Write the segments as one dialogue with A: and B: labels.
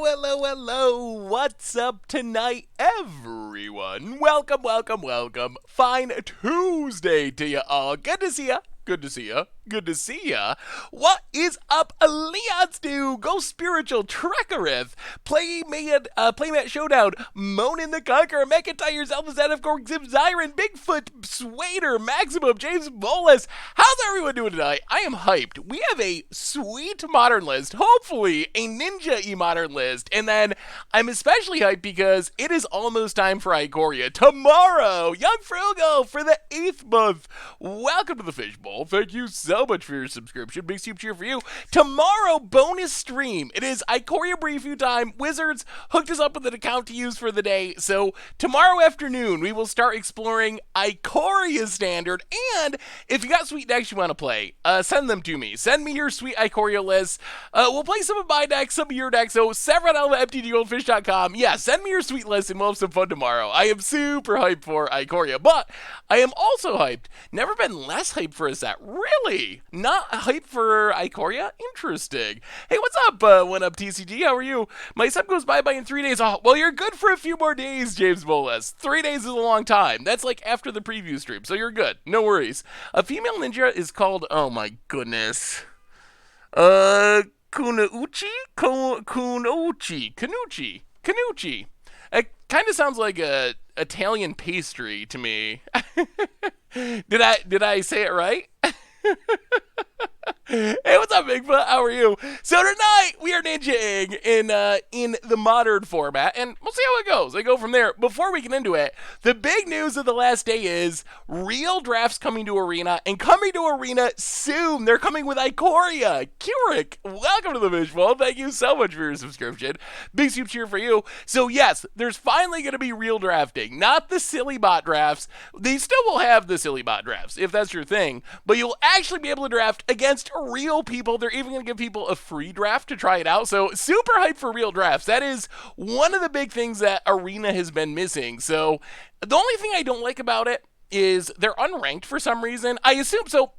A: Hello. What's up tonight, everyone? Welcome. Fine Tuesday to you all. Good to see ya. What is up, Leon's do? Go Spiritual, Trekkerith, Playmat Showdown, Moanin' the Conqueror, McIntyre, Zelda Zenith, Gorg, Zip, Zyron, Bigfoot, Swader, Maximum, James Bolas. How's everyone doing tonight? I am hyped. We have a sweet modern list, hopefully a Ninja modern list, and then I'm especially hyped because it is almost time for Ikoria. Tomorrow, Young Frugal for the 8th month. Welcome to the Fishbowl. Thank you so much for your subscription. Big soup cheer for you. Tomorrow, bonus stream. It is Ikoria Briefing time. Wizards hooked us up with an account to use for the day. So tomorrow afternoon, we will start exploring Ikoria Standard. And if you got sweet decks you want to play, send them to me. Send me your sweet Ikoria list. We'll play some of my decks, some of your decks. So severin@MTGGoldfish.com. Yeah, send me your sweet list and we'll have some fun tomorrow. I am super hyped for Ikoria, but I am also hyped. Never been less hyped for a set. Really? Not hyped for Ikoria? Interesting. Hey, what's up? What up, TCG? How are you? My sub goes bye in 3 days. Oh, well, you're good for a few more days, James Bolas. 3 days is a long time. That's like after the preview stream, so you're good. No worries. A female ninja is called, oh my goodness. Kanuchi? It kind of sounds like a Italian pastry to me. Did I say it right? Hey, what's up, Bigfoot? How are you? So tonight we are ninjaing in the modern format, and we'll see how it goes. I go from there. Before we get into it, the big news of the last day is real drafts coming to Arena, and coming to Arena soon. They're coming with Ikoria. Keurig, welcome to the Fishbowl. Thank you so much for your subscription. Big soup cheer for you. So yes, there's finally going to be real drafting, not the silly bot drafts. They still will have the silly bot drafts if that's your thing, but you'll actually be able to draft against real people. They're even going to give people a free draft to try it out. So super hyped for real drafts. That is one of the big things that Arena has been missing. So the only thing I don't like about it is they're unranked for some reason. I assume so.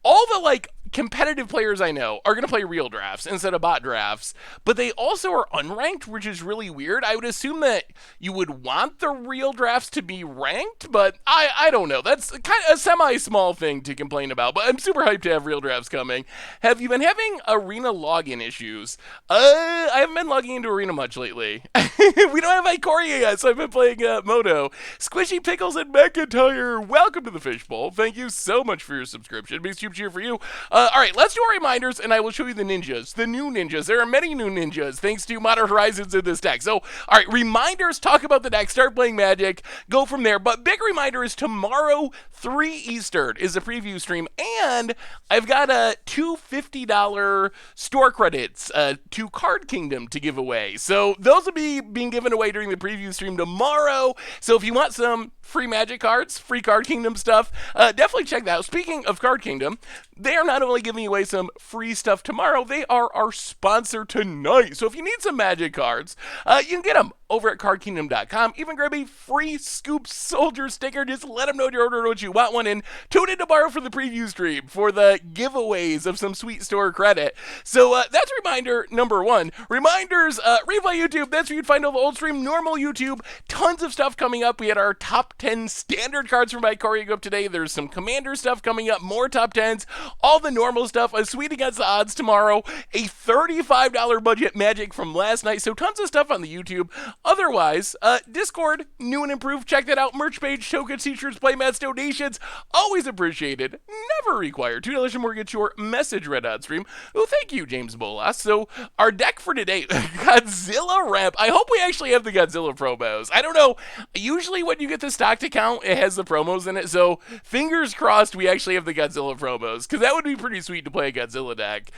A: All the competitive players I know are going to play real drafts instead of bot drafts, but they also are unranked, which is really weird. I would assume that you would want the real drafts to be ranked, but I don't know. That's kind of a semi-small thing to complain about, but I'm super hyped to have real drafts coming. Have you been having Arena login issues? I haven't been logging into Arena much lately. We don't have Ikoria yet, so I've been playing Moto. Squishy Pickles and McIntyre, welcome to the Fishbowl. Thank you so much for your subscription. Big soup cheer for you. All right, let's do our reminders, and I will show you the ninjas, the new ninjas. There are many new ninjas, thanks to Modern Horizons in this deck. So, all right, reminders, talk about the deck, start playing Magic, go from there. But big reminder is tomorrow, 3 Eastern, is the preview stream, and I've got two $50 store credits to Card Kingdom to give away. So those will be being given away during the preview stream tomorrow. So if you want some free Magic cards, free Card Kingdom stuff, definitely check that out. Speaking of Card Kingdom, they are not only giving away some free stuff tomorrow, they are our sponsor tonight. So if you need some Magic cards, you can get them over at cardkingdom.com. Even grab a free Scoop Soldier sticker. Just let them know your order what you want one, and tune in tomorrow for the preview stream for the giveaways of some sweet store credit. So that's reminder number 1. Reminders, replay YouTube. That's where you'd find all the old stream, normal YouTube. Tons of stuff coming up. We had our top 10 standard cards from Ikoria go up today. There's some Commander stuff coming up, more top 10s, all the normal stuff, a sweet against the odds tomorrow, a $35 budget Magic from last night. So tons of stuff on the YouTube. Otherwise, Discord, new and improved. Check that out. Merch page, tokens, t-shirts, playmats, donations, always appreciated. Never required. $2 or more gets your message read on stream. Oh, thank you, James Bolas. So our deck for today, Godzilla Ramp. I hope we actually have the Godzilla promos. I don't know. Usually when you get the stocked account, it has the promos in it. So fingers crossed we actually have the Godzilla promos, because that would be pretty sweet to play a Godzilla deck.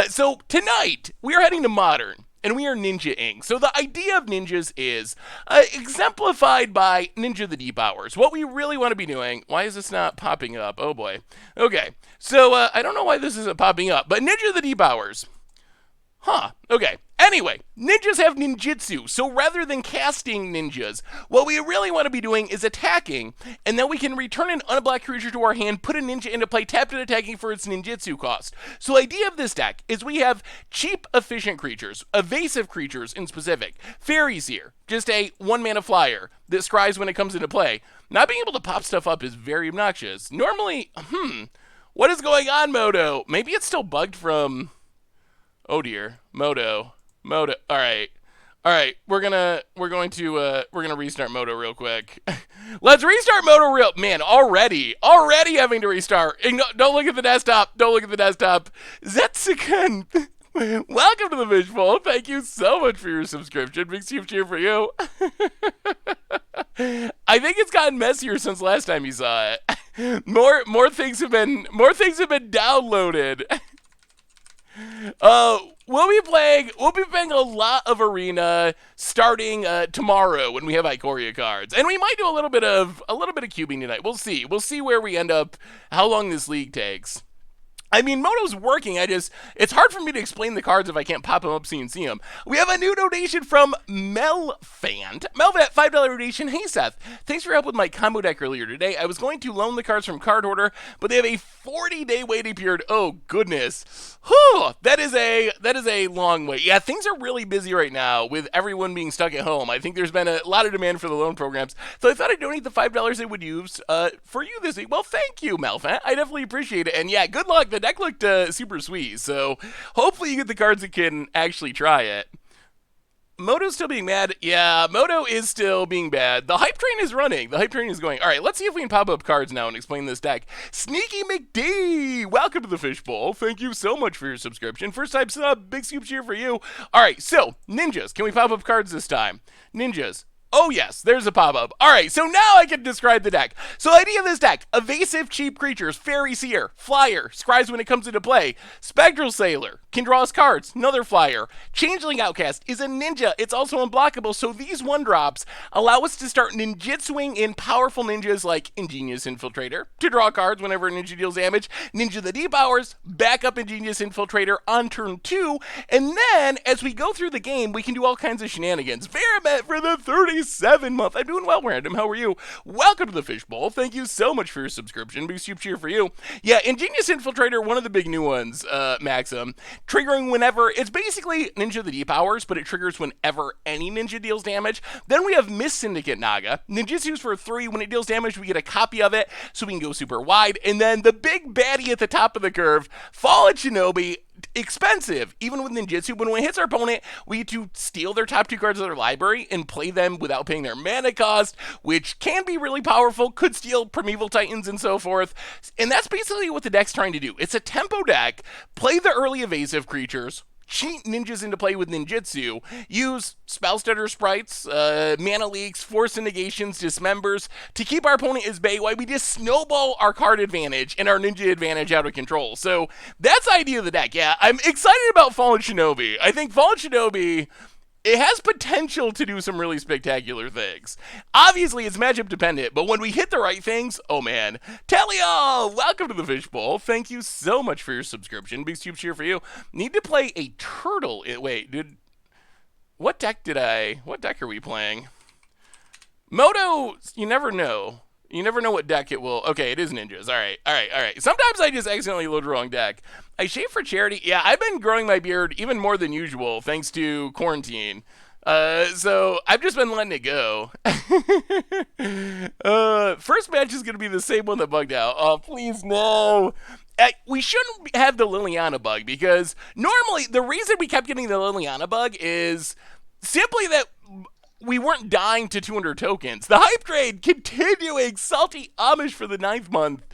A: So tonight, we are heading to Modern, and we are ninja-ing. So the idea of ninjas is exemplified by Ninja the Deep Hours. What we really want to be doing, why is this not popping up? Oh boy. Okay, so I don't know why this isn't popping up, but Ninja the Deep Hours. Huh. Okay. Anyway, ninjas have ninjutsu, so rather than casting ninjas, what we really want to be doing is attacking, and then we can return an unblocked creature to our hand, put a ninja into play, tap it attacking for its ninjutsu cost. So the idea of this deck is we have cheap, efficient creatures, evasive creatures in specific. Fairies here, just a 1-mana flyer that scries when it comes into play. Not being able to pop stuff up is very obnoxious. Normally, what is going on, Moto? Maybe it's still bugged from... Oh dear, Moto. All right, we're going to restart Moto real quick. Let's restart Moto real, man. Already having to restart. Don't look at the desktop. Zetsukan, welcome to the Fishbowl. Thank you so much for your subscription. Big cheer for you. I think it's gotten messier since last time you saw it. More things have been downloaded. We'll be playing a lot of Arena starting tomorrow when we have Ikoria cards, and we might do a little bit of cubing tonight. We'll see where we end up, how long this league takes. I mean, Moto's working. It's hard for me to explain the cards if I can't pop them up so you can see them. We have a new donation from Melfant. Melfant, $5 donation. Hey, Seth. Thanks for your help with my combo deck earlier today. I was going to loan the cards from Card Hoarder, but they have a 40-day waiting period. Oh, goodness. Whew, that is a long wait. Yeah, things are really busy right now with everyone being stuck at home. I think there's been a lot of demand for the loan programs, so I thought I'd donate the $5 they would use for you this week. Well, thank you, Melfant. I definitely appreciate it, and yeah, good luck. The deck looked super sweet, so hopefully you get the cards that can actually try it. Moto's still being mad. Yeah, Moto is still being bad. The hype train is running. The hype train is going. All right, let's see if we can pop up cards now and explain this deck. Sneaky McD, welcome to the Fishbowl. Thank you so much for your subscription. First time sub, big scoop cheer for you. All right, so ninjas. Can we pop up cards this time? Ninjas. Oh yes, there's a pop-up. Alright, so now I can describe the deck. So the idea of this deck, evasive cheap creatures, Fairy Seer, Flyer, scries when it comes into play, Spectral Sailor, can draw us cards, another Flyer, Changeling Outcast is a ninja, it's also unblockable, so these 1-drops allow us to start ninjutsuing in powerful ninjas like Ingenious Infiltrator, to draw cards whenever a ninja deals damage, Ninja the Deep Hours, back up Ingenious Infiltrator on turn 2, and then, as we go through the game, we can do all kinds of shenanigans. Veramet for the 37-month. I'm doing well, Random. How are you? Welcome to the Fishbowl. Thank you so much for your subscription. Big soup cheer for you. Yeah, Ingenious Infiltrator, one of the big new ones, Maxim. Triggering whenever, it's basically Ninja the Deep Hours, but it triggers whenever any ninja deals damage. Then we have Miss Syndicate Naga. Ninjutsu's for 3. When it deals damage, we get a copy of it, so we can go super wide. And then the big baddie at the top of the curve, Fallen Shinobi. Expensive, even with ninjutsu. When it hits our opponent, we get to steal their top 2 cards of their library and play them without paying their mana cost, which can be really powerful, could steal Primeval Titans and so forth. And that's basically what the deck's trying to do. It's a tempo deck, play the early evasive creatures, cheat ninjas into play with ninjutsu, use spell stutter sprites, mana leaks, force negations, dismembers to keep our opponent as bay while we just snowball our card advantage and our ninja advantage out of control. So that's the idea of the deck. Yeah, I'm excited about Fallen Shinobi. I think Fallen Shinobi, it has potential to do some really spectacular things. Obviously, it's matchup dependent, but when we hit the right things, oh man. Talia, welcome to the Fishbowl. Thank you so much for your subscription. Big soup cheer for you. Need to play a turtle. Wait, what deck are we playing? Moto, you never know. You never know what deck it will. Okay, it is ninjas. All right. Sometimes I just accidentally load the wrong deck. I shave for charity. Yeah, I've been growing my beard even more than usual thanks to quarantine. So I've just been letting it go. First match is going to be the same one that bugged out. Oh, please no. We shouldn't have the Liliana bug because normally the reason we kept getting the Liliana bug is simply that we weren't dying to 200 tokens. The hype trade continuing. Salty Amish for the 9th month.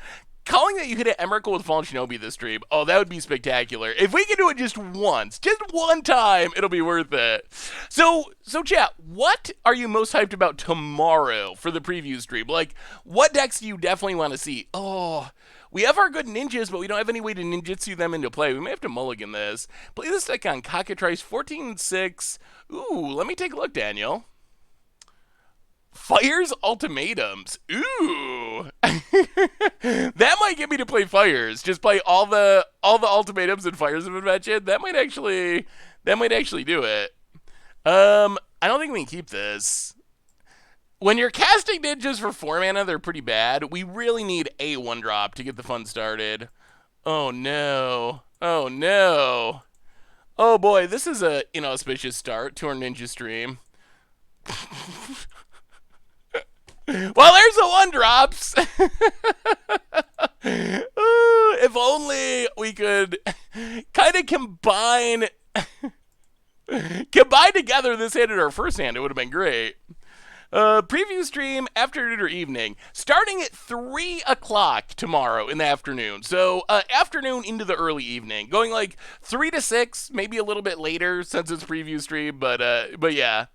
A: Calling that you hit an Emrakul with Fallen Shinobi this stream. Oh, that would be spectacular. If we can do it just once, just one time, it'll be worth it. So chat, what are you most hyped about tomorrow for the preview stream? Like, what decks do you definitely want to see? Oh, we have our good ninjas, but we don't have any way to ninjutsu them into play. We may have to mulligan this. Play this deck on Cockatrice 14-6. Ooh, let me take a look, Daniel. Fires Ultimatums. Ooh. That might get me to play Fires. Just play all the ultimatums and Fires have been mentioned. That might actually That might actually do it. I don't think we can keep this. When you're casting ninjas for 4 mana, they're pretty bad. We really need a 1-drop to get the fun started. Oh no. Oh no. Oh boy, this is a inauspicious start to our ninja stream. Well, there's the 1-drops. If only we could kind of combine together this hand and our first hand, it would have been great. Preview stream afternoon or evening, starting at 3 o'clock tomorrow in the afternoon. So afternoon into the early evening, going like 3 to 6, maybe a little bit later since it's preview stream. But yeah,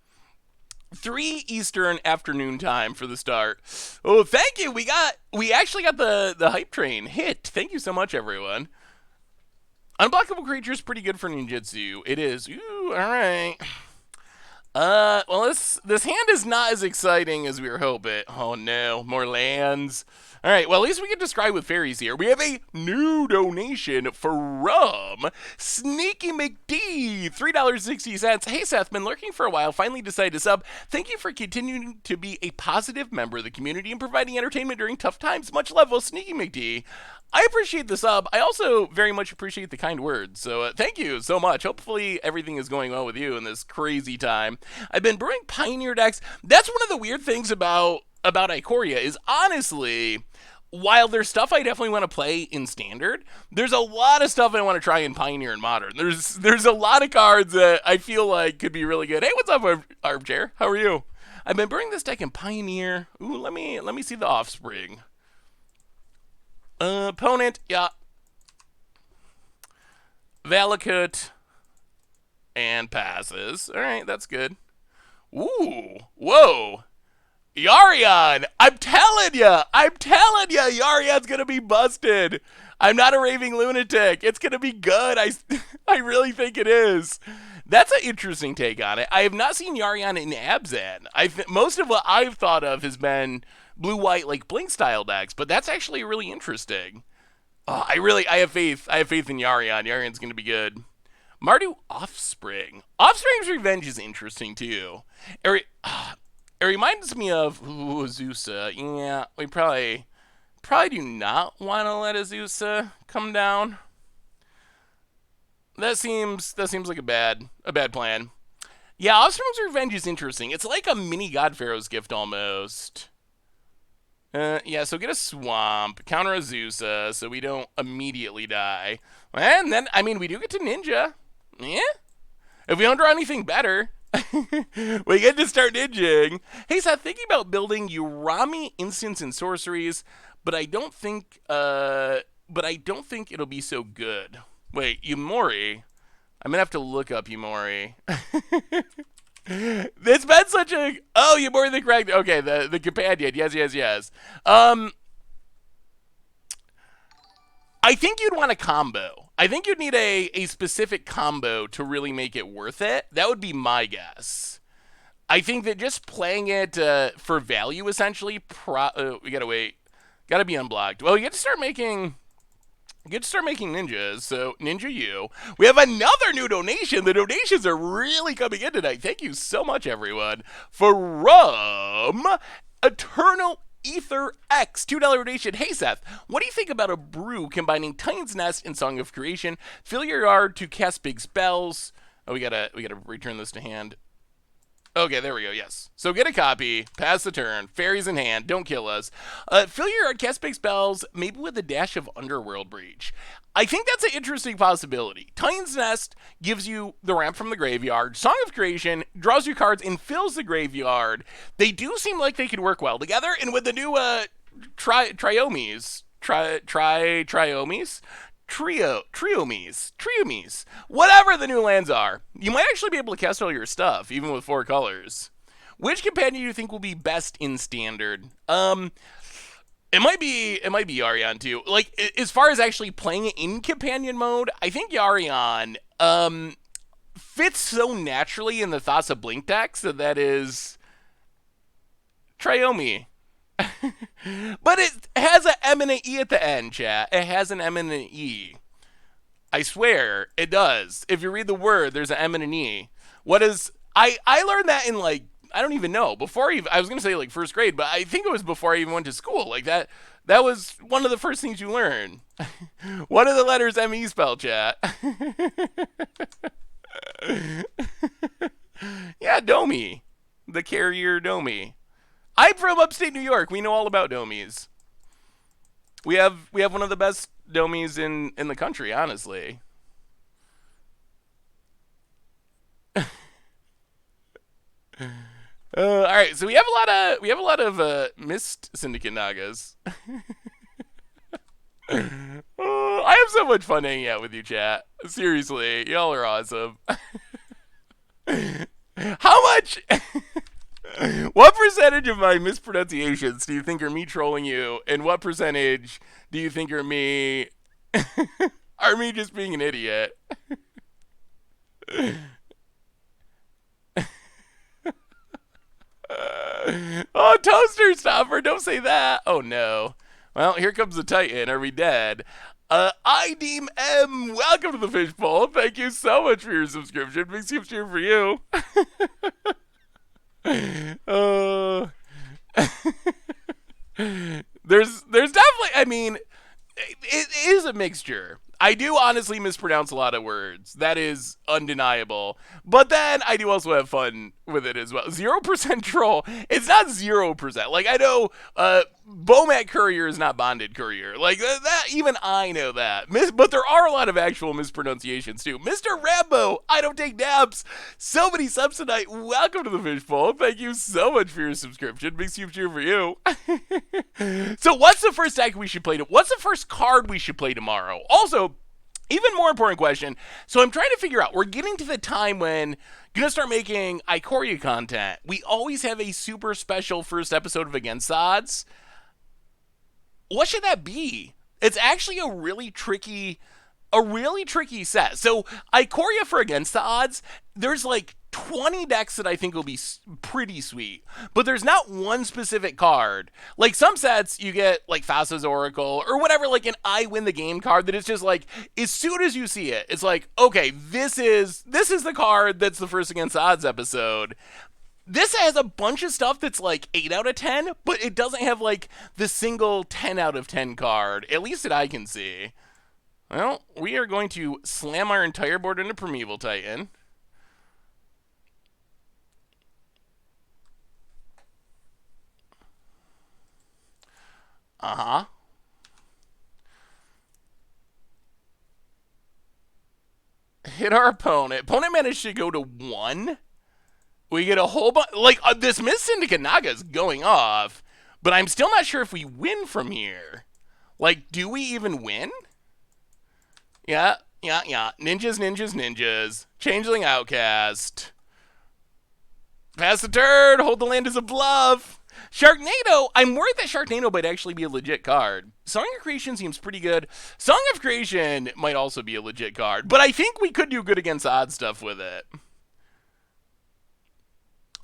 A: 3 Eastern afternoon time for the start. Oh, thank you. We actually got the hype train hit. Thank you so much, everyone. Unblockable creature is pretty good for ninjutsu. It is. Ooh, all right. Well, this hand is not as exciting as we were hoping. Oh no, more lands. All right, well, at least we can describe with fairies here. We have a new donation from Sneaky McD, $3.60. Hey, Seth, been lurking for a while, finally decided to sub. Thank you for continuing to be a positive member of the community and providing entertainment during tough times. Much love, well, Sneaky McD. I appreciate the sub. I also very much appreciate the kind words. So thank you so much. Hopefully everything is going well with you in this crazy time. I've been brewing Pioneer decks. That's one of the weird things about Ikoria is honestly, while there's stuff I definitely want to play in Standard, there's a lot of stuff I want to try in Pioneer and Modern. There's a lot of cards that I feel like could be really good. Hey, what's up, Armchair? How are you? I've been brewing this deck in Pioneer. Ooh, let me see the Offspring. Opponent, yeah. Valakut. And passes. Alright, that's good. Ooh, whoa. Yarion! I'm telling ya, Yarion's gonna be busted. I'm not a raving lunatic. It's gonna be good. I really think it is. That's an interesting take on it. I have not seen Yarion in Abzan. Most of what I've thought of has been blue-white, like Blink style decks, but that's actually really interesting. Oh, I have faith. I have faith in Yarion. Yarion's gonna be good. Mardu Offspring. Offspring's Revenge is interesting too. It reminds me of Azusa. Yeah, we probably do not want to let Azusa come down. That seems like a bad plan. Yeah, Offspring's Revenge is interesting. It's like a mini God Pharaoh's Gift almost. Yeah, so get a Swamp, counter Azusa, so we don't immediately die. And then, I mean, we do get to Ninja. Yeah? If we don't draw anything better, we get to start ninjing. Hey, Seth, thinking about building Urami instants and sorceries, but I don't think it'll be so good. Wait, Yumori? I'm gonna have to look up Yumori. It's been such a... Oh, Yumori the correct... Okay, the companion. Yes. I think you'd want a combo. I think you'd need a specific combo to really make it worth it. That would be my guess. I think that just playing it for value, essentially, we gotta wait. Gotta be unblocked. Well, you get to start making ninjas, so Ninja U. We have another new donation. The donations are really coming in tonight. Thank you so much, everyone. From Eternal Ether X, $2 donation. Hey, Seth, what do you think about a brew combining Titan's Nest and Song of Creation? Fill your yard to cast big spells. Oh, we gotta return this to hand. Okay, there we go, yes. So get a copy, pass the turn, fairies in hand, don't kill us. Fill your yard, cast big spells, maybe with a dash of Underworld Breach. I think that's an interesting possibility. Titan's Nest gives you the ramp from the graveyard. Song of Creation draws you cards and fills the graveyard. They do seem like they could work well together, and with the new Triomes, whatever the new lands are, you might actually be able to cast all your stuff, even with 4 colors. Which companion do you think will be best in Standard? It might be Yarion too. Like, as far as actually playing it in companion mode, I think Yarion fits so naturally in the Thassa Blink decks that is Triome. But it has an M and an E at the end, chat. It has an M and an E. I swear it does. If you read the word, there's an M and an E. What is I learned that in like I don't even know before even I was gonna say like first grade, but I think it was before I even went to school. Like that was one of the first things you learn. What are the letters M E spell, chat? Yeah, Domi, the carrier Domi. I'm from upstate New York. We know all about Domis. We have one of the best Domis in the country, honestly. All right, so we have a lot of missed Syndicate Nagas. I have so much fun hanging out with you, chat. Seriously, y'all are awesome. How much? What percentage of my mispronunciations do you think are me trolling you, and what percentage do you think are me are me just being an idiot? Oh, toaster stopper! Don't say that. Oh no. Well, here comes the Titan. Are we dead? I deem M. Welcome to the fishbowl. Thank you so much for your subscription. Big super cheer for you. uh, there's definitely. I mean, it is a mixture. I do honestly mispronounce a lot of words. That is undeniable. But then I do also have fun with it as well. 0% troll. It's not 0%. Like, I know Bomat Courier is not Bonded Courier. Like, that even I know that. But there are a lot of actual mispronunciations, too. Mr. Rambo, I don't take naps. So many subs tonight. Welcome to the fishbowl. Thank you so much for your subscription. Big super cheer for you. So what's the first deck we should play? What's the first card we should play tomorrow? Also, even more important question. So I'm trying to figure out. We're getting to the time when I'm gonna start making Ikoria content. We always have a super special first episode of Against the Odds. What should that be? It's actually a really tricky set. So Ikoria for Against the Odds, there's like 20 decks that I think will be pretty sweet, but there's not one specific card. Like some sets, you get like Thassa's Oracle or whatever, like an I win the game card that is just like as soon as you see it, it's like okay, this is the card that's the first Against the Odds episode. This has a bunch of stuff that's like 8 out of 10, but it doesn't have like the single 10 out of 10 card, at least that I can see. Well, we are going to slam our entire board into Primeval Titan. Uh-huh. Hit our opponent. Opponent managed to go to 1. We get a whole bunch. Like, this Miss Syndicate Naga is going off, but I'm still not sure if we win from here. Like, do we even win? Yeah. Ninjas, ninjas, ninjas. Changeling Outcast. Pass the turn. Hold the land as a bluff. Sharknado. I'm worried that Sharknado might actually be a legit card. Song of Creation seems pretty good. Song of Creation might also be a legit card, but I think we could do good against odd stuff with it.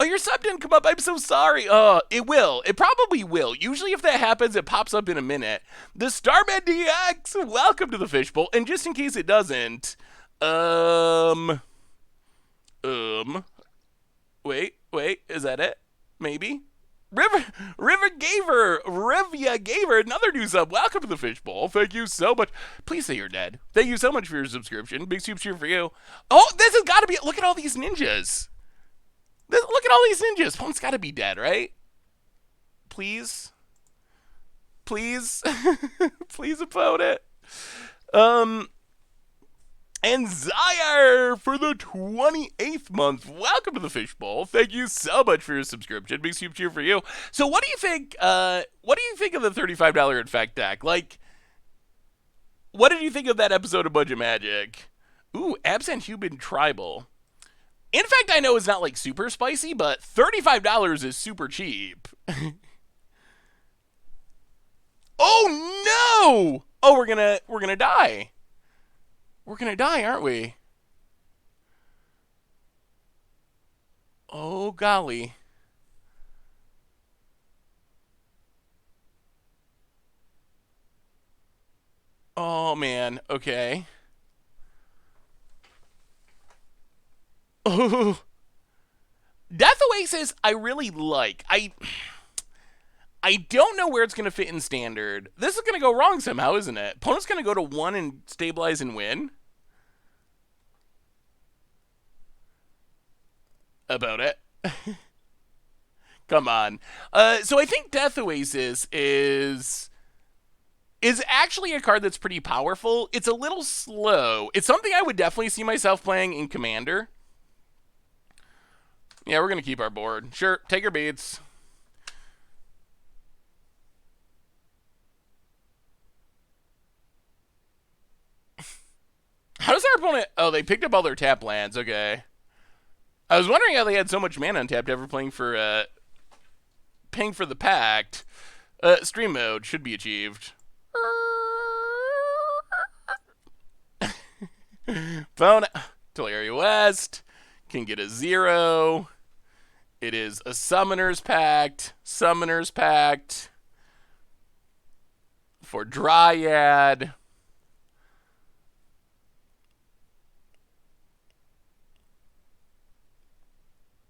A: Oh, your sub didn't come up. I'm so sorry. It will. It probably will. Usually if that happens, it pops up in a minute. The Starman DX, welcome to the fishbowl. And just in case it doesn't, wait, is that it? Maybe? Rivia Gaver, another new sub. Welcome to the fishbowl. Thank you so much. Please say you're dead. Thank you so much for your subscription. Big super cheer for you. Oh, this has got to be. Look at all these ninjas. Look at all these ninjas. One's got to be dead, right? Please, please, please opponent. And Zyre for the 28th month. Welcome to the fishbowl. Thank you so much for your subscription. Big super cheer for you. So what do you think? What do you think of the $35 Infect deck? Like, what did you think of that episode of Budget Magic? Ooh, Absent Human Tribal. In fact, I know it's not like super spicy, but $35 is super cheap. Oh no! Oh, we're gonna die. We're gonna die, aren't we? Oh golly. Oh man. Okay. Oh, Death Oasis, I really like. I don't know where it's going to fit in standard. This is going to go wrong somehow, isn't it? Opponent's going to go to 1 and stabilize and win. About it. Come on. So I think Death Oasis is actually a card that's pretty powerful. It's a little slow. It's something I would definitely see myself playing in Commander. Yeah, we're going to keep our board. Sure, take your beats. How does our opponent... Oh, they picked up all their tap lands. Okay. I was wondering how they had so much mana untapped ever playing for the Pact. Stream mode should be achieved. Phone Teleria West can get a 0. It is a Summoner's Pact. Summoner's Pact for Dryad.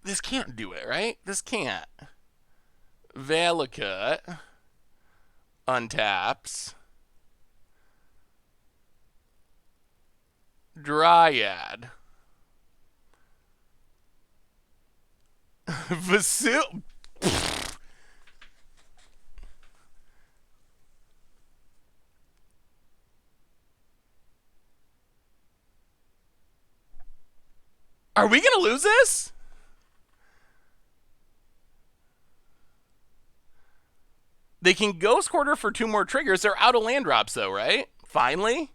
A: This can't do it, right? This can't. Valakut untaps. Dryad. Vasil. Are we going to lose this? They can Ghost Quarter for 2 more triggers. They're out of land drops, though, right? Finally?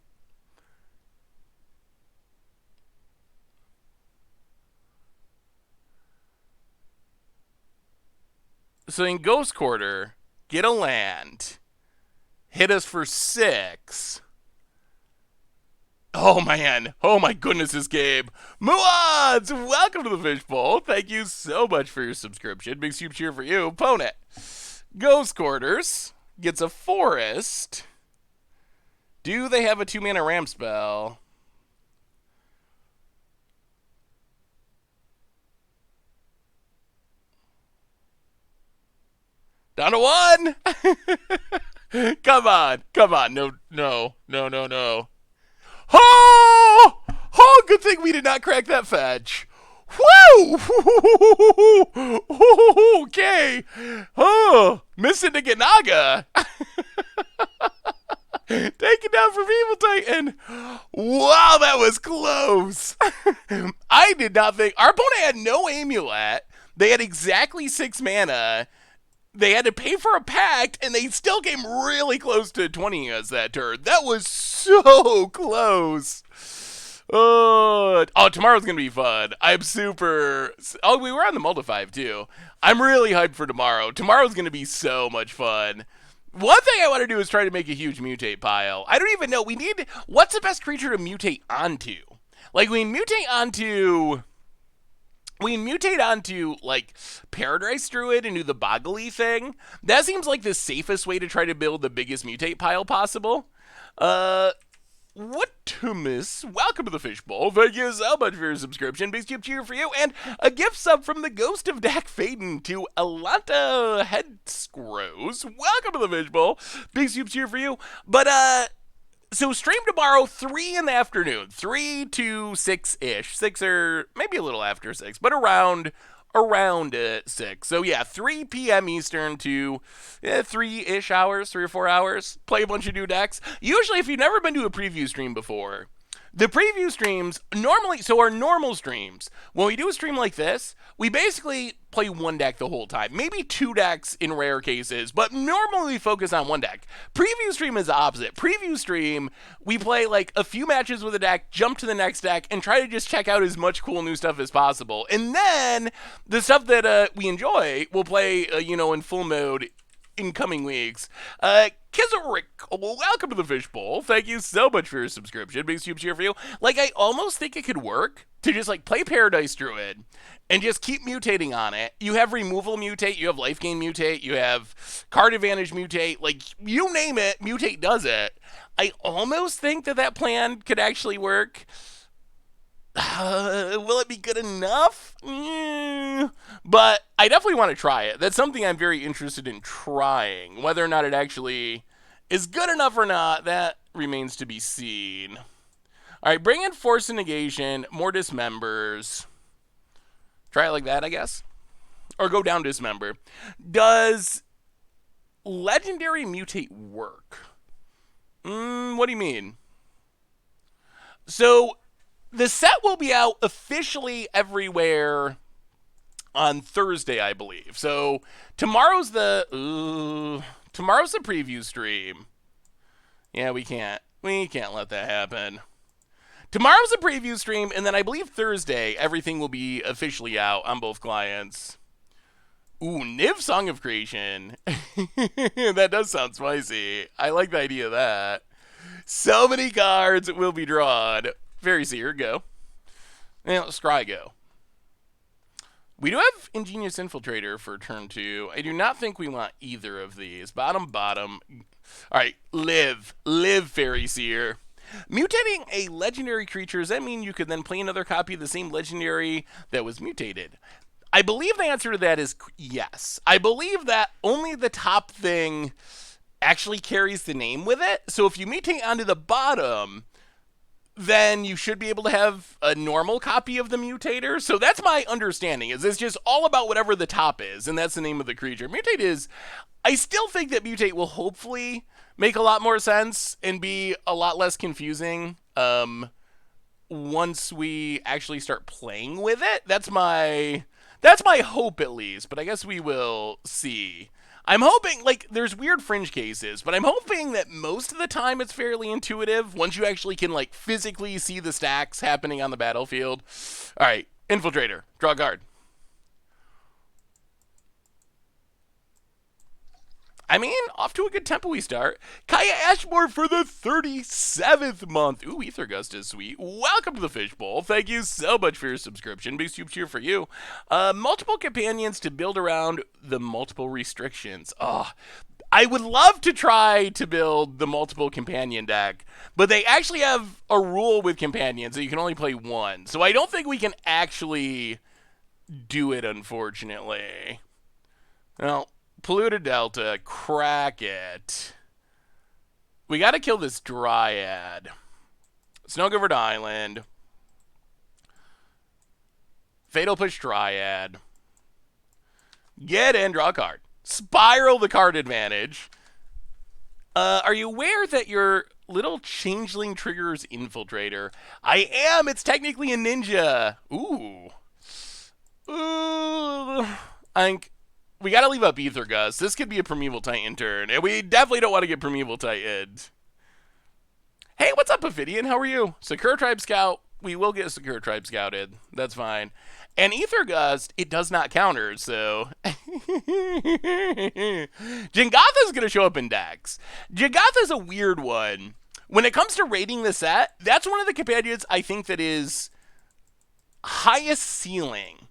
A: So in Ghost Quarter, get a land, hit us for 6. Oh, man. Oh, my goodness, this game. Muads, welcome to the Fishbowl. Thank you so much for your subscription. Big soup cheer for you. Opponent. Ghost Quarters gets a forest. Do they have a 2-mana ramp spell? Down to 1. Come on. Come on. No, no, no, no, no. Oh! Oh, good thing we did not crack that fetch. Woo! Okay. Oh, missing the Ganaga. Taken down from Evil Titan. Wow, that was close. I did not think... Our opponent had no amulet. They had exactly 6 mana. They had to pay for a pact, and they still came really close to 20 us that turn. That was so close. Oh, tomorrow's going to be fun. I'm super... Oh, we were on the Multi-5, too. I'm really hyped for tomorrow. Tomorrow's going to be so much fun. One thing I want to do is try to make a huge mutate pile. I don't even know. We need... What's the best creature to mutate onto? Like, we mutate onto... like, Paradise Druid and do the Boggly thing. That seems like the safest way to try to build the biggest mutate pile possible. What to miss? Welcome to the Fishbowl. Thank you so much for your subscription. Big soup cheer for you. And a gift sub from the Ghost of Dak Faden to Alanta Headscrows. Welcome to the Fishbowl. Big soup cheer for you. But, so stream tomorrow, 3 in the afternoon. 3 to 6-ish. 6 or maybe a little after 6, but around 6. So yeah, 3 p.m. Eastern to 3-ish hours, 3 or 4 hours. Play a bunch of new decks. Usually, if you've never been to a preview stream before, the preview streams normally, so our normal streams, when we do a stream like this, we basically play 1 deck the whole time. Maybe 2 decks in rare cases, but normally we focus on 1 deck. Preview stream is the opposite. Preview stream, we play like a few matches with a deck, jump to the next deck, and try to just check out as much cool new stuff as possible. And then the stuff that we enjoy, we'll play, in full mode in coming weeks. Kizarick, welcome to the Fishbowl. Thank you so much for your subscription. Big soup cheer for you. Like, I almost think it could work to just, like, play Paradise Druid and just keep mutating on it. You have removal mutate, you have life gain mutate, you have card advantage mutate. Like, you name it, mutate does it. I almost think that plan could actually work. Will it be good enough? But I definitely want to try it. That's something I'm very interested in trying. Whether or not it actually is good enough or not, that remains to be seen. All right, bring in Force and Negation, more Dismembers. Try it like that, I guess. Or go down Dismember. Does Legendary Mutate work? What do you mean? So, the set will be out officially everywhere on Thursday, I believe. So, tomorrow's the preview stream. Yeah, we can't let that happen. Tomorrow's a preview stream, and then I believe Thursday, everything will be officially out on both clients. Ooh, Niv Song of Creation. That does sound spicy. I like the idea of that. So many cards will be drawn. Fairy Seer, go. And Scry, go. We do have Ingenious Infiltrator for turn 2. I do not think we want either of these. Bottom. All right, live, Fairy Seer. Mutating a legendary creature, does that mean you could then play another copy of the same legendary that was mutated? I believe the answer to that is yes. I believe that only the top thing actually carries the name with it. So if you mutate onto the bottom, then you should be able to have a normal copy of the mutator. So that's my understanding, is it's just all about whatever the top is, and that's the name of the creature. Mutate is, I still think that mutate will hopefully make a lot more sense and be a lot less confusing once we actually start playing with it. That's my hope, at least, but I guess we will see. I'm hoping, like, there's weird fringe cases, but I'm hoping that most of the time it's fairly intuitive once you actually can, like, physically see the stacks happening on the battlefield. All right, Infiltrator, draw a card. I mean, off to a good tempo we start. Kaya Ashmore for the 37th month. Ooh, Aethergust is sweet. Welcome to the Fishbowl. Thank you so much for your subscription. Big soup cheer for you. Multiple companions to build around the multiple restrictions. Oh, I would love to try to build the multiple companion deck, but they actually have a rule with companions that you can only play one. So I don't think we can actually do it, unfortunately. Well, Polluted Delta, crack it. We gotta kill this Dryad. Snowgiver Island. Fatal Push Dryad. Get in, draw a card. Spiral the card advantage. Are you aware that your little changeling triggers Infiltrator? I am! It's technically a ninja! Ooh. We gotta leave up Aethergust. This could be a Primeval Titan turn, and we definitely don't want to get Primeval Titaned. Hey, what's up, Ophidian? How are you? Sakura Tribe Scout. We will get Sakura Tribe Scouted. That's fine. And Aethergust, it does not counter, so... Jingatha's gonna show up in decks. Jingatha's a weird one. When it comes to rating the set, that's one of the companions I think that is highest ceiling,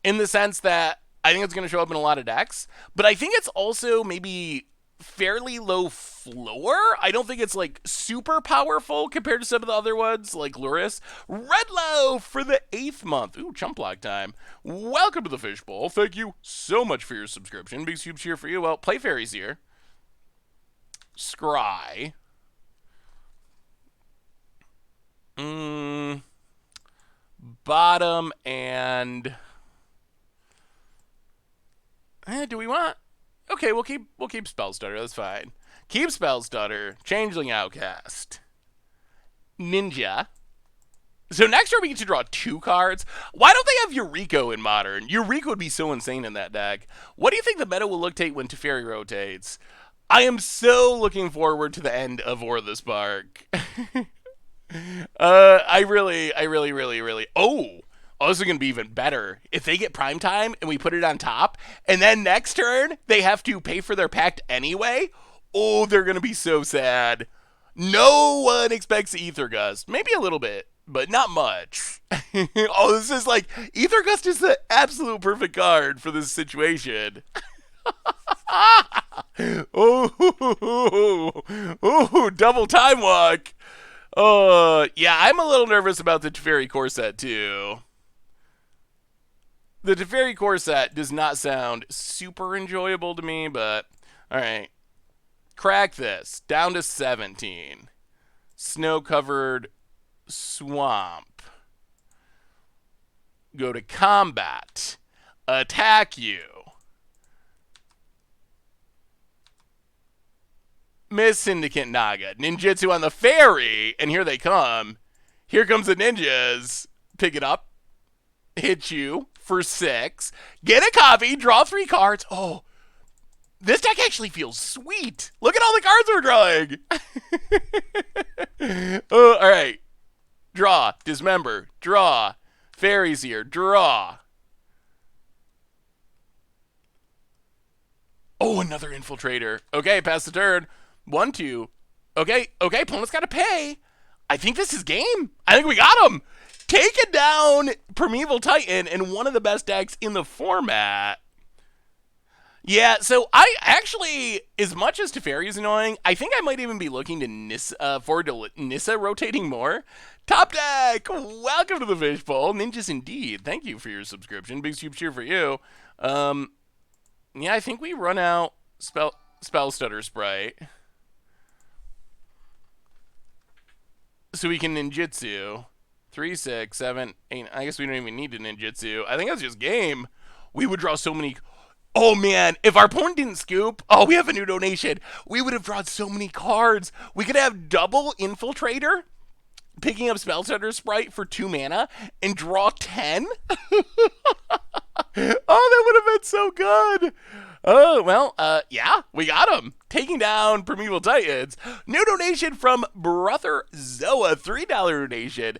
A: in the sense that I think it's going to show up in a lot of decks, but I think it's also maybe fairly low floor. I don't think it's like super powerful compared to some of the other ones, like Luris. Redlow for the 8th month. Ooh, chump block time. Welcome to the Fishbowl. Thank you so much for your subscription. Big soup cheer for you. Well, play Fairies here. Scry. Bottom and... do we want? Okay, we'll keep Spellstutter. That's fine. Keep Spellstutter. Changeling Outcast. Ninja. So next turn we get to draw 2 cards. Why don't they have Eureka in Modern? Eureka would be so insane in that deck. What do you think the meta will look like when Teferi rotates? I am so looking forward to the end of Or the Spark. I really. Oh, this is going to be even better. If they get prime time and we put it on top, and then next turn they have to pay for their pact anyway, oh, they're going to be so sad. No one expects Aethergust. Maybe a little bit, but not much. Oh, this is like, Aethergust is the absolute perfect card for this situation. Oh, double time walk. Yeah, I'm a little nervous about the Teferi core set too. The Teferi core set does not sound super enjoyable to me, but all right. Crack this. Down to 17. Snow-covered swamp. Go to combat. Attack you. Miss Syndicate Naga. Ninjutsu on the ferry. And here they come. Here comes the ninjas. Pick it up. Hit you for 6. Get a copy. Draw 3 cards. Oh, this deck actually feels sweet. Look at all the cards we're drawing. All right. Draw. Dismember. Draw. Fairies here. Draw. Oh, another infiltrator. Okay, pass the turn. 1, 2. Okay, opponent's got to pay. I think this is game. I think we got him. Taking down Primeval Titan in one of the best decks in the format. Yeah, so I actually, as much as Teferi is annoying, I think I might even be looking to forward to Nissa rotating more. Top deck, welcome to the Fishbowl. Ninjas indeed. Thank you for your subscription. Big super cheer for you. Yeah, I think we run out Spell Stutter Sprite. So we can ninjutsu. 3, 6, 7, 8. I guess we don't even need to ninjutsu. I think that's just game. We would draw so many. Oh man, if our opponent didn't scoop, oh, we have a new donation. We would have drawn so many cards. We could have double Infiltrator, picking up Spellstutter Sprite for 2 mana, and draw 10. Oh, that would have been so good. Oh, well, yeah, we got him. Taking down Primeval Titans. New donation from Brother Zoa, $3 donation.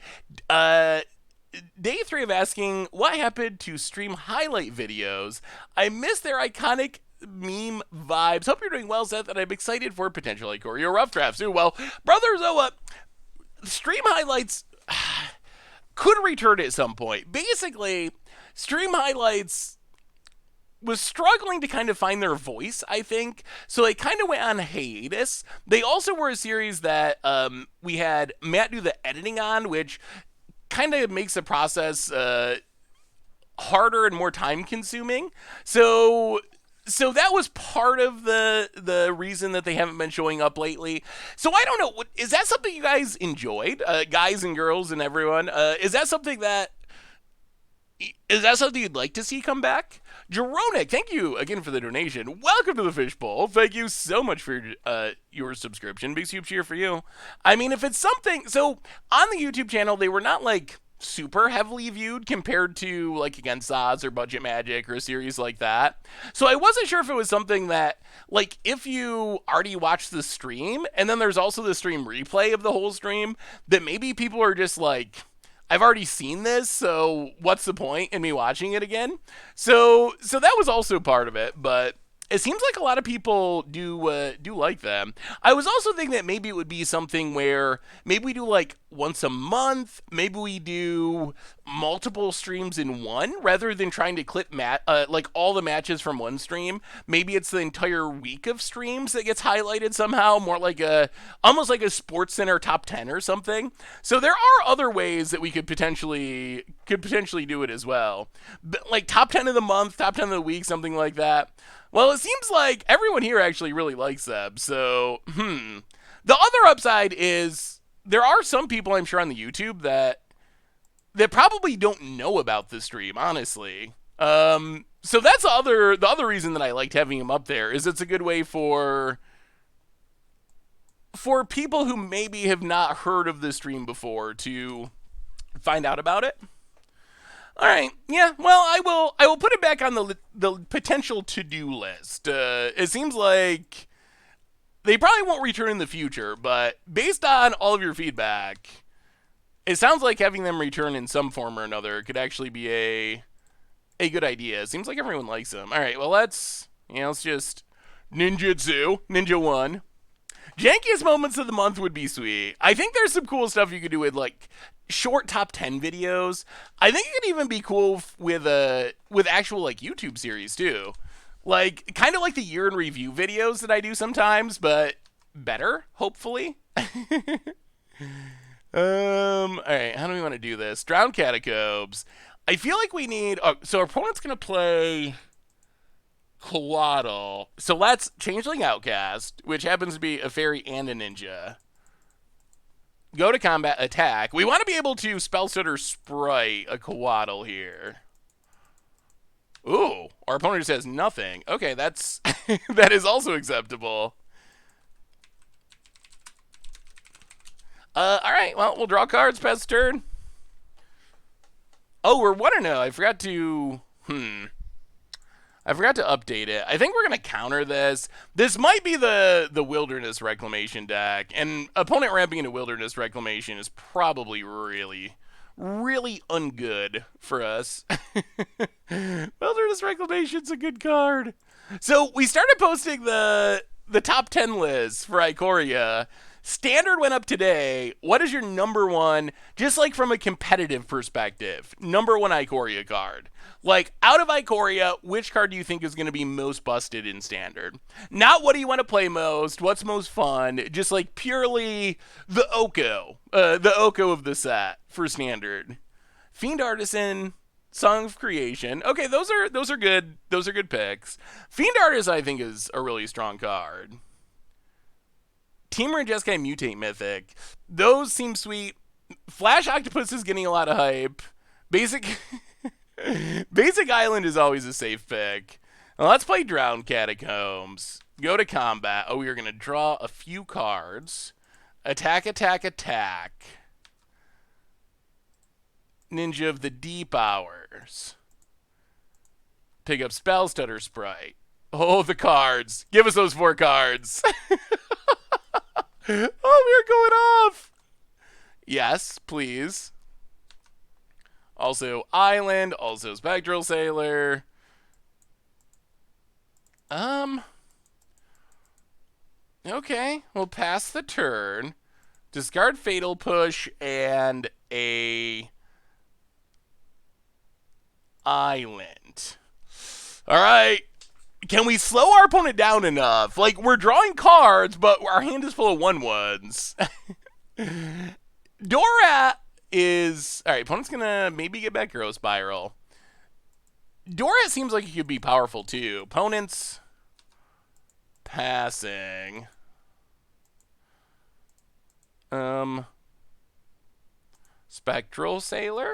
A: Day 3 of asking, what happened to stream highlight videos? I miss their iconic meme vibes. Hope you're doing well, Seth, and I'm excited for potential Ikoria rough drafts. Ooh, well, Brother Zoa, stream highlights could return at some point. Basically, stream highlights was struggling to kind of find their voice, I think. So they kind of went on hiatus. They also were a series that we had Matt do the editing on, which kind of makes the process harder and more time consuming. So that was part of the reason that they haven't been showing up lately. So I don't know, is that something you guys enjoyed, guys and girls and everyone? Is that something you'd like to see come back? Jeronic, thank you again for the donation. Welcome to the Fishbowl. Thank you so much for your subscription. Big soup cheer for you. I mean, if it's something, so on the YouTube channel, they were not like super heavily viewed compared to like Against Odds or Budget Magic or a series like that. So I wasn't sure if it was something that, like, if you already watched the stream and then there's also the stream replay of the whole stream, that maybe people are just like, I've already seen this, so what's the point in me watching it again? So that was also part of it, but it seems like a lot of people do like them. I was also thinking that maybe it would be something where maybe we do like once a month, maybe we do multiple streams in one rather than trying to clip like all the matches from one stream. Maybe it's the entire week of streams that gets highlighted somehow, more like almost like a Sports Center top 10 or something. So there are other ways that we could potentially do it as well. But like top 10 of the month, top 10 of the week, something like that. Well, it seems like everyone here actually really likes them. So, The other upside is there are some people, I'm sure, on the YouTube that probably don't know about the stream, honestly. So that's the other reason that I liked having him up there, is it's a good way for people who maybe have not heard of the stream before to find out about it. All right, yeah, well, I will put it back on the potential to-do list. It seems like they probably won't return in the future, but based on all of your feedback, it sounds like having them return in some form or another could actually be a good idea. It seems like everyone likes them. All right, well, let's just ninjutsu, Ninja 1. Jankiest moments of the month would be sweet. I think there's some cool stuff you could do with like short top 10 videos. I think it could even be cool with actual like YouTube series too. Like kind of like the year in review videos that I do sometimes, but better, hopefully. All right, how do we want to do this? Drown Catacombs. I feel like we need. Oh, so our opponent's gonna play Coatl. So let's Changeling Outcast, which happens to be a fairy and a ninja. Go to combat, attack. We want to be able to Spell Stutter Sprite a Coatl here. Ooh, our opponent just has nothing. Okay, that's that is also acceptable. All right, well, we'll draw cards past turn. Oh, we're 1-0. I forgot to update it. I think we're going to counter this. This might be the Wilderness Reclamation deck, and opponent ramping into Wilderness Reclamation is probably really, really ungood for us. Wilderness Reclamation's a good card. So we started posting the top 10 lists for Ikoria. Standard went up today. What is your number one, just like from a competitive perspective, number one Ikoria card? Like, out of Ikoria, which card do you think is going to be most busted in Standard? Not what do you want to play most, what's most fun, just like purely the Oko of the set for Standard. Fiend Artisan, Song of Creation. Okay, those are good. Those are good picks. Fiend Artisan, I think, is a really strong card. Temur and Jeskai Mutate Mythic. Those seem sweet. Flash Octopus is getting a lot of hype. Basic Island is always a safe pick. Now let's play Drown Catacombs. Go to combat. Oh, we are going to draw a few cards. Attack, attack, attack. Ninja of the Deep Hours. Pick up Spell Stutter Sprite. Oh, the cards. Give us those 4 cards. Oh, we are going off. Yes, please. Also Island, also Spectral Sailor. Okay, we'll pass the turn. Discard Fatal Push and a Island. All right. Can we slow our opponent down enough? Like, we're drawing cards, but our hand is full of 1/1s. Dora is... All right, opponent's going to maybe get back Hero Spiral. Dora seems like he could be powerful, too. Opponent's passing. Spectral Sailor?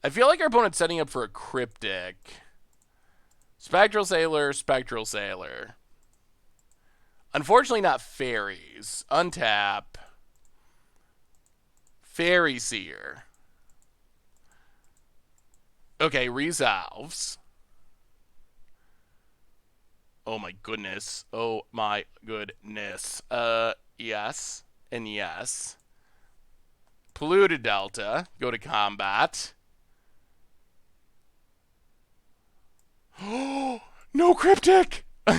A: I feel like our opponent's setting up for a Cryptic. Spectral Sailor, Spectral Sailor. Unfortunately, not fairies. Untap. Fairy Seer. Okay, resolves. Oh my goodness. Oh my goodness. Yes. And yes. Polluted Delta. Go to combat. No Cryptic! Here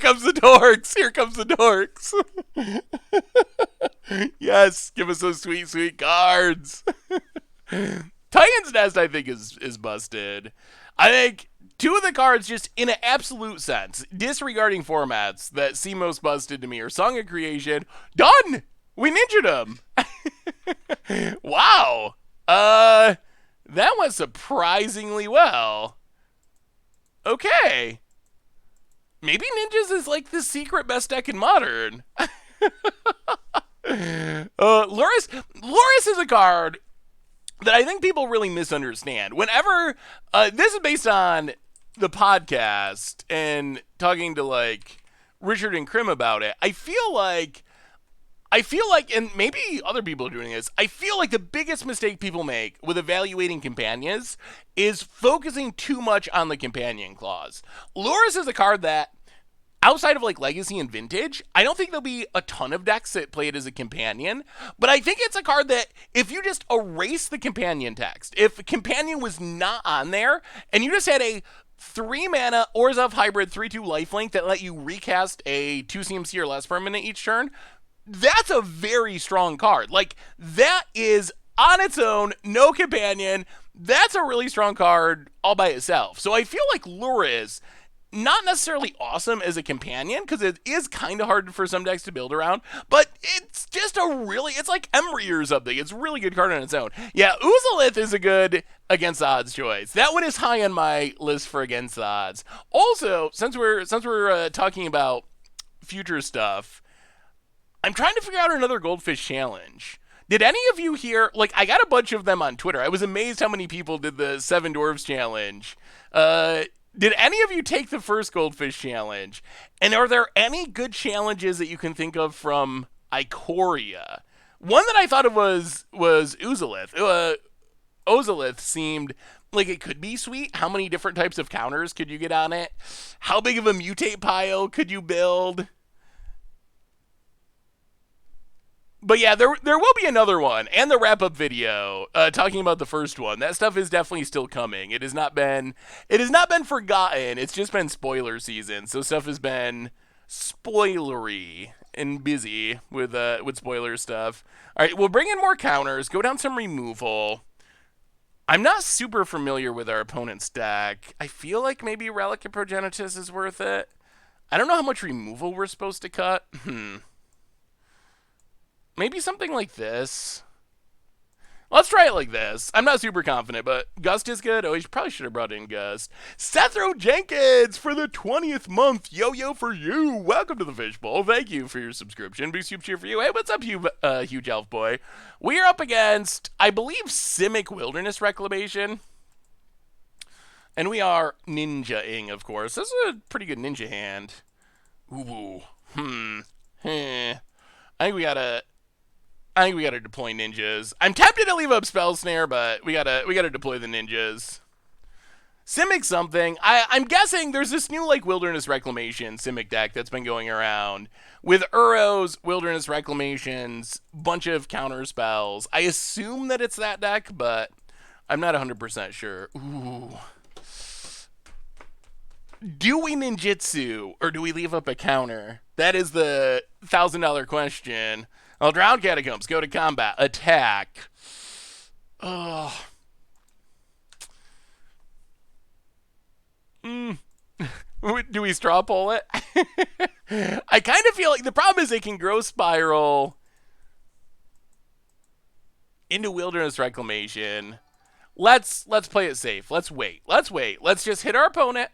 A: comes the dorks! Here comes the dorks! Yes, give us those sweet, sweet cards! Titan's Nest, I think, is busted. I think 2 of the cards, just in an absolute sense, disregarding formats that seem most busted to me, are Song of Creation. Done! We ninja'd them! Wow! That went surprisingly well. Okay. Maybe Ninjas is like the secret best deck in Modern. Loris is a card that I think people really misunderstand. Whenever, this is based on the podcast and talking to like Richard and Krim about it, I feel like, and maybe other people are doing this, I feel like the biggest mistake people make with evaluating companions is focusing too much on the companion clause. Loris is a card that, outside of like Legacy and Vintage, I don't think there'll be a ton of decks that play it as a companion, but I think it's a card that if you just erase the companion text, if companion was not on there, and you just had a 3-mana Orzhov hybrid 3/2 lifelink that let you recast a 2 CMC or less permanent each turn, that's a very strong card. Like, that is on its own, no companion. That's a really strong card all by itself. So I feel like Luris not necessarily awesome as a companion because it is kind of hard for some decks to build around, but it's just it's like Emery or something. It's a really good card on its own. Yeah, Uzalith is a good against the odds choice. That one is high on my list for against the odds. Also, since we're talking about future stuff, I'm trying to figure out another Goldfish challenge. Did any of you hear? Like, I got a bunch of them on Twitter. I was amazed how many people did the Seven Dwarves challenge. Did any of you take the first Goldfish challenge? And are there any good challenges that you can think of from Ikoria? One that I thought of was Uzalith. Ozalith seemed like it could be sweet. How many different types of counters could you get on it? How big of a mutate pile could you build? But yeah, there will be another one and the wrap up video talking about the first one. That stuff is definitely still coming. It has not been forgotten. It's just been spoiler season, so stuff has been spoilery and busy with spoiler stuff. All right, we'll bring in more counters. Go down some removal. I'm not super familiar with our opponent's deck. I feel like maybe Relic of Progenitus is worth it. I don't know how much removal we're supposed to cut. Maybe something like this. Let's try it like this. I'm not super confident, but Gust is good. Oh, he probably should have brought in Gust. Sethro Jenkins for the 20th month. Yo-yo for you. Welcome to the Fishbowl. Thank you for your subscription. Big soup cheer for you. Hey, what's up, you huge elf boy? We are up against, I believe, Simic Wilderness Reclamation. And we are Ninjaing, of course. This is a pretty good ninja hand. Ooh. I think we gotta deploy ninjas. I'm tempted to leave up Spell Snare, but we gotta deploy the ninjas. Simic something. I'm guessing there's this new like Wilderness Reclamation Simic deck that's been going around with Uros, Wilderness Reclamations, bunch of counter spells. I assume that it's that deck, but I'm not 100% sure. Ooh. Do we ninjutsu or do we leave up a counter? That is the $1,000 question. Well, Drowned Catacombs, go to combat, attack. Oh. Do we straw poll it? I kind of feel like the problem is they can Growth Spiral into Wilderness Reclamation. Let's play it safe. Let's wait. Let's just hit our opponent.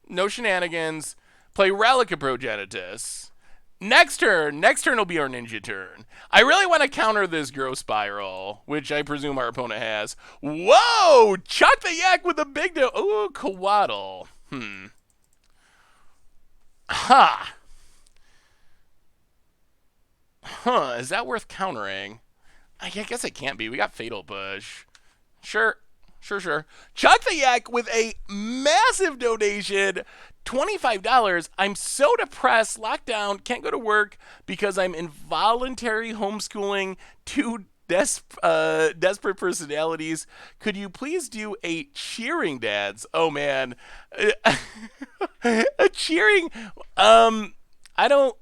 A: No shenanigans. Play Relic of Progenitus. Next turn will be our ninja turn. I really want to counter this Growth Spiral, which I presume our opponent has. Whoa! Chuck the Yak with a big no. Ooh, Coatl. Ha. Is that worth countering? I guess it can't be. We got Fatal Push. Sure. Chuck the Yak with a massive donation. $25. I'm so depressed, locked down, can't go to work because I'm involuntary homeschooling two desperate personalities. Could you please do a cheering dads? Oh man. A cheering I don't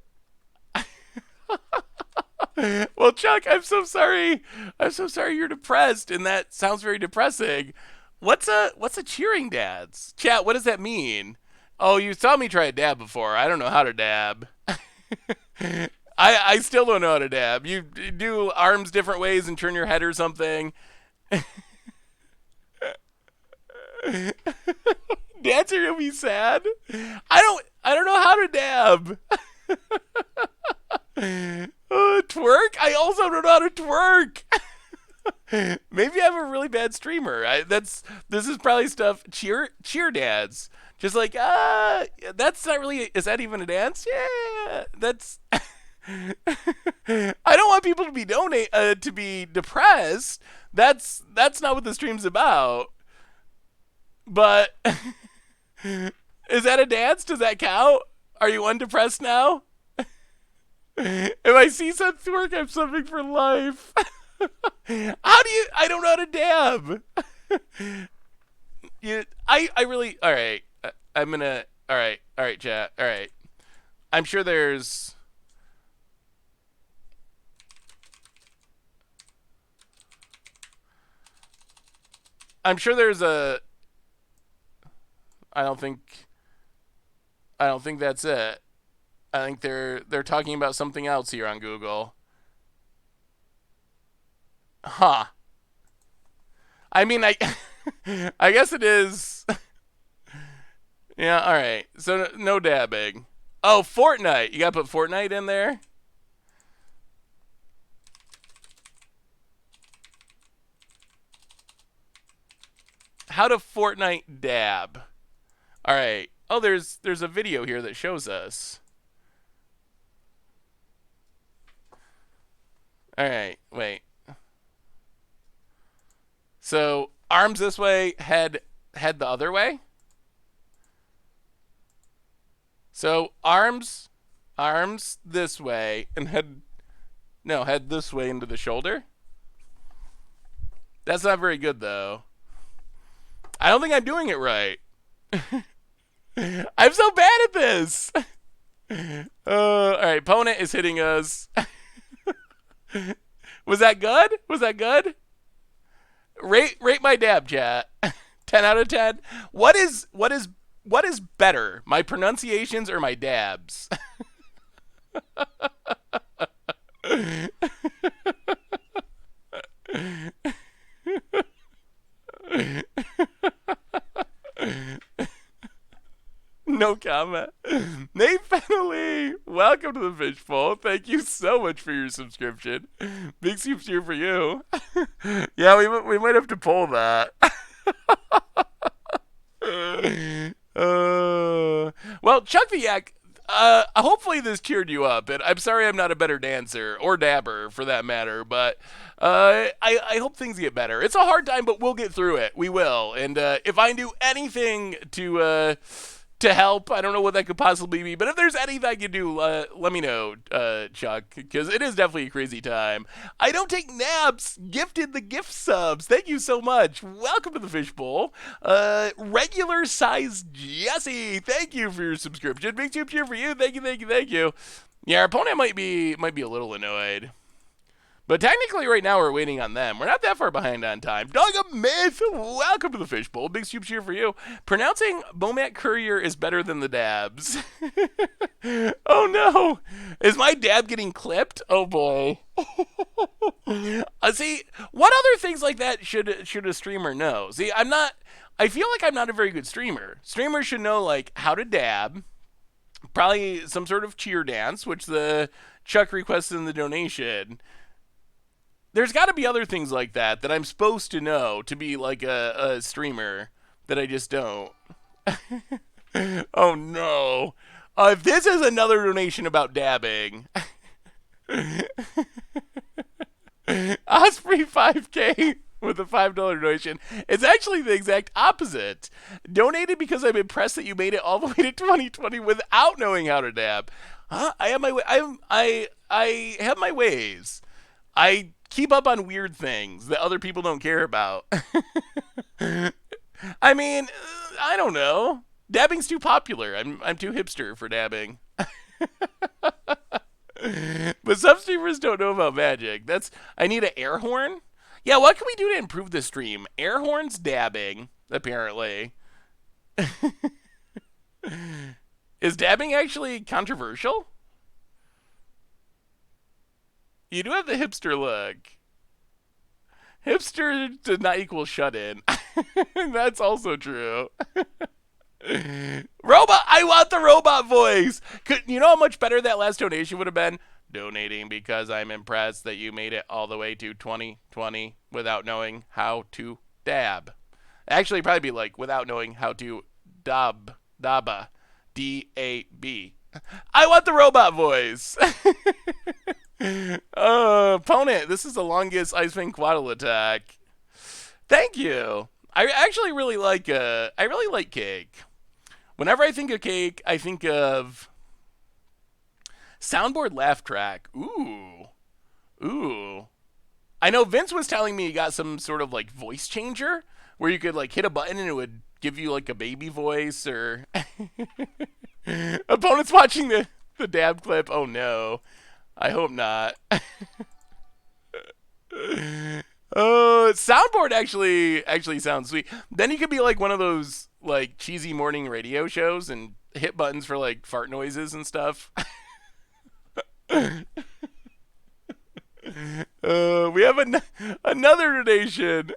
A: Well, Chuck, I'm so sorry you're depressed, and that sounds very depressing. What's a cheering dads? Chat, what does that mean? Oh, you saw me try a dab before. I don't know how to dab. I still don't know how to dab. You do arms different ways and turn your head or something. Dancer, you'll be sad. I don't know how to dab. Twerk? I also don't know how to twerk. Maybe I'm a really bad streamer. This is probably stuff. Cheer dads. Just like, that's not really, is that even a dance? Yeah, that's, I don't want people to be to be depressed. That's not what the stream's about. But, is that a dance? Does that count? Are you undepressed now? If I see something work, I'm something for life. I don't know how to dab. I really, all right. I'm gonna, all right, chat, all right. I'm sure there's, a, I don't think, I don't think that's it. I think they're talking about something else here on Google. Huh. I mean, I I guess it is. Yeah, all right. So no dabbing. Oh, Fortnite. You got to put Fortnite in there? How to Fortnite dab. All right. Oh, there's a video here that shows us. All right. Wait. So, arms this way, head the other way? So, arms this way and head this way into the shoulder. That's not very good though. I don't think I'm doing it right. I'm so bad at this. All right, opponent is hitting us. Was that good? Was that good? Rate my dab, chat. 10 out of 10. What is better, my pronunciations or my dabs? No comment. Nate Fennelly, welcome to the Fishbowl. Thank you so much for your subscription. Big soup cheer for you. Yeah, we might have to pull that. Well, Chuck the Yak, hopefully this cheered you up. And I'm sorry I'm not a better dancer, or dabber for that matter, but I hope things get better. It's a hard time, but we'll get through it. We will. And if I do anything to help, I don't know what that could possibly be, but if there's anything I can do, let me know, Chuck, because it is definitely a crazy time. I don't take naps. Gifted the gift subs. Thank you so much. Welcome to the Fishbowl. Regular size Jesse. Thank you for your subscription. Big tube cheer for you. Thank you, thank you, thank you. Yeah, our opponent might be a little annoyed. But technically, right now, we're waiting on them. We're not that far behind on time. Dog of Myth, welcome to the Fishbowl. Big soup cheer for you. Pronouncing Bomat Courier is better than the dabs. Oh, no. Is my dab getting clipped? Oh, boy. See, what other things like that should a streamer know? See, I feel like I'm not a very good streamer. Streamers should know, like, how to dab. Probably some sort of cheer dance, which the Chuck requested in the donation. There's got to be other things like that I'm supposed to know to be like a streamer that I just don't. Oh no. If this is another donation about dabbing. Osprey 5K with a $5 donation. It's actually the exact opposite. Donated because I'm impressed that you made it all the way to 2020 without knowing how to dab. Huh? I have my way. I have my ways. I keep up on weird things that other people don't care about. I mean, I don't know. Dabbing's too popular. I'm too hipster for dabbing. But some streamers don't know about magic. I need an air horn. Yeah, what can we do to improve the stream? Air horns, dabbing, apparently. Is dabbing actually controversial? You do have the hipster look. Hipster does not equal shut-in. That's also true. Robot! I want the robot voice! You know how much better that last donation would have been? Donating because I'm impressed that you made it all the way to 2020 without knowing how to dab. Actually, probably be like, without knowing how to dabba. D-A-B. I want the robot voice! Opponent, this is the longest Ice Fang Quaddle attack. Thank you. I actually really like cake. Whenever I think of cake, I think of soundboard laugh track. Ooh. I know Vince was telling me he got some sort of like voice changer where you could like hit a button and it would give you like a baby voice or opponent's watching the dab clip. Oh no. I hope not. Soundboard actually sounds sweet. Then you could be like one of those like cheesy morning radio shows and hit buttons for like fart noises and stuff. We have another donation.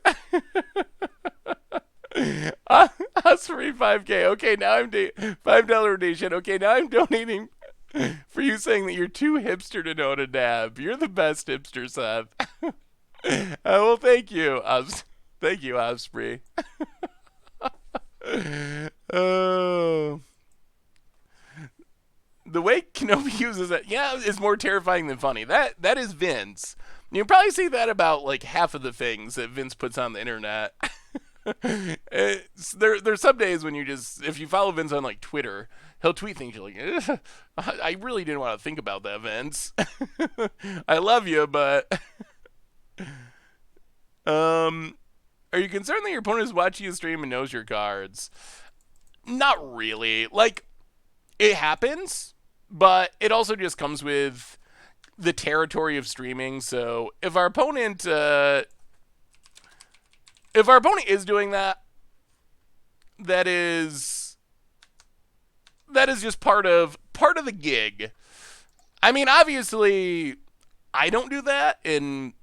A: Us free 5K. Okay, now I'm $5 donation. Okay, now I'm donating for you saying that you're too hipster to know how to dab. You're the best hipster, Seth. Well, thank you. Thank you, Osprey. Oh. The way Kenobi uses it, is more terrifying than funny. That is Vince. You can probably see that about like half of the things that Vince puts on the internet. There's some days when if you follow Vince on like Twitter, he'll tweet things you're like, I really didn't want to think about that, Vince. I love you, but are you concerned that your opponent is watching you stream and knows your cards? Not really. Like, it happens, but it also just comes with the territory of streaming. So if our opponent is doing that, that is just part of the gig. I mean, obviously, I don't do that, and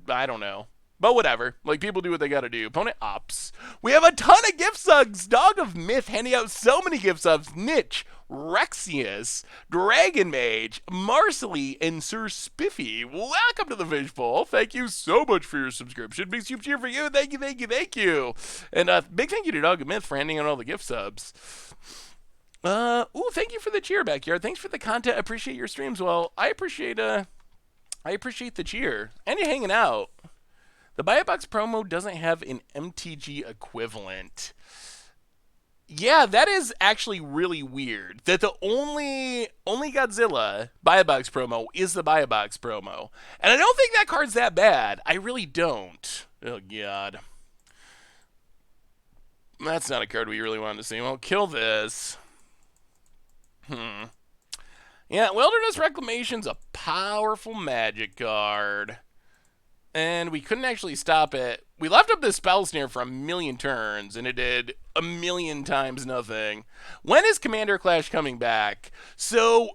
A: I don't know. But whatever. Like, people do what they gotta do. Opponent ops. We have a ton of gift subs. Dog of Myth handing out so many gift subs. Niche, Rexius, Dragon Mage, Marcelly, and Sir Spiffy. Welcome to the Fishbowl. Thank you so much for your subscription. Big soup cheer for you. Thank you, thank you, thank you. And big thank you to Dog of Myth for handing out all the gift subs. Thank you for the cheer, Backyard. Thanks for the content. I appreciate your streams. Well, I appreciate the cheer. And you hanging out. The Buy a Box promo doesn't have an MTG equivalent. Yeah, that is actually really weird. That the only Godzilla Buy a Box promo is the Buy a Box promo. And I don't think that card's that bad. I really don't. Oh, God. That's not a card we really wanted to see. Well, kill this. Yeah, Wilderness Reclamation's a powerful magic card. And we couldn't actually stop it. We left up this Spell Snare for 1,000,000 turns, and it did 1,000,000 times nothing. When is Commander Clash coming back? So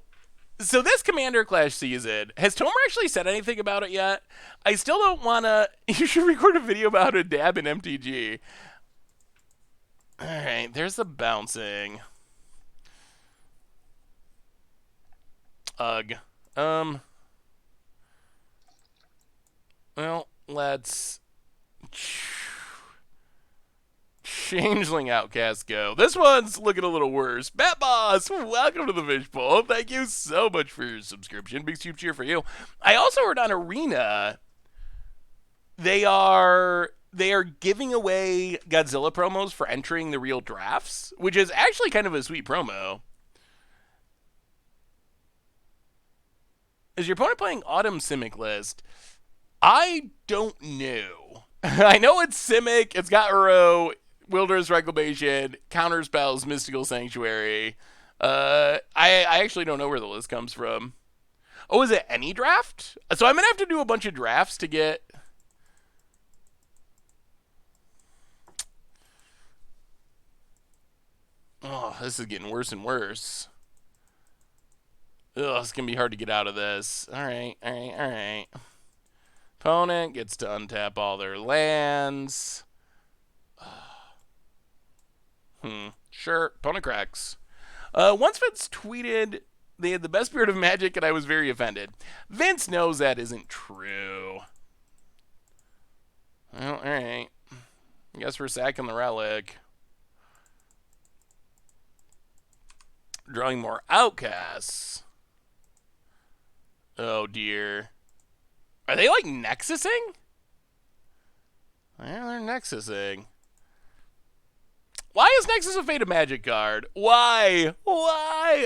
A: this Commander Clash season, has Tomer actually said anything about it yet? I still don't want to... You should record a video about how to dab in MTG. Alright, there's the bouncing. Ugh. Well, let's Changeling Outcast go. This one's looking a little worse. Bat Boss, welcome to the Fishbowl. Thank you so much for your subscription. Big soup cheer for you. I also heard on Arena they are giving away Godzilla promos for entering the real drafts, which is actually kind of a sweet promo. Is your opponent playing Autumn Simic list? I don't know. I know it's Simic, it's got Uro, Wilderness Reclamation, Counterspells, Mystical Sanctuary. I actually don't know where the list comes from. Oh, is it any draft? So I'm going to have to do a bunch of drafts to get... Oh, this is getting worse and worse. Ugh, it's going to be hard to get out of this. Alright. Opponent gets to untap all their lands. Sure. Opponent cracks. Once Vince tweeted they had the best Spirit of Magic and I was very offended. Vince knows that isn't true. Well, alright. I guess we're sacking the relic. Drawing more outcasts. Oh, dear. Are they, like, Nexusing? Yeah, they're Nexusing. Why is Nexus a Fate of Magic card? Why?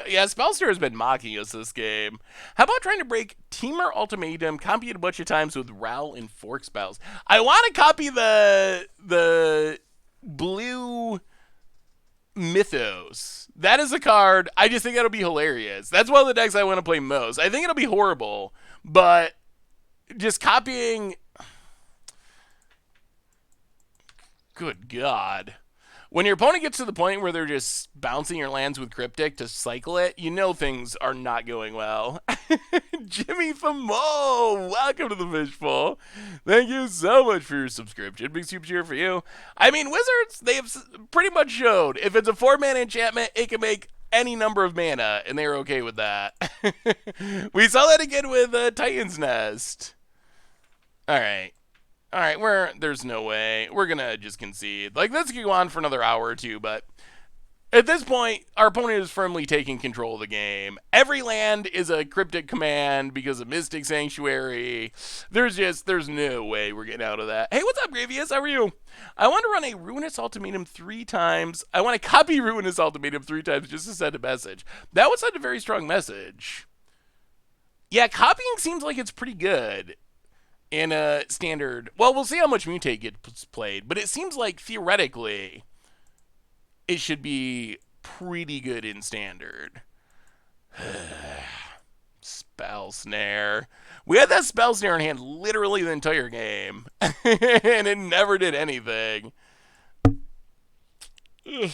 A: Yeah, Spellster has been mocking us this game. How about trying to break Teamer Ultimatum, copy it a bunch of times with Rowl and Fork spells? I want to copy the blue Mythos. That is a card. I just think that'll be hilarious. That's one of the decks I want to play most. I think it'll be horrible, but just copying... Good God. When your opponent gets to the point where they're just bouncing your lands with Cryptic to cycle it, you know things are not going well. Jimmy Famo, welcome to the Fishbowl. Thank you so much for your subscription. Big super cheer for you. I mean, Wizards, they have pretty much showed if it's a 4-mana enchantment, it can make any number of mana, and they're okay with that. We saw that again with Titan's Nest. All right. All right, there's no way. We're going to just concede. Like, this could go on for another hour or two, but at this point, our opponent is firmly taking control of the game. Every land is a Cryptic command because of Mystic Sanctuary. There's no way we're getting out of that. Hey, what's up, Gravius? How are you? I want to run a Ruinous Ultimatum 3 times. I want to copy Ruinous Ultimatum 3 times just to send a message. That would send a very strong message. Yeah, copying seems like it's pretty good. In a standard, well, we'll see how much Mutate gets played, but it seems like theoretically it should be pretty good in standard. Spell Snare. We had that Spell Snare in hand literally the entire game, and it never did anything. Ugh.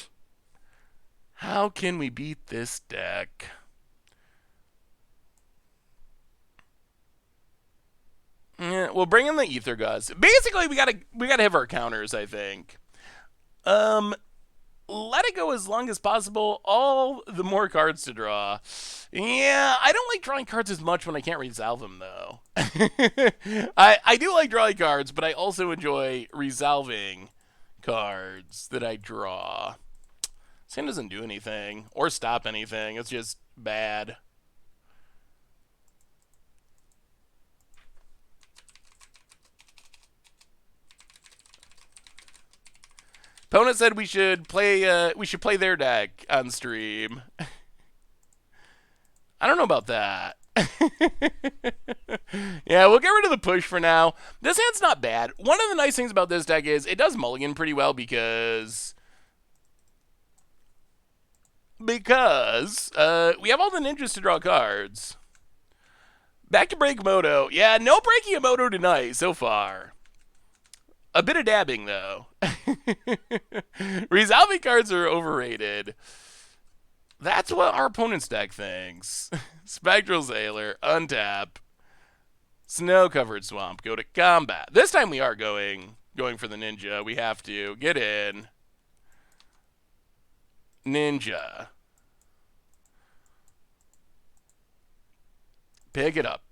A: How can we beat this deck? Yeah, we'll bring in the Ether Gods. Basically, we gotta have our counters, I think. Let it go as long as possible. All the more cards to draw. Yeah, I don't like drawing cards as much when I can't resolve them, though. I do like drawing cards, but I also enjoy resolving cards that I draw. This hand doesn't do anything or stop anything. It's just bad. Opponent said we should play their deck on stream. I don't know about that. Yeah, we'll get rid of the push for now. This hand's not bad. One of the nice things about this deck is it does mulligan pretty well because we have all the ninjas to draw cards. Back to Break Moto. Yeah, no breaking a Moto tonight so far. A bit of dabbing, though. Resolving cards are overrated. That's what our opponent's deck thinks. Spectral Sailor, untap. Snow-covered swamp, go to combat. This time we are going for the ninja. We have to. Get in. Ninja. Pick it up.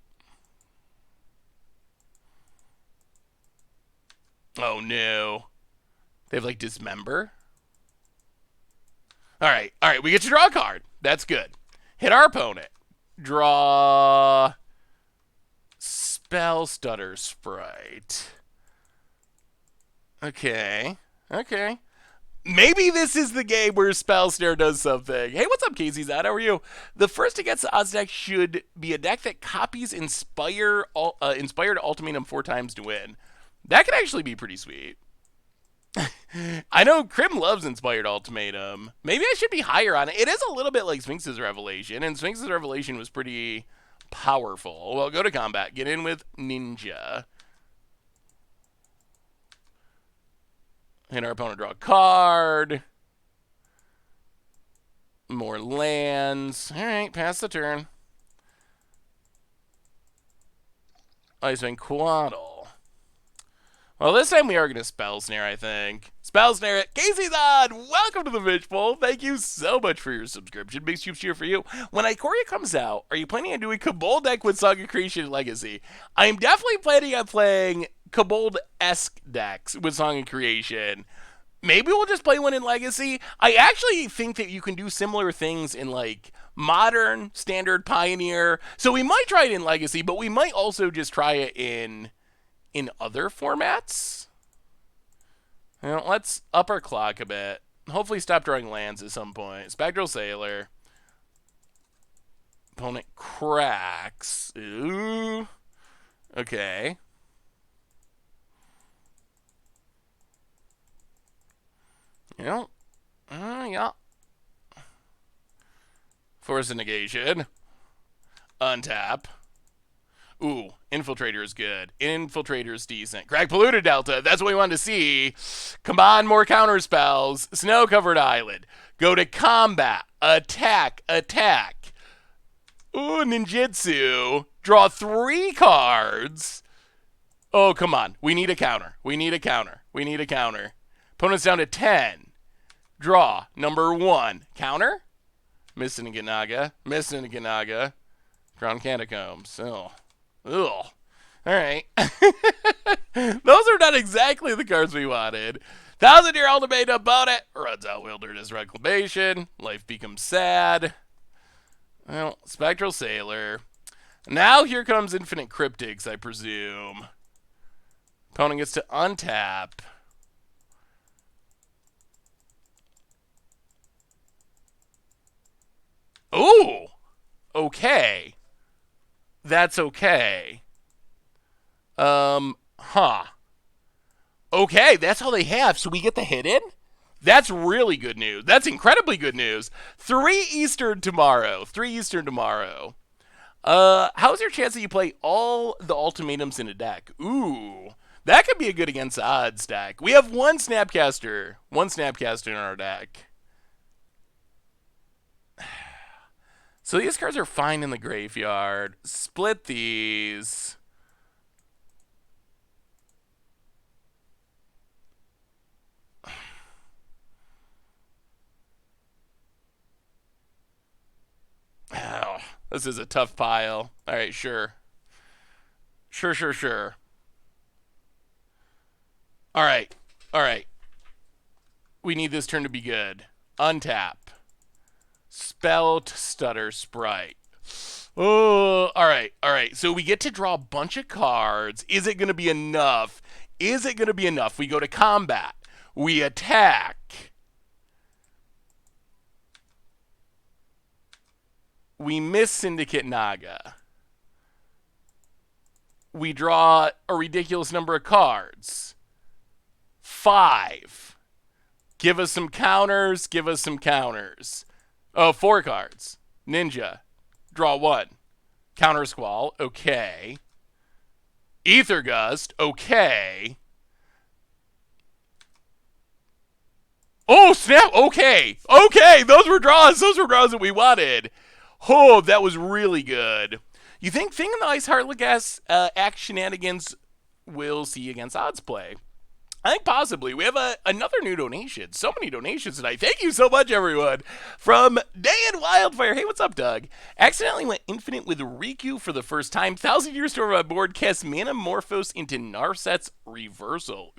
A: Oh, no. They have, like, Dismember? All right, we get to draw a card. That's good. Hit our opponent. Draw Spell Stutter Sprite. Okay. Maybe this is the game where Spell Snare does something. Hey, what's up, KZZ? How are you? The first against the odds deck should be a deck that copies Inspired Ultimatum 4 times to win. That could actually be pretty sweet. I know Crim loves Inspired Ultimatum. Maybe I should be higher on it. It is a little bit like Sphinx's Revelation, and Sphinx's Revelation was pretty powerful. Well, go to combat. Get in with Ninja. Hit our opponent, draw a card. More lands. All right, pass the turn. Icewind Quaddle. Well, this time we are going to Spell Snare, I think. Spell Snare it. Casey's on! Welcome to the Fishbowl. Thank you so much for your subscription. Big super cheer for you. When Ikoria comes out, are you planning on doing Kobold deck with Song of Creation and Legacy? I'm definitely planning on playing Kobold-esque decks with Song of Creation. Maybe we'll just play one in Legacy. I actually think that you can do similar things in, like, Modern, Standard, Pioneer. So we might try it in Legacy, but we might also just try it in other formats. Well, let's up our clock a bit. Hopefully stop drawing lands at some point. Spectral Sailor. Opponent cracks. Ooh. Okay. Yeah. Force a negation. Untap. Ooh, Infiltrator is good. Infiltrator is decent. Crack Polluted Delta, that's what we wanted to see. Come on, more counter spells. Snow Covered Island. Go to combat. Attack, attack. Ooh, Ninjutsu. Draw 3 cards. Oh, come on. We need a counter. We need a counter. We need a counter. Opponent's down to 10. Draw. Number 1. Counter? Missing a Ganaga. Missing a Ganaga. Crown Catacombs. Oh. Ugh. Alright. Those are not exactly the cards we wanted. 1,000-year ultimate opponent. Runs out Wilderness Reclamation. Life becomes sad. Well, Spectral Sailor. Now here comes Infinite Cryptics, I presume. Opponent gets to untap. Ooh! Okay. That's okay. Huh. Okay, that's all they have, so we get the hidden? That's really good news. That's incredibly good news. 3 Eastern tomorrow. 3 Eastern tomorrow. How's your chance that you play all the ultimatums in a deck? Ooh. That could be a good against odds deck. We have 1 Snapcaster. 1 Snapcaster in our deck. So these cards are fine in the graveyard. Split these. Oh, this is a tough pile. All right, sure. Sure. All right. All right. We need this turn to be good. Untap. Spelt Stutter Sprite. Oh, all right. So we get to draw a bunch of cards. Is it going to be enough? Is it going to be enough? We go to combat. We attack. We miss Syndicate Naga. We draw a ridiculous number of cards. 5. Give us some counters. Give us some counters. Oh, 4 cards. Ninja. Draw 1. Counter Squall. Okay. Ether Gust. Okay. Oh, snap. Okay. Okay. Those were draws. Those were draws that we wanted. Oh, that was really good. You think Thing in the Ice Heartlagas act shenanigans will see against odds play? I think possibly. We have another new donation. So many donations tonight. Thank you so much, everyone. From Day and Wildfire. Hey, what's up, Doug? Accidentally went infinite with Riku for the first time. 1,000 years to my board. Cast Manamorphose into Narset's Reversal.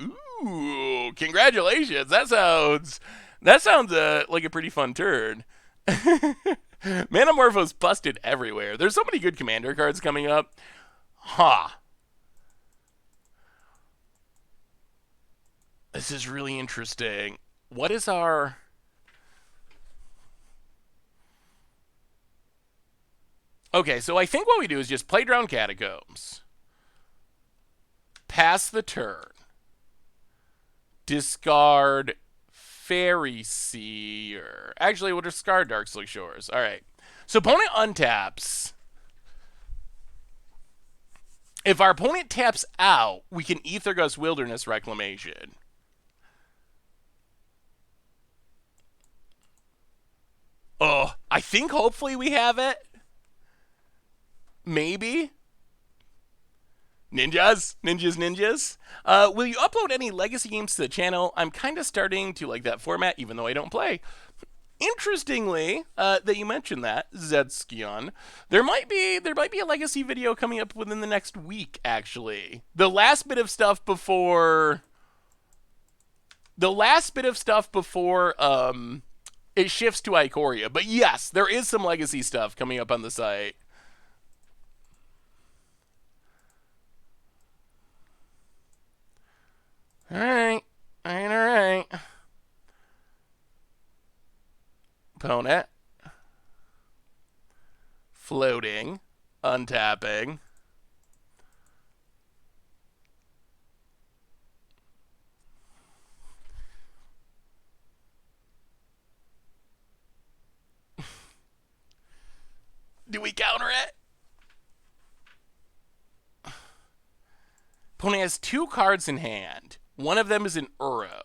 A: Ooh, congratulations. That sounds like a pretty fun turn. Manamorphose busted everywhere. There's so many good commander cards coming up. Huh. This is really interesting. What is our... Okay, so I think what we do is just play Drowned Catacombs. Pass the turn. Discard Fairy Seer. Actually, we'll discard Darkslick Shores. All right. So opponent untaps. If our opponent taps out, we can Ether Gust Wilderness Reclamation. Oh, I think hopefully we have it. Maybe. Ninjas. Will you upload any legacy games to the channel? I'm kind of starting to like that format, even though I don't play. Interestingly, that you mentioned that, Zedskion, there might be a legacy video coming up within the next week. Actually, the last bit of stuff before it shifts to Ikoria. But yes, there is some legacy stuff coming up on the site. All right. Opponent. Floating. Untapping. Do we counter it? opponent has 2 cards in hand. One of them is an Uro.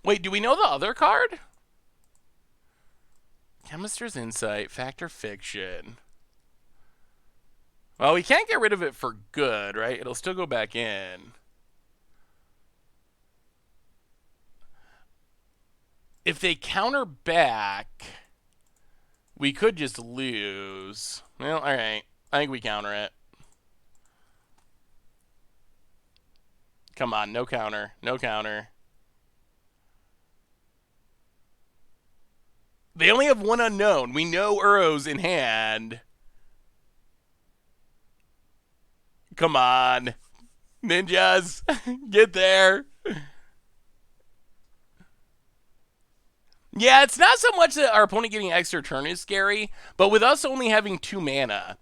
A: Wait, do we know the other card? Chemist's Insight, Factor Fiction. Well, we can't get rid of it for good, right? It'll still go back in. If they counter back, we could just lose. Well, alright. I think we counter it. Come on, no counter. No counter. They only have 1 unknown. We know Uro's in hand. Come on. Ninjas, get there. Yeah, it's not so much that our opponent getting extra turn is scary, but with us only having 2 mana,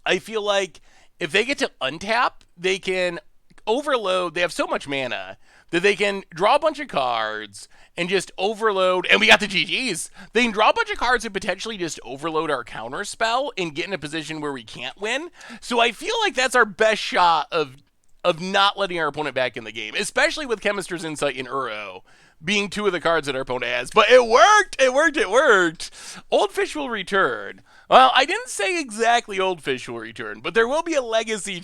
A: I feel like if they get to untap, they can overload. They have so much mana that they can draw a bunch of cards and just overload. And we got the GGs. They can draw a bunch of cards and potentially just overload our counter spell and get in a position where we can't win. So I feel like that's our best shot of not letting our opponent back in the game, especially with Chemist's Insight and Uro being 2 of the cards that our opponent has. But it worked! It worked! It worked! Old Fish will return. Well, I didn't say exactly Old Fish will return, but there will be a Legacy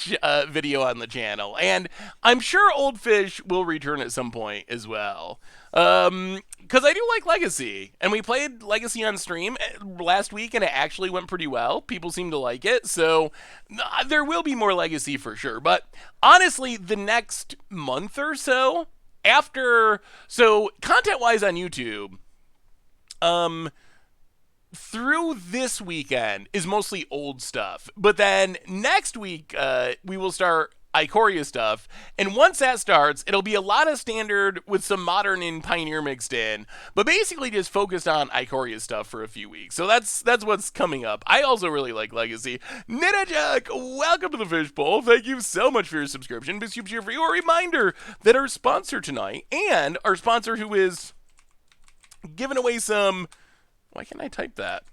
A: video on the channel. And I'm sure Old Fish will return at some point as well. Because I do like Legacy. And we played Legacy on stream last week, and it actually went pretty well. People seem to like it. So there will be more Legacy for sure. But honestly, the next month or so, so content-wise on YouTube, through this weekend is mostly old stuff. But then next week, we will start Ikoria stuff. And once that starts, it'll be a lot of standard with some modern and Pioneer mixed in. But basically just focused on Ikoria stuff for a few weeks. So that's what's coming up. I also really like Legacy. Ninjaaaas, welcome to the Fishbowl. Thank you so much for your subscription. This is for you a reminder that our sponsor tonight, and our sponsor who is giving away some... Why can't I type that?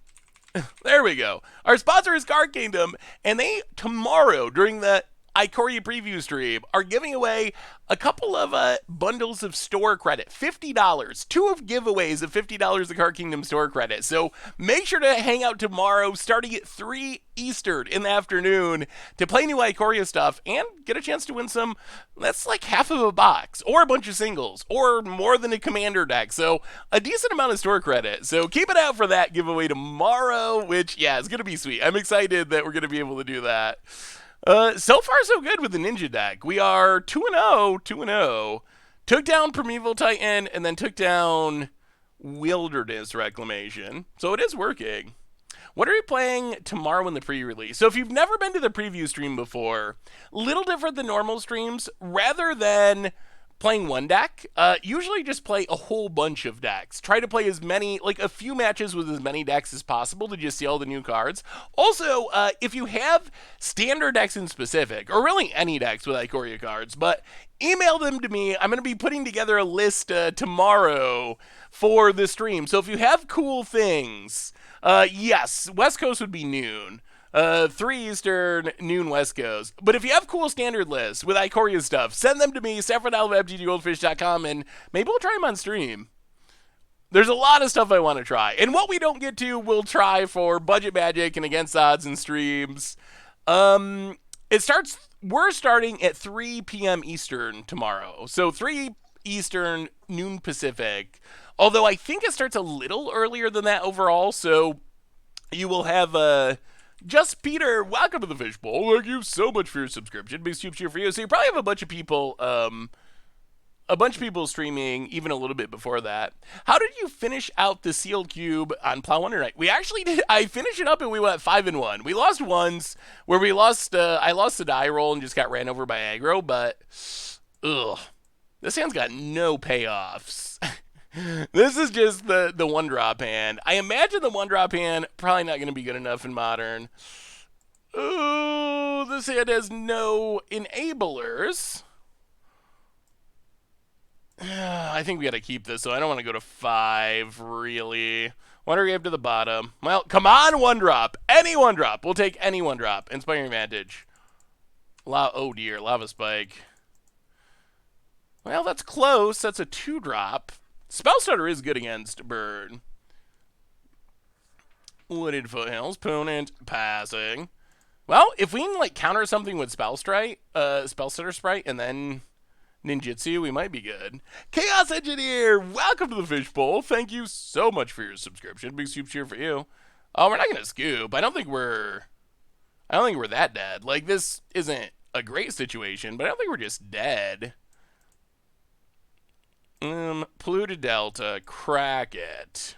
A: There we go. Our sponsor is Card Kingdom, and they, tomorrow, during the Ikoria preview stream, are giving away a couple of bundles of store credit. $50. 2 of giveaways of $50 of Card Kingdom store credit. So make sure to hang out tomorrow, starting at 3 Eastern in the afternoon, to play new Ikoria stuff and get a chance to win some. That's like half of a box, or a bunch of singles, or more than a commander deck. So a decent amount of store credit. So keep it out for that giveaway tomorrow, which, yeah, it's going to be sweet. I'm excited that we're going to be able to do that. So far, so good with the Ninja deck. We are 2-0, 2-0. Took down Primeval Titan and then took down Wilderness Reclamation. So it is working. What are we playing tomorrow in the pre-release? So if you've never been to the preview stream before, little different than normal streams. Rather than playing one deck, usually just play a whole bunch of decks. Try to play as many, like a few matches with as many decks as possible to just see all the new cards. Also, if you have standard decks in specific, or really any decks with Ikoria cards, but email them to me. I'm going to be putting together a list tomorrow for the stream. So if you have cool things, yes, West Coast would be noon. 3 Eastern, noon West Coast. But if you have cool standard lists with Ikoria stuff, send them to me, StefranAlva@MTGGoldfish.com, and maybe we'll try them on stream. There's a lot of stuff I want to try. And what we don't get to, we'll try for Budget Magic and Against Odds and streams. We're starting at 3 p.m. Eastern tomorrow. So 3 Eastern, noon Pacific. Although I think it starts a little earlier than that overall, so you will have... Just Peter, welcome to the Fishbowl. Thank you so much for your subscription. Big soup cheer for you. So you probably have a bunch of people streaming even a little bit before that. How did you finish out the sealed cube on Plow Wonder Night? We actually did. I finished it up and we went 5-1. We lost once where we lost. I lost the die roll and just got ran over by aggro. But this hand's got no payoffs. This is just the one drop hand. I imagine the one drop hand probably not going to be good enough in Modern. Ooh, this hand has no enablers. I think we got to keep this, so I don't want to go to 5, really. Wonder Grave to the bottom. Well, come on, 1-drop. Any 1-drop. We'll take any 1-drop. Inspiring Vantage. Oh, dear. Lava Spike. Well, that's close. That's a 2-drop. Spellstutter is good against Bird. Wooded Foothills. Punent. Passing. Well, if we can, like, counter something with Spellstutter Sprite, and then Ninjutsu, we might be good. Chaos Engineer, welcome to the Fishbowl. Thank you so much for your subscription. Big soup cheer for you. Oh, we're not gonna scoop. I don't think we're that dead. Like, this isn't a great situation, but I don't think we're just dead. Polluted Delta, crack it.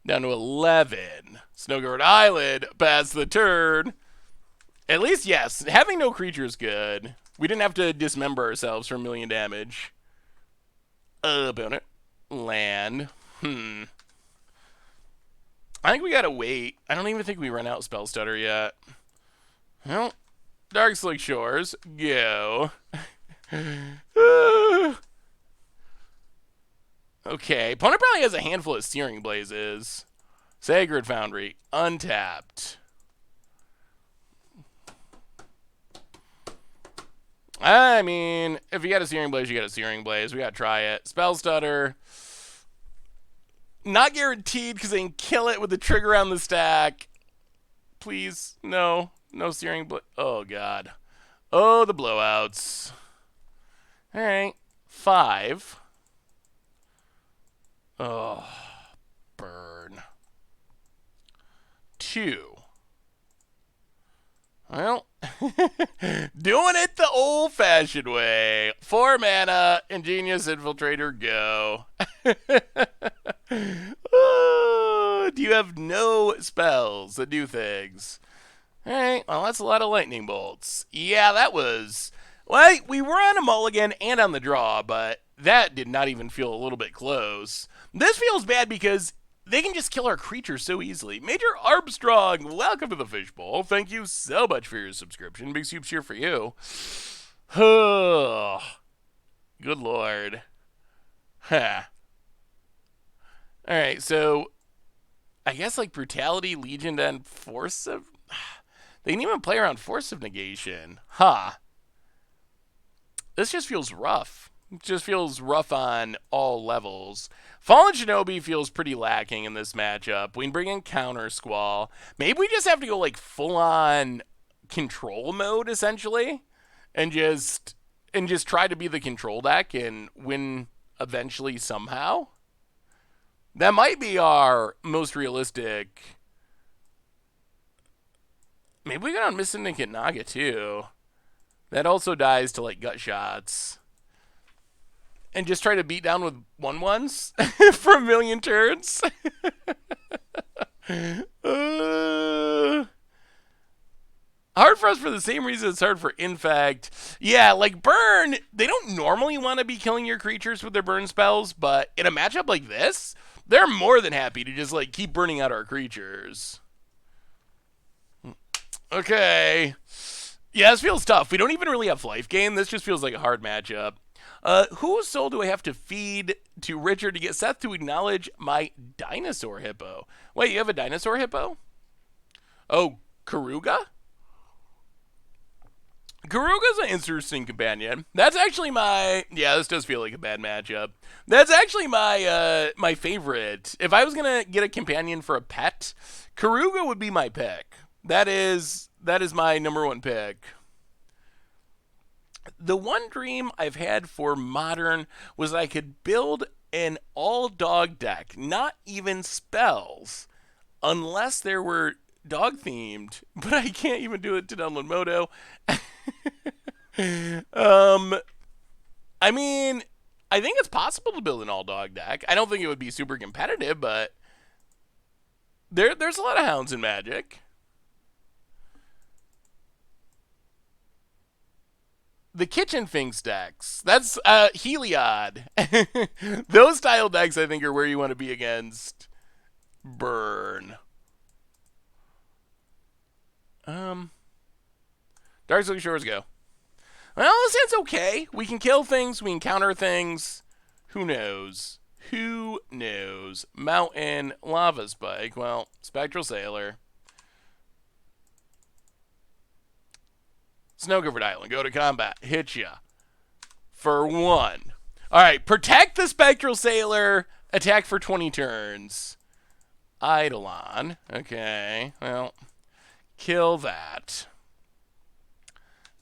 A: Down to 11. Snowguard Island, pass the turn. At least, yes, having no creature is good. We didn't have to dismember ourselves for 1 million damage. Opponent. Land. I think we gotta wait. I don't even think we run out Spell Stutter yet. Well, Dark Slick Shores. Go. Okay. Opponent probably has a handful of Searing Blazes. Sacred Foundry. Untapped. I mean, if you got a Searing Blaze, you got a Searing Blaze. We got to try it. Spell Stutter. Not guaranteed because they can kill it with the trigger on the stack. Please, no. No Searing Blaze. Oh, God. Oh, the blowouts. All right. 5. Oh, burn. 2. Well, doing it the old-fashioned way. 4 mana, Ingenious Infiltrator, go. Oh, do you have no spells that do things? All right, well, that's a lot of lightning bolts. Yeah, that was... Well, we were on a mulligan and on the draw, but that did not even feel a little bit close. This feels bad because they can just kill our creatures so easily. Major Armstrong, welcome to the Fishbowl. Thank you so much for your subscription. Big soup cheer for you. Oh, good lord. Huh. All right, so I guess like Brutality, Legion, and Force of... They can even play around Force of Negation. Huh. This just feels rough. It just feels rough on all levels. Fallen Shinobi feels pretty lacking in this matchup. We can bring in Counter Squall. Maybe we just have to go like full-on control mode, essentially, and just try to be the control deck and win eventually somehow. That might be our most realistic. Maybe we got on Missing Naga too. That also dies to like gut shots. And just try to beat down with 1/1s for 1 million turns. Hard for us for the same reason it's hard for Infect. Yeah, like Burn, they don't normally want to be killing your creatures with their burn spells, but in a matchup like this, they're more than happy to just like keep burning out our creatures. Okay. Yeah, this feels tough. We don't even really have life gain. This just feels like a hard matchup. Whose soul do I have to feed to Richard to get Seth to acknowledge my dinosaur hippo? Wait, you have a dinosaur hippo? Oh, Karuga? Karuga's an interesting companion. That's actually my... Yeah, this does feel like a bad matchup. That's actually my my favorite. If I was going to get a companion for a pet, Karuga would be my pick. That is my #1 pick. The one dream I've had for Modern was I could build an all-dog deck, not even spells, unless there were dog-themed, but I can't even do it to download Moto. I mean, I think it's possible to build an all-dog deck. I don't think it would be super competitive, but there's a lot of hounds in Magic. The Kitchen Finks decks. That's Heliod. Those style decks, I think, are where you want to be against Burn. Dark Silk Shores, go. Well, this hand's okay. We can kill things. We can counter things. Who knows? Who knows? Mountain, Lava Spike. Well, Spectral Sailor. Snow-covered Island. Go to combat. Hit ya. For 1. All right. Protect the Spectral Sailor. Attack for 20 turns. Eidolon. Okay. Well, kill that.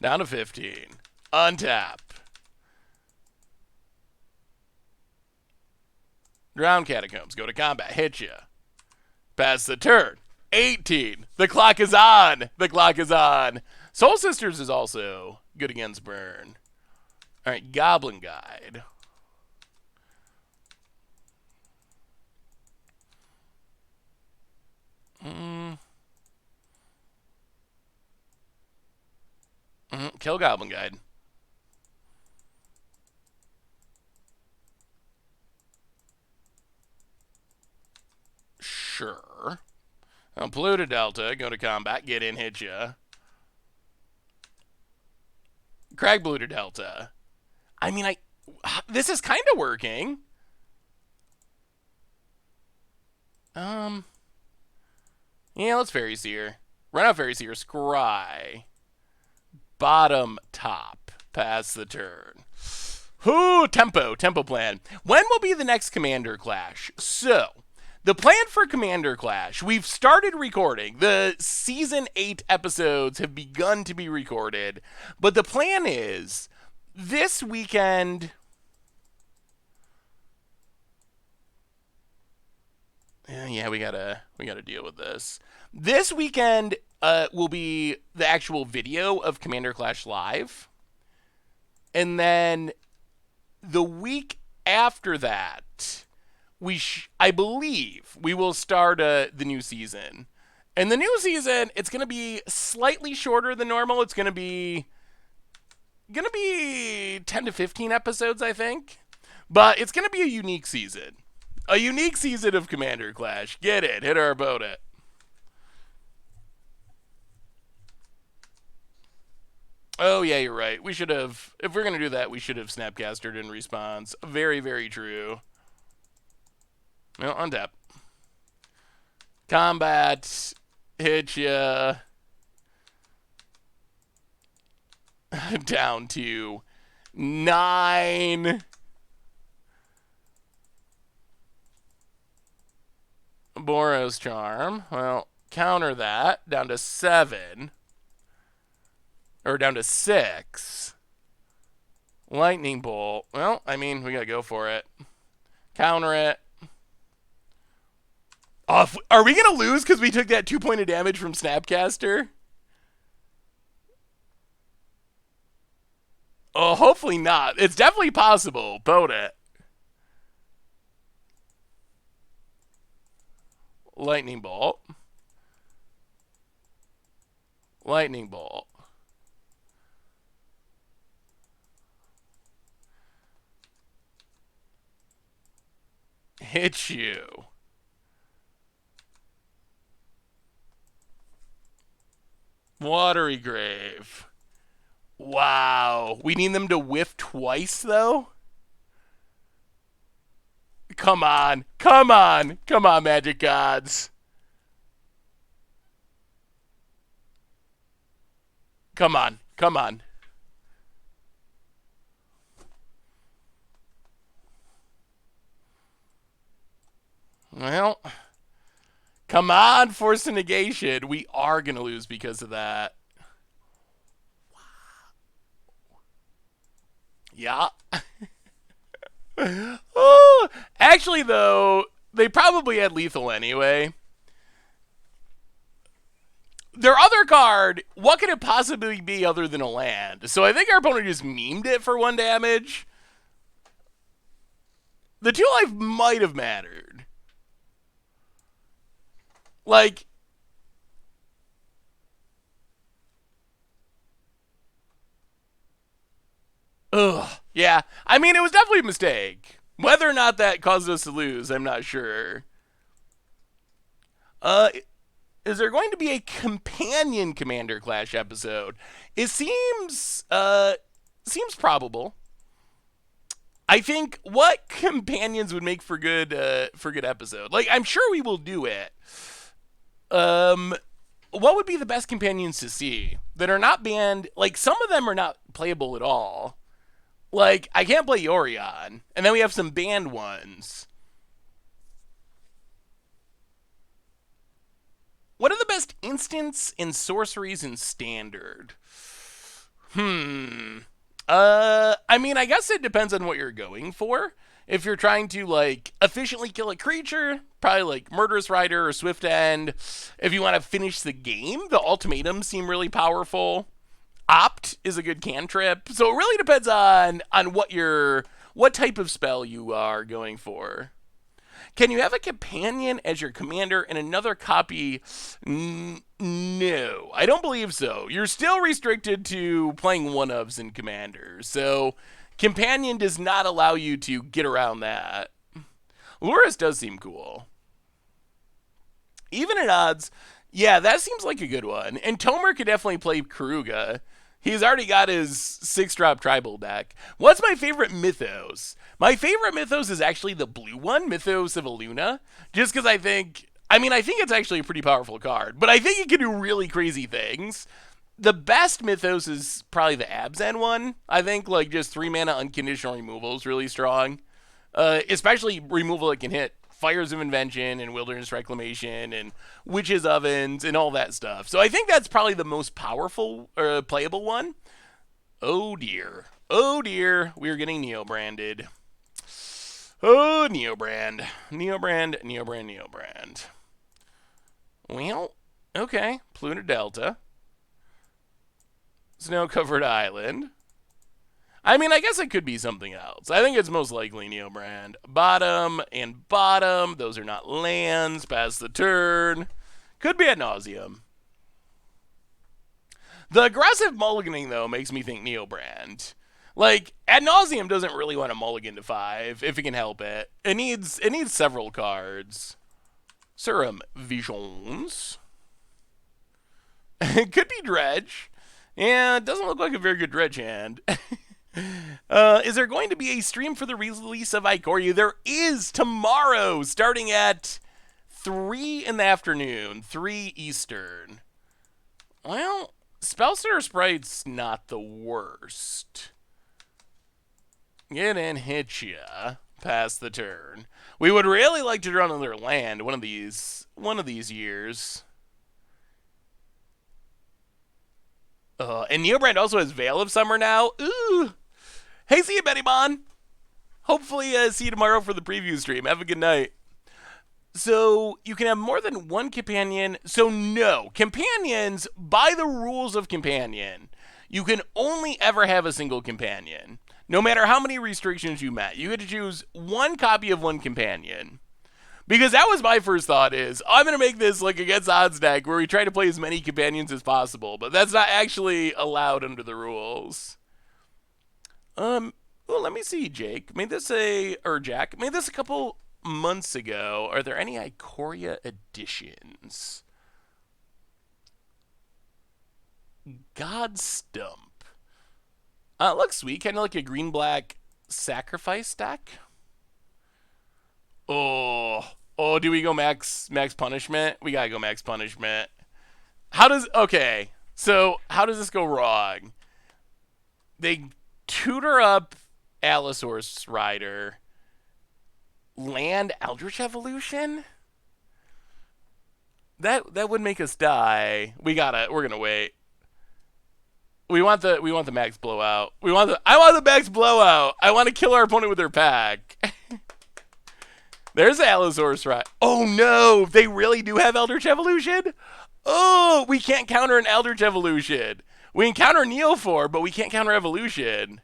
A: Down to 15. Untap. Drown Catacombs. Go to combat. Hit ya. Pass the turn. 18. The clock is on. The clock is on. Soul Sisters is also good against burn. All right. Goblin Guide. Kill Goblin Guide. Sure. Polluted Delta. Go to combat. Get in. Hit ya. Crag Polluted Delta. I mean, this is kind of working. Yeah, let's Fairy Seer. Run out Fairy Seer. Scry. Bottom top. Pass the turn. Ooh, tempo plan. When will be the next Commander Clash? So, the plan for Commander Clash, we've started recording. The Season 8 episodes have begun to be recorded. But the plan is, this weekend... Yeah, we gotta deal with this. This weekend will be the actual video of Commander Clash Live. And then the week after that, I believe we will start the new season. And the new season, it's going to be slightly shorter than normal. It's going to be 10 to 15 episodes, I think. But it's going to be a unique season. A unique season of Commander Clash. Get it. Hit our boat it. Oh, yeah, you're right. We should have... If we're going to do that, we should have Snapcastered in response. Very, very true. Well, untap. Combat. Hit ya. Down to 9. Boros Charm. Well, counter that. Down to 7. Or down to 6. Lightning Bolt. Well, I mean, we gotta go for it. Counter it. Oh, are we gonna lose because we took that 2 point of damage from Snapcaster? Oh, hopefully not. It's definitely possible. Boat it. Lightning Bolt. Lightning Bolt. Hit you. Watery Grave. Wow. We need them to whiff twice, though? Come on. Come on. Come on, Magic Gods. Come on. Come on. Well, come on, Force of Negation. We are going to lose because of that. Yeah. Oh, actually, though, they probably had lethal anyway. Their other card, what could it possibly be other than a land? So I think our opponent just memed it for 1 damage. The 2 life might have mattered. Like, ugh. Yeah. I mean, it was definitely a mistake. Whether or not that caused us to lose, I'm not sure. Is there going to be a companion Commander Clash episode? It seems, seems probable. I think what companions would make for good episode. Like I'm sure we will do it. What would be the best companions to see that are not banned? Like some of them are not playable at all. Like I can't play Yorion, and then we have some banned ones. What are the best instants and sorceries in standard? I mean, I guess it depends on what you're going for. If you're trying to like efficiently kill a creature, probably like Murderous Rider or Swift End. If you want to finish the game, the ultimatums seem really powerful. Opt is a good cantrip. So it really depends on what type of spell you are going for. Can you have a companion as your commander and another copy? No, I don't believe so. You're still restricted to playing one-ofs in commander. So companion does not allow you to get around that. Lurrus does seem cool. Even at odds, yeah, that seems like a good one. And Tomer could definitely play Karuga. He's already got his 6-drop tribal deck. What's my favorite Mythos? My favorite Mythos is actually the blue one, Mythos of Aluna. Just because I think it's actually a pretty powerful card. But I think it can do really crazy things. The best Mythos is probably the Abzan one. I think like just 3-mana unconditional removal is really strong. Especially removal that can hit Fires of Invention and Wilderness Reclamation and Witches' Ovens and all that stuff. So I think that's probably the most powerful playable one. Oh dear. Oh dear. We're getting neo-branded. Oh, Neobrand. Neobrand, Neobrand, Neobrand. Well, okay. Plunder Delta. Snow-covered island. I mean, I guess it could be something else. I think it's most likely Neobrand. Bottom and bottom. Those are not lands. Pass the turn. Could be ad nauseum. The aggressive mulliganing, though, makes me think Neobrand. Like, ad nauseum doesn't really want to mulligan to 5, if it can help it. It needs several cards. Serum Visions. It could be Dredge. Yeah, it doesn't look like a very good Dredge hand. Is there going to be a stream for the release of Ikoria? There is tomorrow, starting at 3 in the afternoon, 3 Eastern. Well, Spellstutter Sprite's not the worst. Get in, hit ya. Pass the turn. We would really like to draw another land one of these years. And Neobrand also has Veil of Summer now. Ooh. Hey, see you, Betty Bon. Hopefully, see you tomorrow for the preview stream. Have a good night. So, you can have more than one companion. So, no. Companions, by the rules of companion, you can only ever have a single companion. No matter how many restrictions you met. You get to choose one copy of one companion. Because that was my first thought is, I'm going to make this like against odds deck where we try to play as many companions as possible. But that's not actually allowed under the rules. Well, let me see, Jack made this a couple months ago. Are there any Ikoria editions? God Stump. Looks sweet, kind of like a green-black sacrifice deck. Oh, do we go max punishment? We gotta go max punishment. Okay, so how does this go wrong? They tutor up Allosaurus Rider. Land Eldritch Evolution? That would make us die. We're gonna wait. We want the max blowout. I want the max blowout. I want to kill our opponent with their pack. There's Allosaurus Rider. Oh no, they really do have Eldritch Evolution? Oh, we can't counter an Eldritch Evolution. We can counter Neophor, but we can't counter Evolution.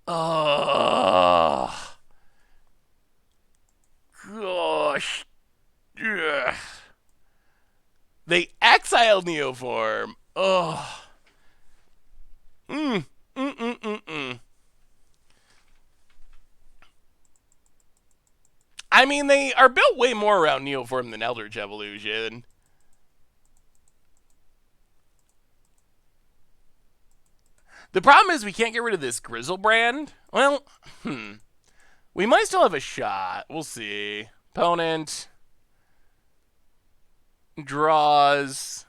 A: Oh. Gosh. Ugh. They exiled Neoform. Oh. I mean, they are built way more around Neoform than Eldritch Evolution. The problem is we can't get rid of this Grizzlebrand. Well, we might still have a shot. We'll see. Opponent draws.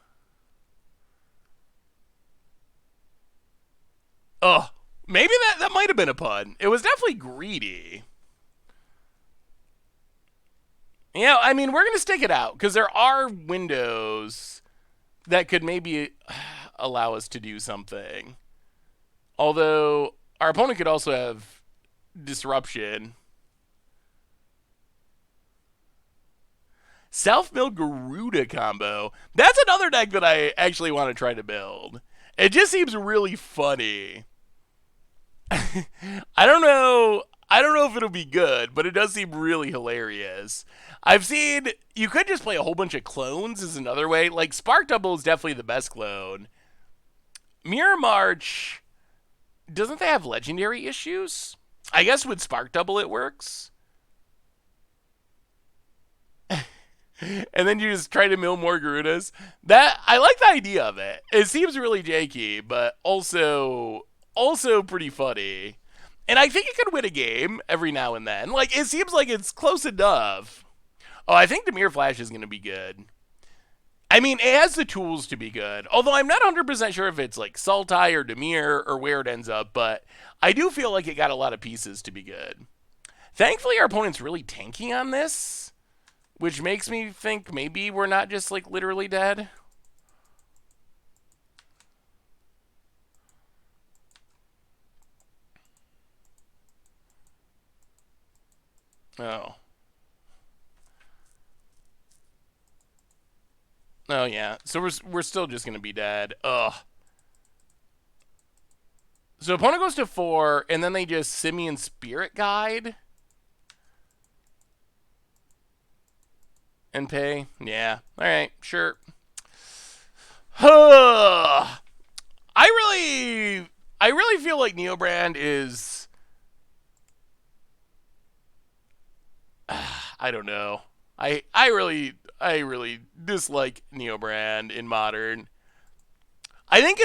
A: Oh, maybe that might have been a pun. It was definitely greedy. Yeah, I mean, we're going to stick it out because there are windows that could maybe allow us to do something. Although our opponent could also have disruption. Self-Mill Garuda combo. That's another deck that I actually want to try to build. It just seems really funny. I don't know. I don't know if it'll be good, but it does seem really hilarious. I've seen you could just play a whole bunch of clones is another way. Like Spark Double is definitely the best clone. Mirror March, doesn't they have legendary issues? I guess with Spark Double it works. And then you just try to mill more Garudas. That I like the idea of it. It seems really janky, but also pretty funny. And I think it could win a game every now and then. Like it seems like it's close enough. Oh, I think Demir Flash is going to be good. I mean, it has the tools to be good. Although I'm not 100% sure if it's like Sultai or Demir or where it ends up, but I do feel like it got a lot of pieces to be good. Thankfully, our opponent's really tanking on this, which makes me think maybe we're not just like literally dead. Oh. Oh yeah. So we're still just gonna be dead. Ugh. So opponent goes to 4, and then they just Simian Spirit Guide and pay. Yeah. All right. Sure. I really feel like Neobrand is. I don't know. I really dislike Neobrand in Modern. I think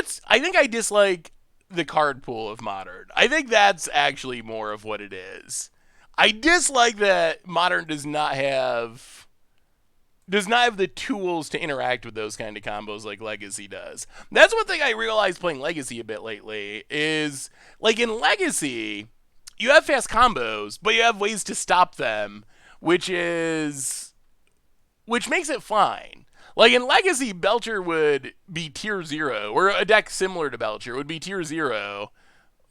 A: I dislike the card pool of Modern. I think that's actually more of what it is. I dislike that Modern does not have the tools to interact with those kind of combos like Legacy does. That's one thing I realized playing Legacy a bit lately is like in Legacy, you have fast combos, but you have ways to stop them, which makes it fine. Like in Legacy, Belcher would be tier 0, or a deck similar to Belcher would be tier 0,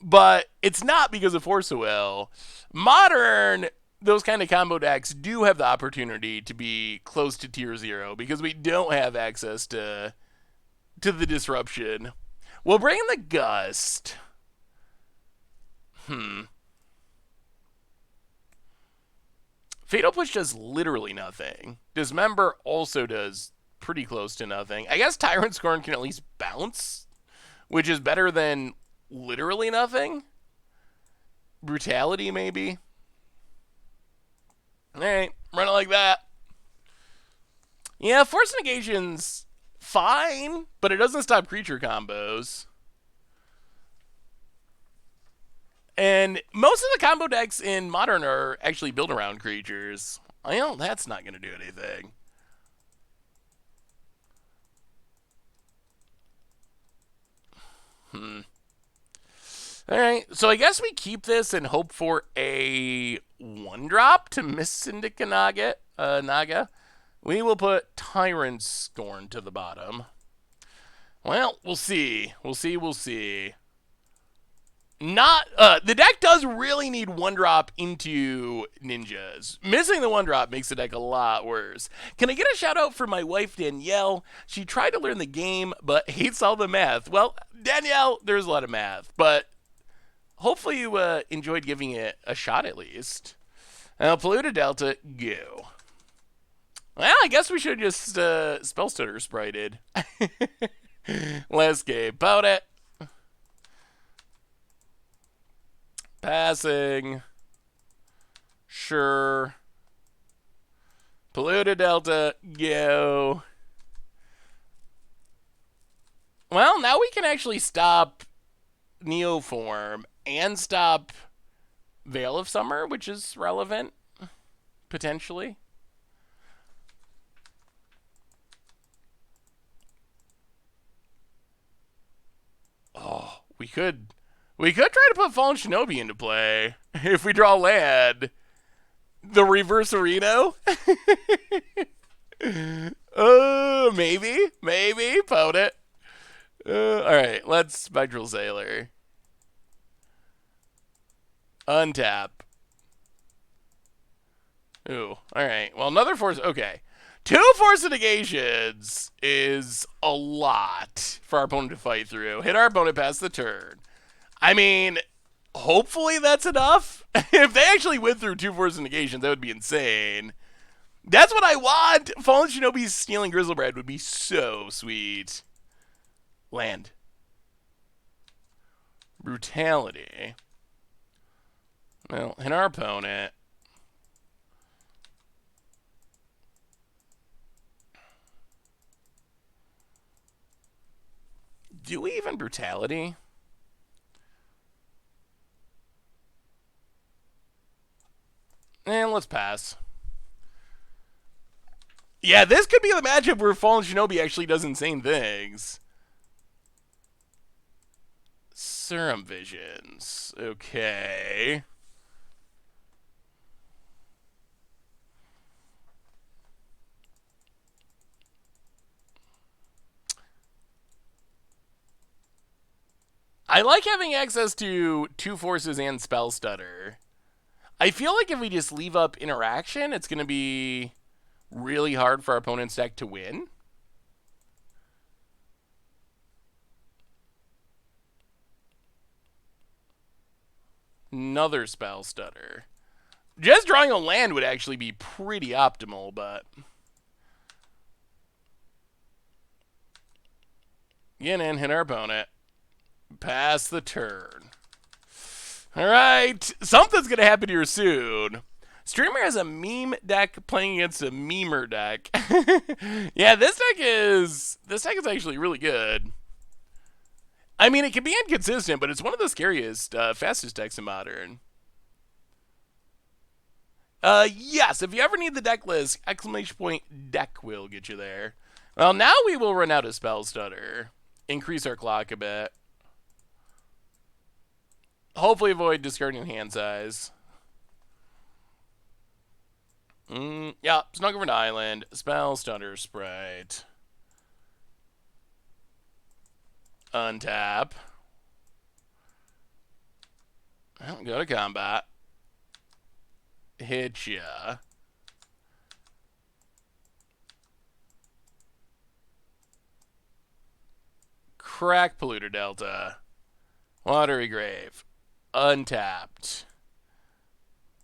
A: but it's not because of Force of Will. Modern, those kind of combo decks do have the opportunity to be close to tier 0 because we don't have access to the disruption. We'll bring in the Gust. Fatal Push does literally nothing. Dismember also does pretty close to nothing. I guess Tyrant Scorn can at least bounce, which is better than literally nothing. Brutality, maybe. Alright, run it like that. Yeah, Force Negation's fine, but it doesn't stop creature combos. And most of the combo decks in Modern are actually built around creatures. Well, that's not going to do anything. Alright, so I guess we keep this and hope for a 1-drop to miss Syndicate Naga. We will put Tyrant Scorn to the bottom. Well, we'll see. We'll see. Not the deck does really need 1-drop into ninjas. Missing the 1-drop makes the deck a lot worse. Can I get a shout out for my wife Danielle? She tried to learn the game but hates all the math. Well, Danielle, there's a lot of math, but hopefully you enjoyed giving it a shot at least. Now, Polluted Delta, go. Well, I guess we should just Spell Stutter sprited. Last game. Pout it. Passing. Sure. Polluted Delta, go. Well, now we can actually stop Neoform and stop Veil of Summer, which is relevant, potentially. Oh, we could try to put Fallen Shinobi into play if we draw land. The reverse Reno? Maybe. Pout it. Alright, let's Spectral Sailor. Untap. Ooh, alright. Well, another force. Okay. 2 Force Negations is a lot for our opponent to fight through. Hit our opponent past the turn. I mean, hopefully that's enough. If they actually went through 2 Force Negations, that would be insane. That's what I want. Fallen Shinobi's Stealing Grizzlebrand would be so sweet. Land. Brutality. Well, hit our opponent. Do we even Brutality? And let's pass. Yeah, this could be the matchup where Fallen Shinobi actually does insane things. Serum Visions. Okay. I like having access to 2 forces and Spell Stutter. I feel like if we just leave up interaction, it's going to be really hard for our opponent's deck to win. Another Spell Stutter. Just drawing a land would actually be pretty optimal, but... Get in, hit our opponent. Pass the turn. Alright, something's going to happen here soon. Streamer has a meme deck playing against a memer deck. Yeah, this deck is actually really good. I mean, it can be inconsistent, but it's one of the scariest, fastest decks in Modern. Yes, if you ever need the deck list, exclamation point deck will get you there. Well, now we will run out of Spell Stutter. Increase our clock a bit. Hopefully avoid discarding hand size. Yeah, Snug over an Island. Spell Stutter Sprite. Untap. Well, go to combat. Hit ya. Crack Polluter Delta. Watery Grave. Untapped.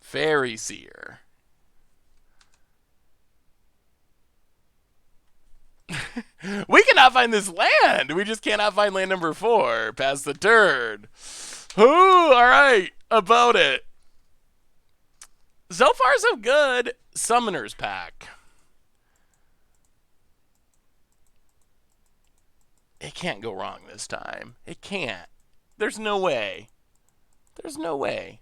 A: Fairy Seer. We cannot find this land. We just cannot find land number 4 past the turn. Ooh, all right. About it. So far, so good. Summoner's Pack. It can't go wrong this time. It can't. There's no way. There's no way.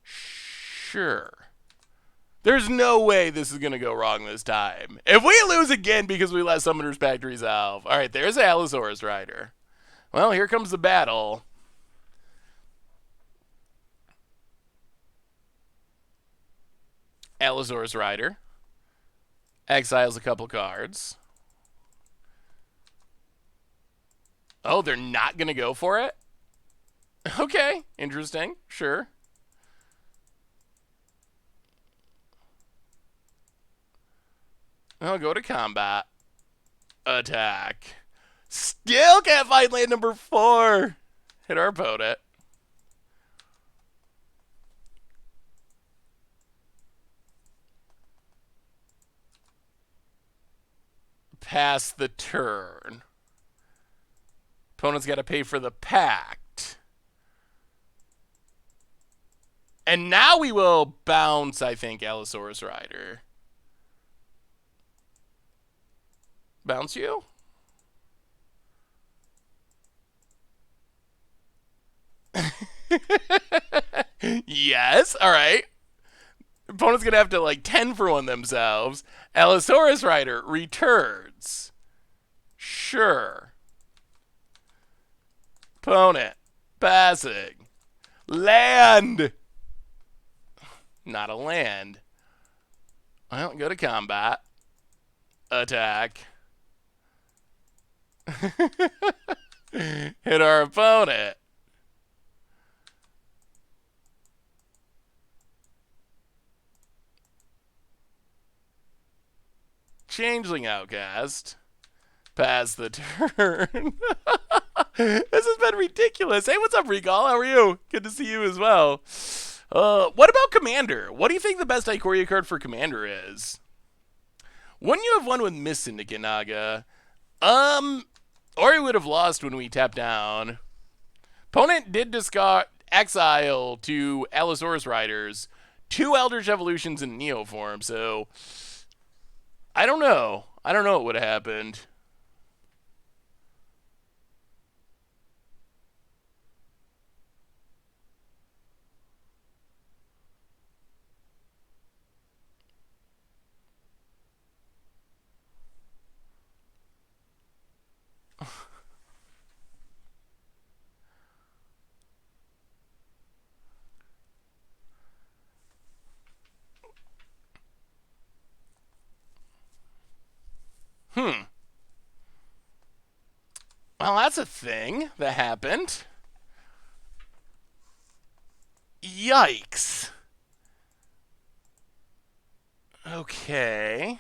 A: Sure. There's no way this is going to go wrong this time. If we lose again because we let Summoner's Pact resolve. All right, there's Allosaurus Rider. Well, here comes the battle. Allosaurus Rider. Exiles a couple cards. Oh, they're not going to go for it? Okay, interesting. Sure. I'll go to combat. Attack. Still can't find land number 4. Hit our opponent. Pass the turn. Opponent's got to pay for the pact. And now we will bounce, I think, Allosaurus Rider. Bounce you? Yes, alright. Opponent's gonna have to like 10 for one themselves. Allosaurus Rider returns. Sure. Opponent. Passing. Land. Not a land. Well, go to combat. Attack. Hit our opponent. Changeling Outcast. Pass the turn. This has been ridiculous. Hey, what's up, Recall? How are you? Good to see you as well. What about Commander? What do you think the best Ikoria card for Commander is? Wouldn't you have won with Miss Syndicate Naga? Or he would have lost when we tapped down. Opponent did discard exile to Allosaurus Riders, 2 Eldritch Evolutions in Neo form, so I don't know. I don't know what would have happened. Well, that's a thing that happened. Yikes. Okay.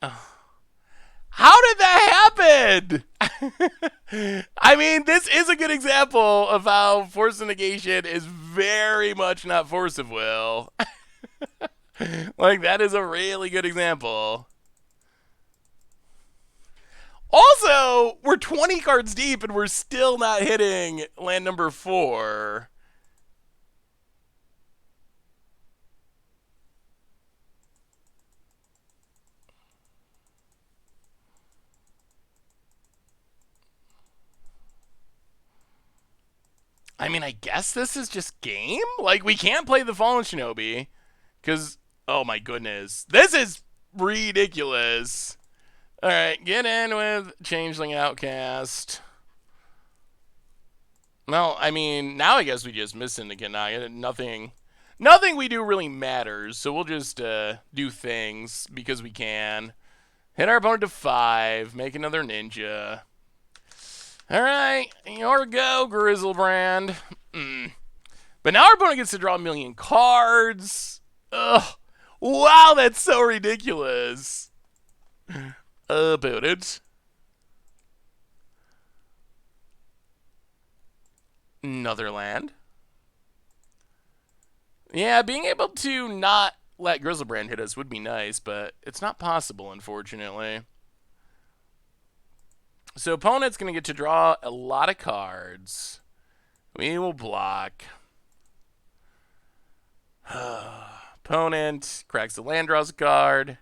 A: How did that happen? I mean, this is a good example of how force of negation is very much not force of will. Like, that is a really good example. Also, we're 20 cards deep and we're still not hitting land number 4. I mean, I guess this is just game? Like, we can't play the Fallen Shinobi. Because, oh my goodness. This is ridiculous. Alright, get in with Changeling Outcast. Well, I mean, now I guess we just miss Syndicate Naga. Nothing we do really matters, so we'll just do things because we can. Hit our opponent to 5, make another ninja. Alright, your go, Grizzlebrand. But now our opponent gets to draw a million cards. Ugh. Wow, that's so ridiculous. Opponent. Another land. Yeah, being able to not let Grizzlebrand hit us would be nice, but it's not possible, unfortunately. So opponent's going to get to draw a lot of cards. We will block. Opponent cracks the land, draws a card.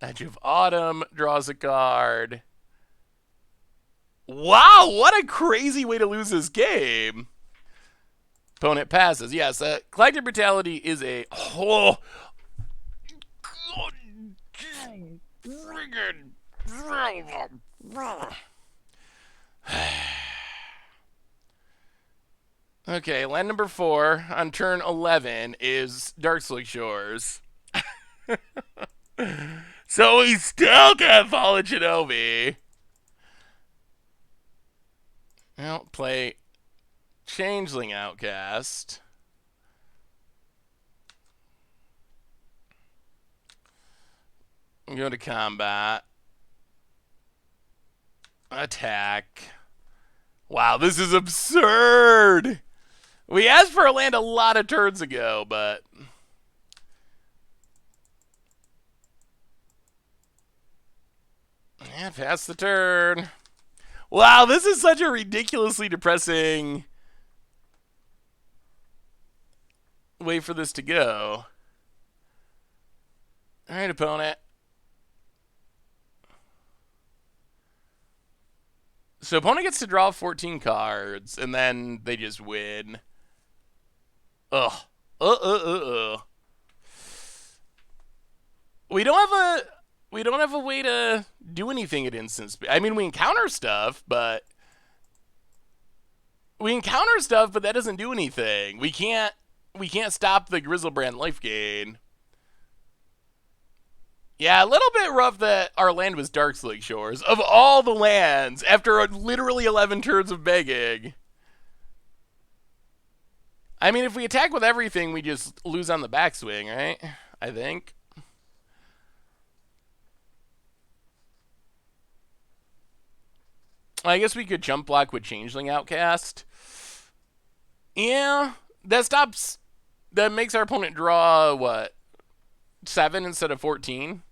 A: Edge of Autumn draws a card. Wow, what a crazy way to lose this game. Opponent passes. Yes, Collective Brutality is a... Oh, okay, land number 4 on turn 11 is Darkslick Shores. So we still can't follow Shinobi. Well, play Changeling Outcast. Go to combat. Attack. Wow, this is absurd. We asked for a land a lot of turns ago, but... Pass the turn. Wow, this is such a ridiculously depressing way for this to go. All right, opponent. So opponent gets to draw 14 cards, and then they just win. Ugh. We don't have a way to do anything at instant speed. I mean, we encounter stuff, but that doesn't do anything. We can't stop the Grizzlebrand life gain. Yeah, a little bit rough that our land was Darkslick Shores. Of all the lands, after literally 11 turns of begging. I mean, if we attack with everything, we just lose on the backswing, right? I think. I guess we could jump block with Changeling Outcast. Yeah, that makes our opponent draw, what, 7 instead of 14?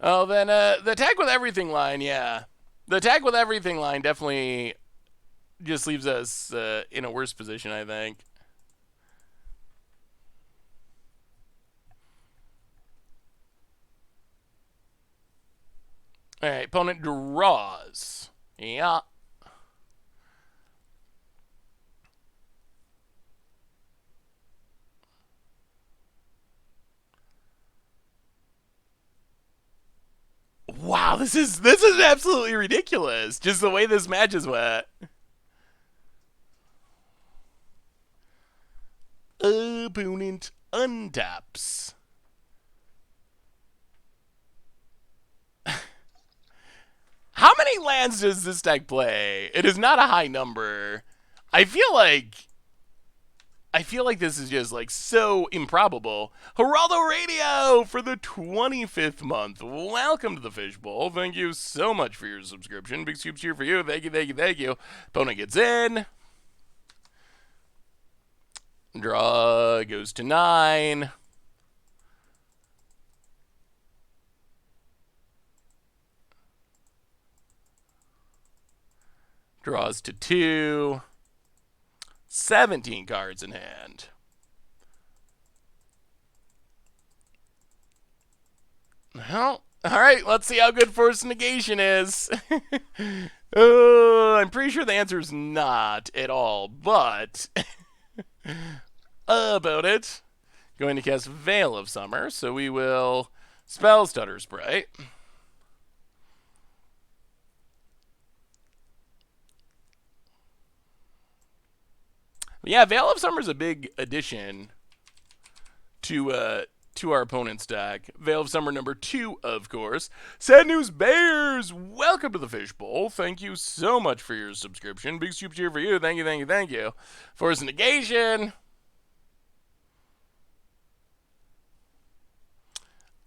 A: Oh, then the attack with everything line, yeah. The attack with everything line definitely just leaves us in a worse position, I think. All right, opponent draws. Yeah. Wow, this is absolutely ridiculous. Just the way this match is went. Opponent untaps. How many lands does this deck play? It is not a high number. I feel like this is just like so improbable. Geraldo Radio for the 25th month. Welcome to the Fishbowl. Thank you so much for your subscription. Big soup cheer for you. Thank you, thank you, thank you. Opponent gets in. Draw goes to 9. Draws to 2. 17 cards in hand. Well, all right, let's see how good Force Negation is. I'm pretty sure the answer is not at all, but about it. Going to cast Veil of Summer, so we will spell Stutter Sprite. Yeah, Veil of Summer is a big addition to our opponent's deck. Veil of Summer number 2, of course. Sad News Bears, welcome to the Fishbowl. Thank you so much for your subscription. Big super cheer for you. Thank you, thank you, thank you. Force Negation.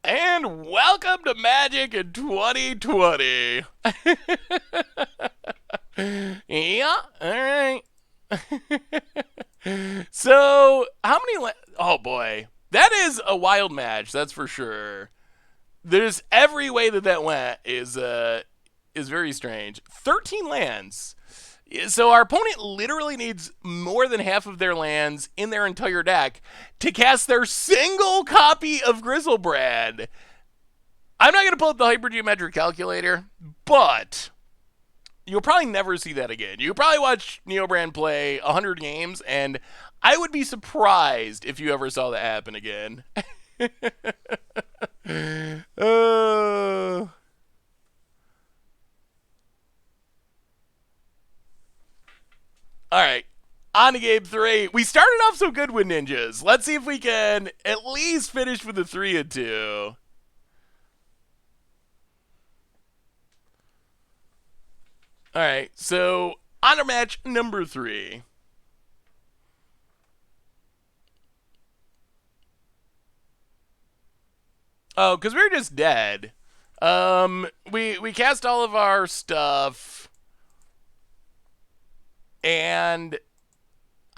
A: And welcome to Magic in 2020. Yeah, all right. So, how many... Oh, boy. That is a wild match, that's for sure. There's every way that went is very strange. 13 lands. So our opponent literally needs more than half of their lands in their entire deck to cast their single copy of Grizzlebrand. I'm not going to pull up the hypergeometric calculator, but you'll probably never see that again. You'll probably watch Neobrand play 100 games, and I would be surprised if you ever saw that happen again. All right, on to game 3. We started off so good with ninjas. Let's see if we can at least finish with a 3-2. All right, so on to match number 3. Oh, because we were just dead. We cast all of our stuff, and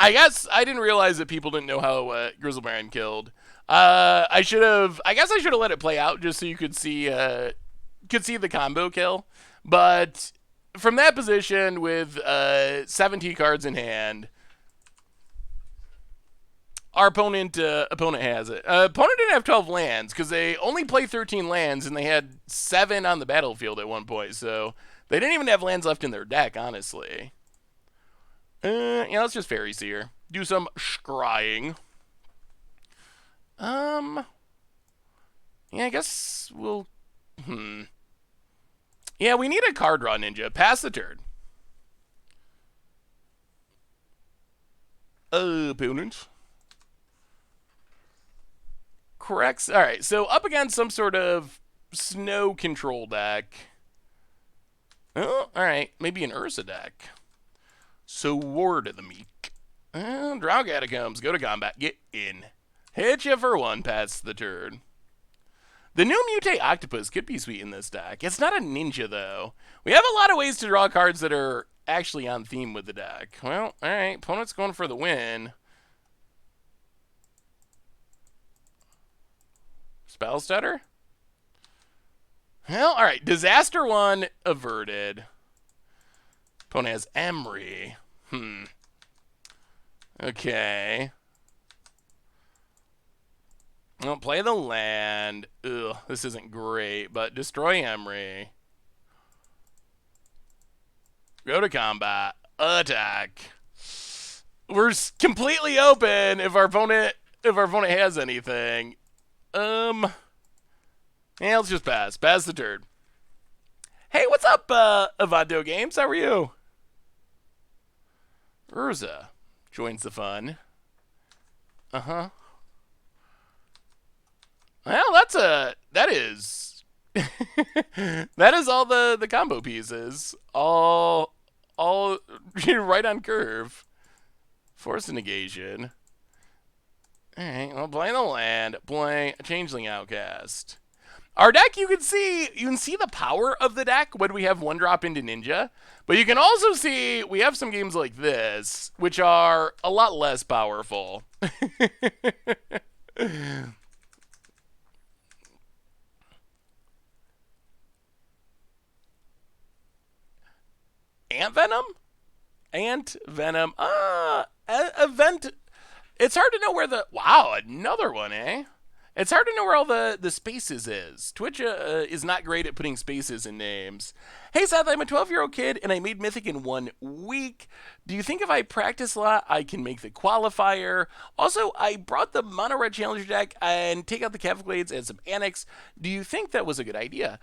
A: I guess I didn't realize that people didn't know how Grizzlebrand killed. I should have. I guess I should have let it play out just so you could see the combo kill. But from that position with 17 cards in hand, our opponent has it. Opponent didn't have 12 lands because they only play 13 lands and they had 7 on the battlefield at one point. So they didn't even have lands left in their deck, honestly. Yeah, let's just Fairy Seer. Do some scrying. Yeah, I guess we'll. Yeah, we need a card draw ninja. Pass the turn. Opponent. Corrects. All right, so up against some sort of snow control deck. Oh, all right, maybe an Ursa deck. So Ward of the Meek. Draw Catacombs. Go to combat. Get in. Hit you for 1. Pass the turn. The new Mutate Octopus could be sweet in this deck. It's not a ninja, though. We have a lot of ways to draw cards that are actually on theme with the deck. Well, all right. Opponent's going for the win. Spell Stutter? Well, all right. Disaster 1 averted. Opponent has Emery. Okay. Well, play the land. Ugh, this isn't great, but destroy Emery. Go to combat. Attack. We're completely open if our opponent has anything. Yeah, let's just pass. Pass the turn. Hey, what's up, Avado Games? How are you? Urza joins the fun. Well, that is that is all the combo pieces. All right on curve. Force negation. Alright, well, play the land, play a Changeling Outcast. Our deck, you can see the power of the deck when we have 1-drop into Ninja, but you can also see we have some games like this, which are a lot less powerful. Ant Venom? Ant Venom. Event. It's hard to know where the... Wow, another one, eh? It's hard to know where all the spaces is. Twitch is not great at putting spaces in names. Hey, Seth, I'm a 12-year-old kid, and I made Mythic in 1 week. Do you think if I practice a lot, I can make the qualifier? Also, I brought the Mono Red Challenger deck and take out the Cavalcades and some Annex. Do you think that was a good idea?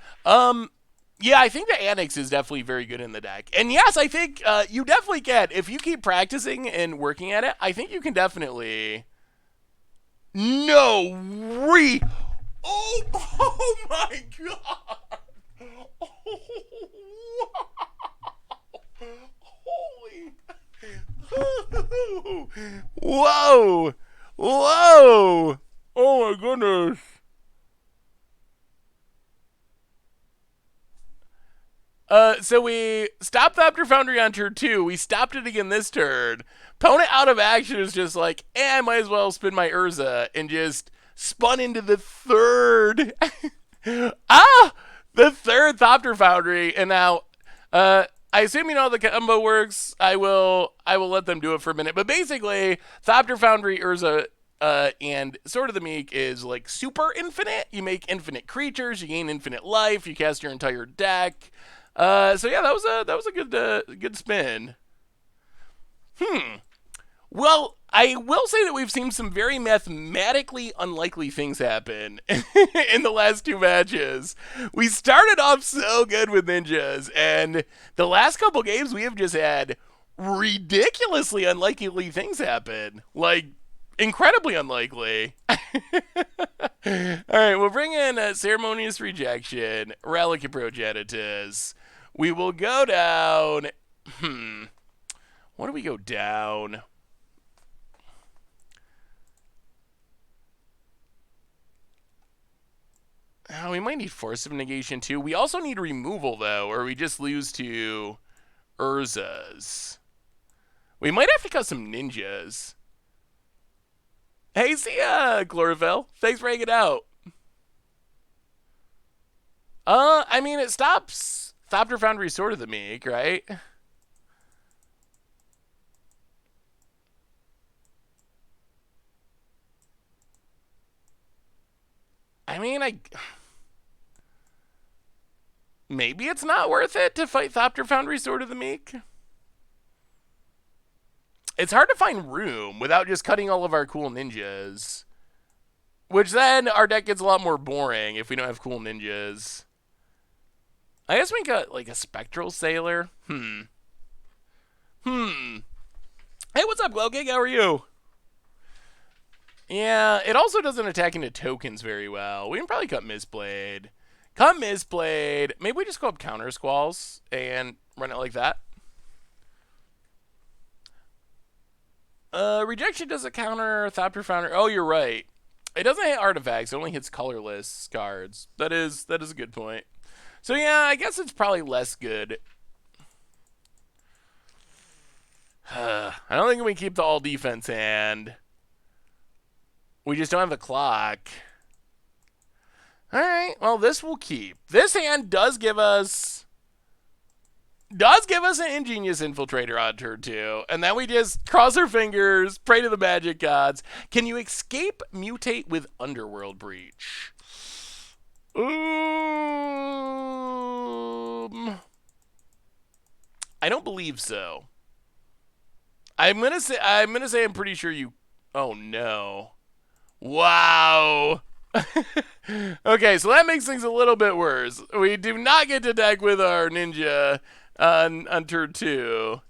A: Yeah, I think the Annex is definitely very good in the deck. And yes, I think you definitely can. If you keep practicing and working at it, I think you can definitely... No! Oh, oh my god! Oh, wow. Holy... Whoa! Whoa! Oh my goodness. So we stopped Thopter Foundry on turn 2. We stopped it again this turn. Opponent out of action is just like, I might as well spin my Urza, and just spun into the third. The third Thopter Foundry, and now, I assume you know how the combo works. I will let them do it for a minute. But basically, Thopter Foundry, Urza, and Sword of the Meek is like super infinite. You make infinite creatures, you gain infinite life, you cast your entire deck. So yeah, that was a good spin. Well, I will say that we've seen some very mathematically unlikely things happen in the last 2 matches. We started off so good with ninjas, and the last couple games we have just had ridiculously unlikely things happen. Like, incredibly unlikely. Alright, we'll bring in a Ceremonious Rejection, Relic of Progenitus. We will go down... What do we go down? Oh, we might need Force of Negation too. We also need removal though, or we just lose to Urzas. We might have to cut some ninjas. Hey, see ya, Chlorophyll. Thanks for hanging out. I mean, it stops Thopter Foundry Sword of the Meek, right? I mean, maybe it's not worth it to fight Thopter Foundry Sword of the Meek. It's hard to find room without just cutting all of our cool ninjas. Which then our deck gets a lot more boring if we don't have cool ninjas. I guess we got like a Spectral Sailor. Hey, what's up, Glowgig? How are you? Yeah, it also doesn't attack into tokens very well. We can probably cut Mistblade. Cut Mistblade. Maybe we just go up Counter Squalls and run it like that. Rejection doesn't counter Thopter Founder. Oh, you're right. It doesn't hit artifacts. It only hits colorless cards. That is a good point. So yeah, I guess it's probably less good. I don't think we keep the all defense hand. We just don't have the clock. Alright, well this will keep. This hand does give us an Ingenious Infiltrator on turn 2. And then we just cross our fingers, pray to the magic gods. Can you escape mutate with Underworld Breach? I don't believe so. I'm gonna say I'm pretty sure you. Oh no! Wow. Okay, so that makes things a little bit worse. We do not get to deck with our ninja on turn 2.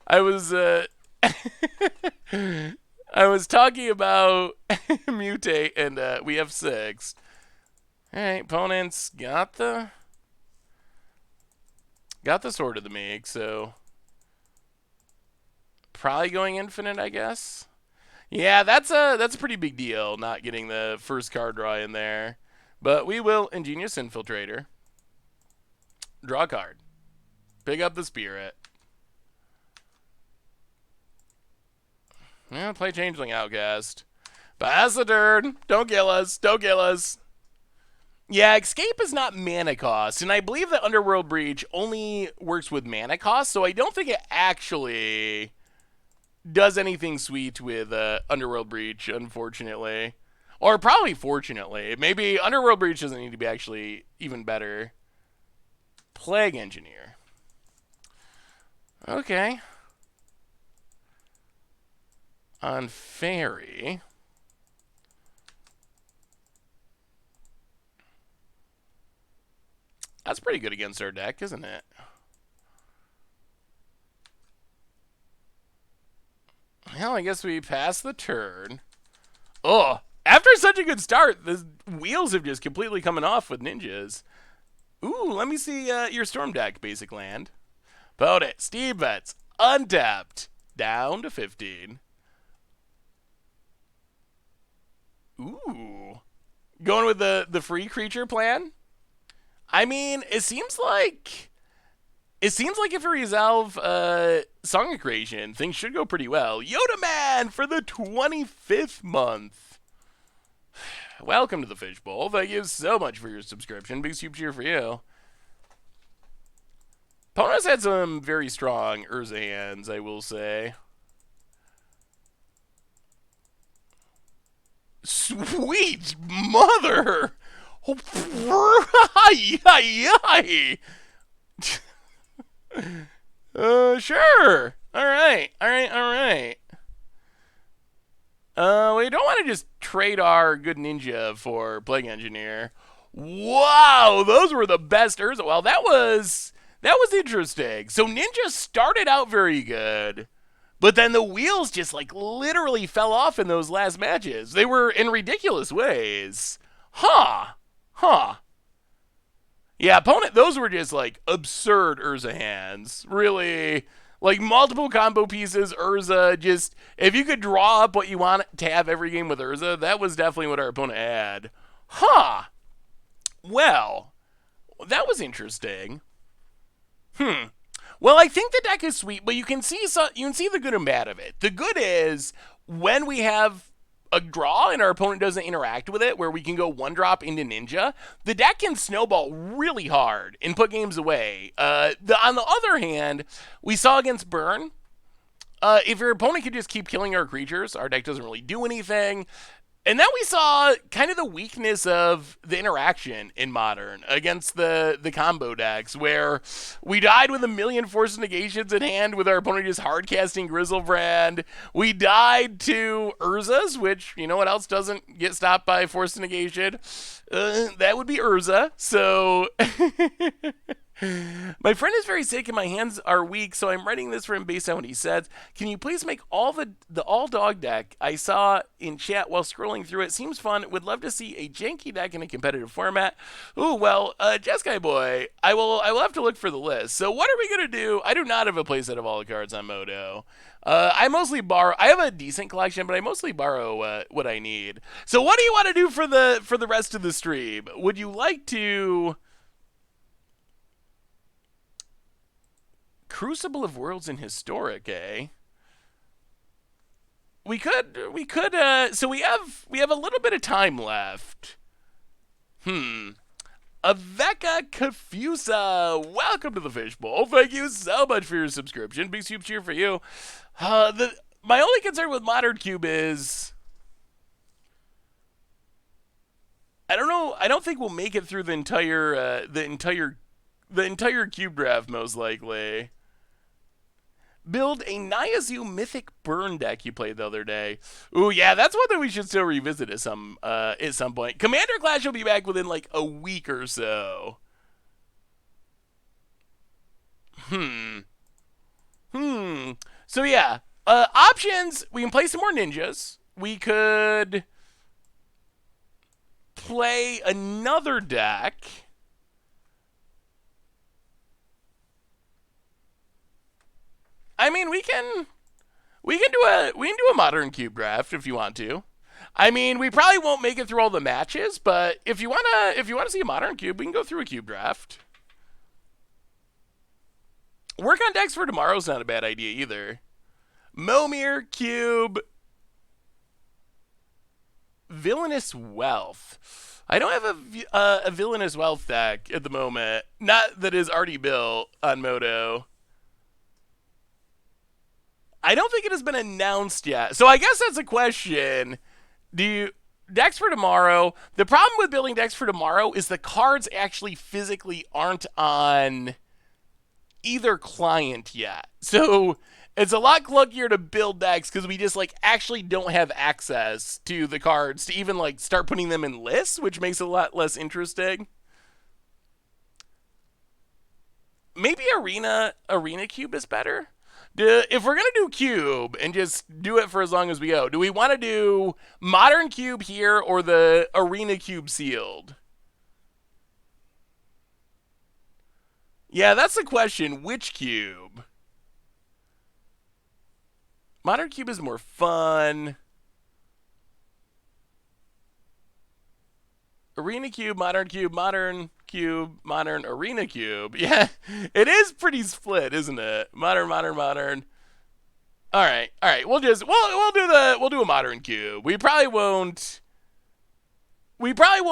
A: I was I was talking about mutate, and we have 6. All right, opponents got the Sword of the Meek, so probably going infinite, I guess. Yeah, that's a pretty big deal, not getting the first card draw in there. But we will Ingenious Infiltrator. Draw a card. Pick up the Spirit. Yeah, play Changeling Outcast. Pass the turn. Don't kill us. Don't kill us. Yeah, Escape is not mana cost, and I believe that Underworld Breach only works with mana cost, so I don't think it actually does anything sweet with Underworld Breach, unfortunately. Or probably fortunately. Maybe Underworld Breach doesn't need to be actually even better. Plague Engineer. Okay. On Fairy. That's pretty good against our deck, isn't it? Well, I guess we pass the turn. Oh, after such a good start, the wheels have just completely coming off with ninjas. Ooh, let me see your Storm deck, basic land. Vote it. Steve Bets. Untapped. Down to 15. Ooh. Going with the free creature plan? I mean, it seems like if we resolve Song of Creation, things should go pretty well. Yoda Man for the 25th month. Welcome to the Fishbowl. Thank you so much for your subscription. Big super cheer for you. Ponas had some very strong Urza hands, I will say. Sweet mother! Sure. All right. We don't want to just trade our good ninja for Plague Engineer. Wow, those were the best Urza. Well, that was interesting. So Ninja started out very good, but then the wheels just like literally fell off in those last matches. They were in ridiculous ways. Huh. Yeah, opponent, those were just like absurd Urza hands. Really, like multiple combo pieces, Urza, just, if you could draw up what you want to have every game with Urza, that was definitely what our opponent had. Huh. Well, that was interesting. Well, I think the deck is sweet, but you can see the good and bad of it. The good is when we have a draw and our opponent doesn't interact with it, where we can go one drop into Ninja, the deck can snowball really hard and put games away. On the other hand, we saw against Burn, if your opponent can just keep killing our creatures, our deck doesn't really do anything. And then we saw kind of the weakness of the interaction in Modern against the combo decks, where we died with a million Force Negations in hand with our opponent just hardcasting Grizzlebrand. We died to Urza's, which, you know what else doesn't get stopped by Force Negation? That would be Urza. So... My friend is very sick and my hands are weak, so I'm writing this for him based on what he said. Can you please make the all-dog deck I saw in chat while scrolling through it? Seems fun. Would love to see a janky deck in a competitive format. Ooh, well, Jeskai Boy, I will have to look for the list. So what are we going to do? I do not have a playset of all the cards on Moto. I mostly borrow. I have a decent collection, but I mostly borrow what I need. So what do you want to do for the rest of the stream? Would you like to... Crucible of Worlds in Historic, eh? We could, so we have a little bit of time left. Aveka Kafusa, welcome to the Fishbowl. Thank you so much for your subscription. Big soup cheer for you. My only concern with Modern Cube is... I don't know, I don't think we'll make it through the entire cube draft, most likely. Build a Nyazu Mythic Burn deck you played the other day. Ooh, yeah, that's one that we should still revisit at some point. Commander Clash will be back within like a week or so. So yeah, options. We can play some more ninjas. We could play another deck. I mean, we can do a modern cube draft if you want to. I mean, we probably won't make it through all the matches, but if you wanna see a modern cube, we can go through a cube draft. Work on decks for tomorrow's not a bad idea either. Momir cube, Villainous Wealth. I don't have a Villainous Wealth deck at the moment. Not that is already built on Moto. I don't think it has been announced yet. So I guess that's a question. Decks for tomorrow. The problem with building decks for tomorrow is the cards actually physically aren't on either client yet. So it's a lot clunkier to build decks because we just like actually don't have access to the cards to even like start putting them in lists, which makes it a lot less interesting. Maybe Arena Cube is better. If we're going to do Cube and just do it for as long as we go, do we want to do Modern Cube here or the Arena Cube sealed? Yeah, that's the question. Which cube? Modern Cube is more fun. Arena Cube, Modern Cube, Modern Cube, Modern, Arena Cube. Yeah, it is pretty split, isn't it? Modern. All right. We'll do a Modern Cube. We probably won't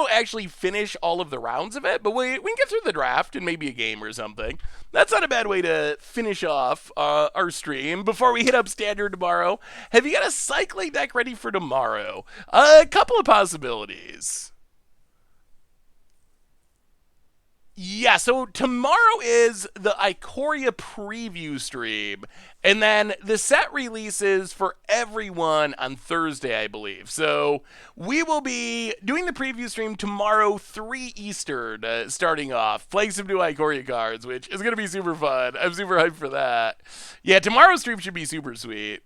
A: actually finish all of the rounds of it, but we can get through the draft and maybe a game or something. That's not a bad way to finish off our stream before we hit up Standard tomorrow. Have you got a cycling deck ready for tomorrow? A couple of possibilities. Yeah, so tomorrow is the Ikoria preview stream, and then the set releases for everyone on Thursday, I believe. So we will be doing the preview stream tomorrow, 3 Eastern, starting off, playing some new Ikoria cards, which is going to be super fun. I'm super hyped for that. Yeah, tomorrow's stream should be super sweet.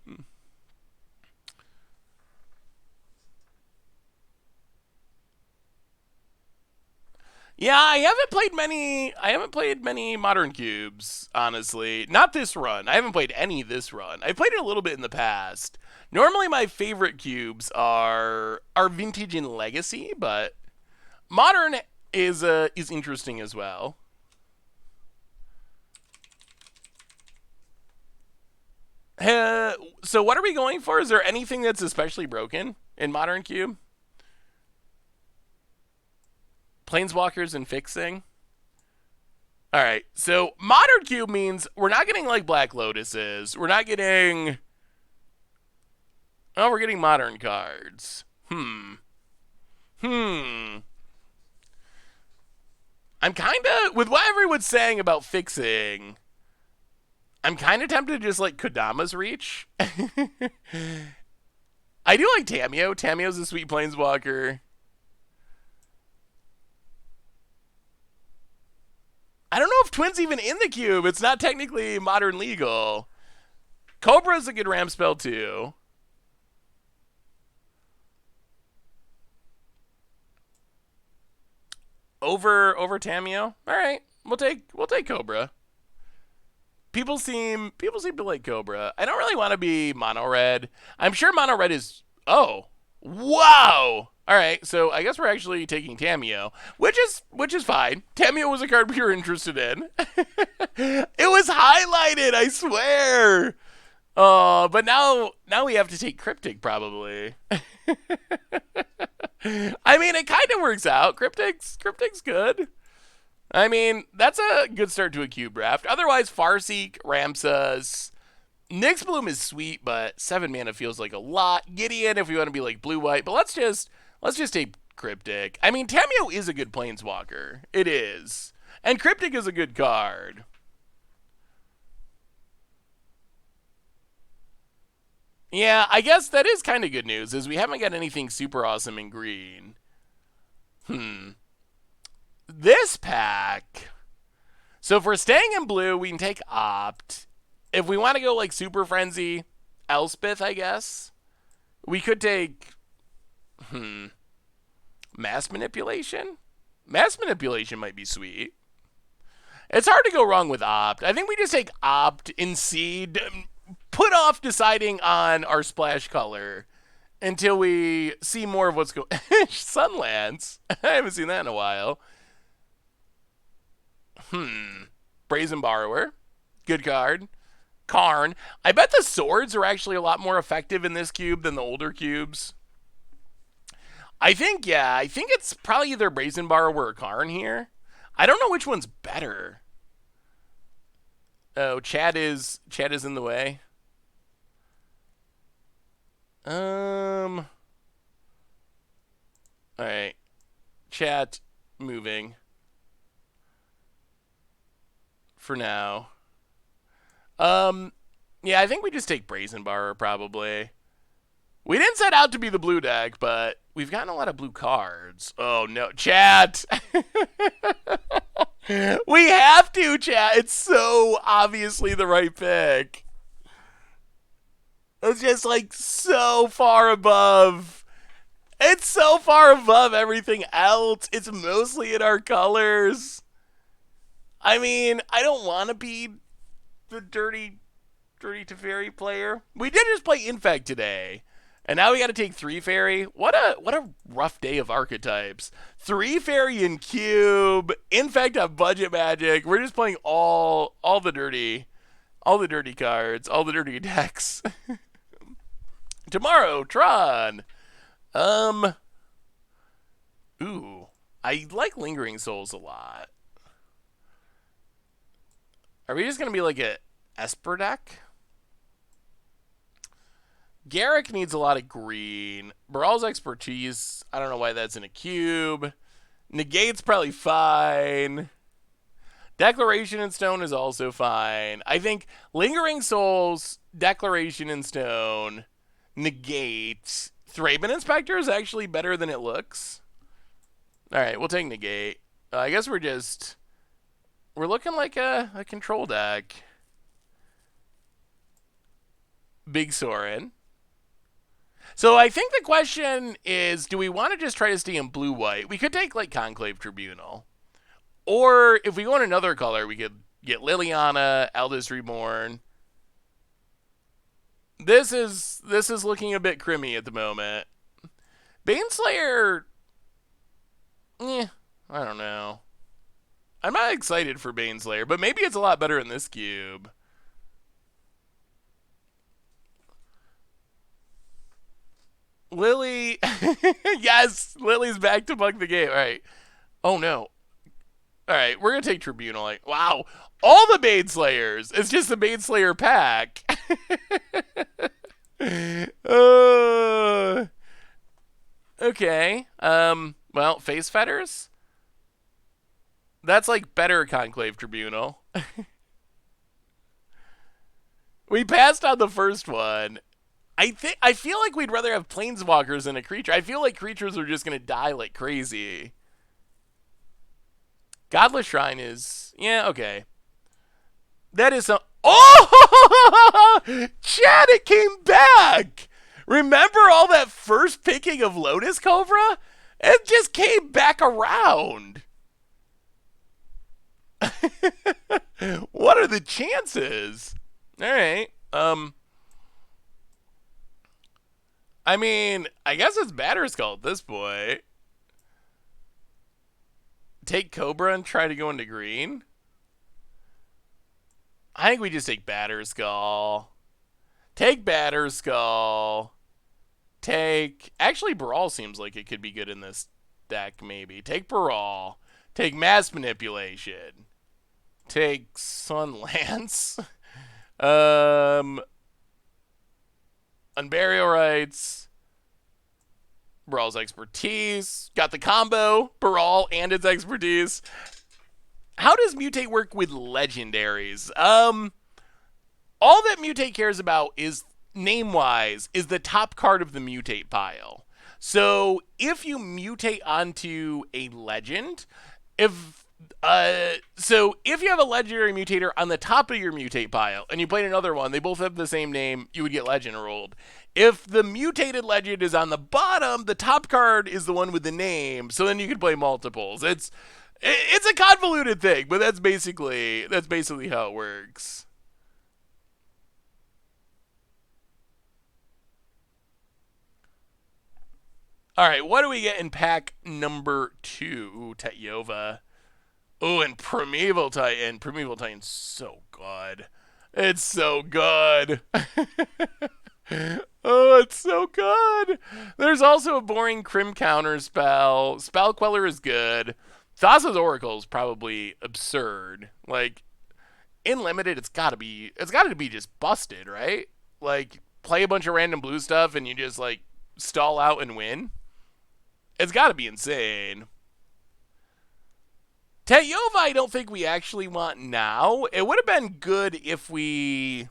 A: Yeah, I haven't played many Modern Cubes, honestly. Not this run. I haven't played any this run. I played it a little bit in the past. Normally my favorite cubes are Vintage and Legacy, but Modern is interesting as well. So what are we going for? Is there anything that's especially broken in Modern Cube? Planeswalkers and fixing? All right, so Modern Cube means we're not getting like Black Lotuses. We're not getting... Oh, we're getting modern cards. I'm kind of... With what everyone's saying about fixing, I'm kind of tempted to just like Kodama's Reach. I do like Tamiyo. Tamiyo's a sweet planeswalker. I don't know if Twin's even in the cube. It's not technically modern legal. Cobra's a good ramp spell too. Over Tamiyo? Alright. We'll take Cobra. People seem to like Cobra. I don't really want to be mono red. I'm sure mono red is... Oh. Wow! Alright, so I guess we're actually taking Tamiyo, which is fine. Tamiyo was a card we were interested in. It was highlighted, I swear. But now we have to take Cryptic probably. I mean, it kind of works out. Cryptic's good. I mean, that's a good start to a cube draft. Otherwise, Farseek, Ramses, Nyx Bloom is sweet, but 7 mana feels like a lot. Gideon, if we want to be like blue-white, but let's just take Cryptic. I mean, Tamiyo is a good planeswalker. It is. And Cryptic is a good card. Yeah, I guess that is kind of good news, is we haven't got anything super awesome in green. This pack... So if we're staying in blue, we can take Opt. If we want to go like Super Frenzy, Elspeth, I guess. We could take... Mass Manipulation? Mass Manipulation might be sweet. It's hard to go wrong with Opt. I think we just take Opt in Seed... Put off deciding on our splash color until we see more of what's going on. Sunlands. I haven't seen that in a while. Brazen Borrower. Good card. Karn. I bet the swords are actually a lot more effective in this cube than the older cubes. I think it's probably either Brazen Borrower or Karn here. I don't know which one's better. Oh, Chad is in the way. Alright. Chat moving. For now. Yeah, I think we just take Brazen Borrower probably. We didn't set out to be the blue deck, but we've gotten a lot of blue cards. Oh no, chat! We have to, chat! It's so obviously the right pick. It's just like so far above. It's so far above everything else. It's mostly in our colors. I mean, I don't want to be the dirty Teferi player. We did just play Infect today. And now we got to take 3 Fairy. What a rough day of archetypes. 3 Fairy in Cube. Infect on Budget Magic. We're just playing all the dirty cards, all the dirty decks. Tomorrow, Tron. Ooh, I like Lingering Souls a lot. Are we just gonna be like a Esper deck? Garrick needs a lot of green. Baral's Expertise, I don't know why that's in a cube. Negate's probably fine. Declaration in Stone is also fine. I think Lingering Souls, Declaration in Stone, Negate. Thraben Inspector is actually better than it looks. Alright, we'll take Negate. I guess we're looking like a control deck. Big Sorin. So I think the question is, do we want to just try to stay in blue-white? We could take, like, Conclave Tribunal. Or, if we go in another color, we could get Liliana, Eldest Reborn. This is looking a bit crimmy at the moment. Baneslayer... I don't know. I'm not excited for Baneslayer, but maybe it's a lot better in this cube. Lily. Yes, Lily's back to bug the game. All right. Oh no. All right, we're gonna take Tribunal. Like, wow, all the Maid Slayers. It's just the Maid Slayer pack. uh, okay. Well, Face Fetters. That's like better Conclave Tribunal. We passed on the first one. I feel like we'd rather have planeswalkers than a creature. I feel like creatures are just gonna die like crazy. Godless Shrine is, yeah, okay. That is some. Oh, Chad, it came back. Remember all that first picking of Lotus Cobra? It just came back around. What are the chances? All right. I mean, I guess it's Batterskull at this point. Take Cobra and try to go into green? I think we just take Batterskull. Take Batterskull. Take... Actually, Baral seems like it could be good in this deck, maybe. Take Baral. Take Mass Manipulation. Take Sunlance. Unburial Rights. Baral's expertise. Got the combo. Baral and its expertise. How does Mutate work with legendaries? All that Mutate cares about is, name-wise, is the top card of the Mutate pile. So if you mutate onto a legend, if you have a legendary mutator on the top of your mutate pile and you played another one, they both have the same name, you would get legend rolled. If the mutated legend is on the bottom, the top card is the one with the name, so then you can play multiples. It's a convoluted thing, but that's basically how it works. All right, what do we get in pack number 2? Ooh, Tethyova. Oh, and Primeval Titan. Primeval Titan's so good. It's so good. Oh, it's so good. There's also a boring Crim counter spell. Spell Queller is good. Thassa's Oracle is probably absurd. Like, in limited, it's gotta be just busted, right? Like, play a bunch of random blue stuff and you just like stall out and win. It's gotta be insane. Tethyova, I don't think we actually want now. It would have been good if we...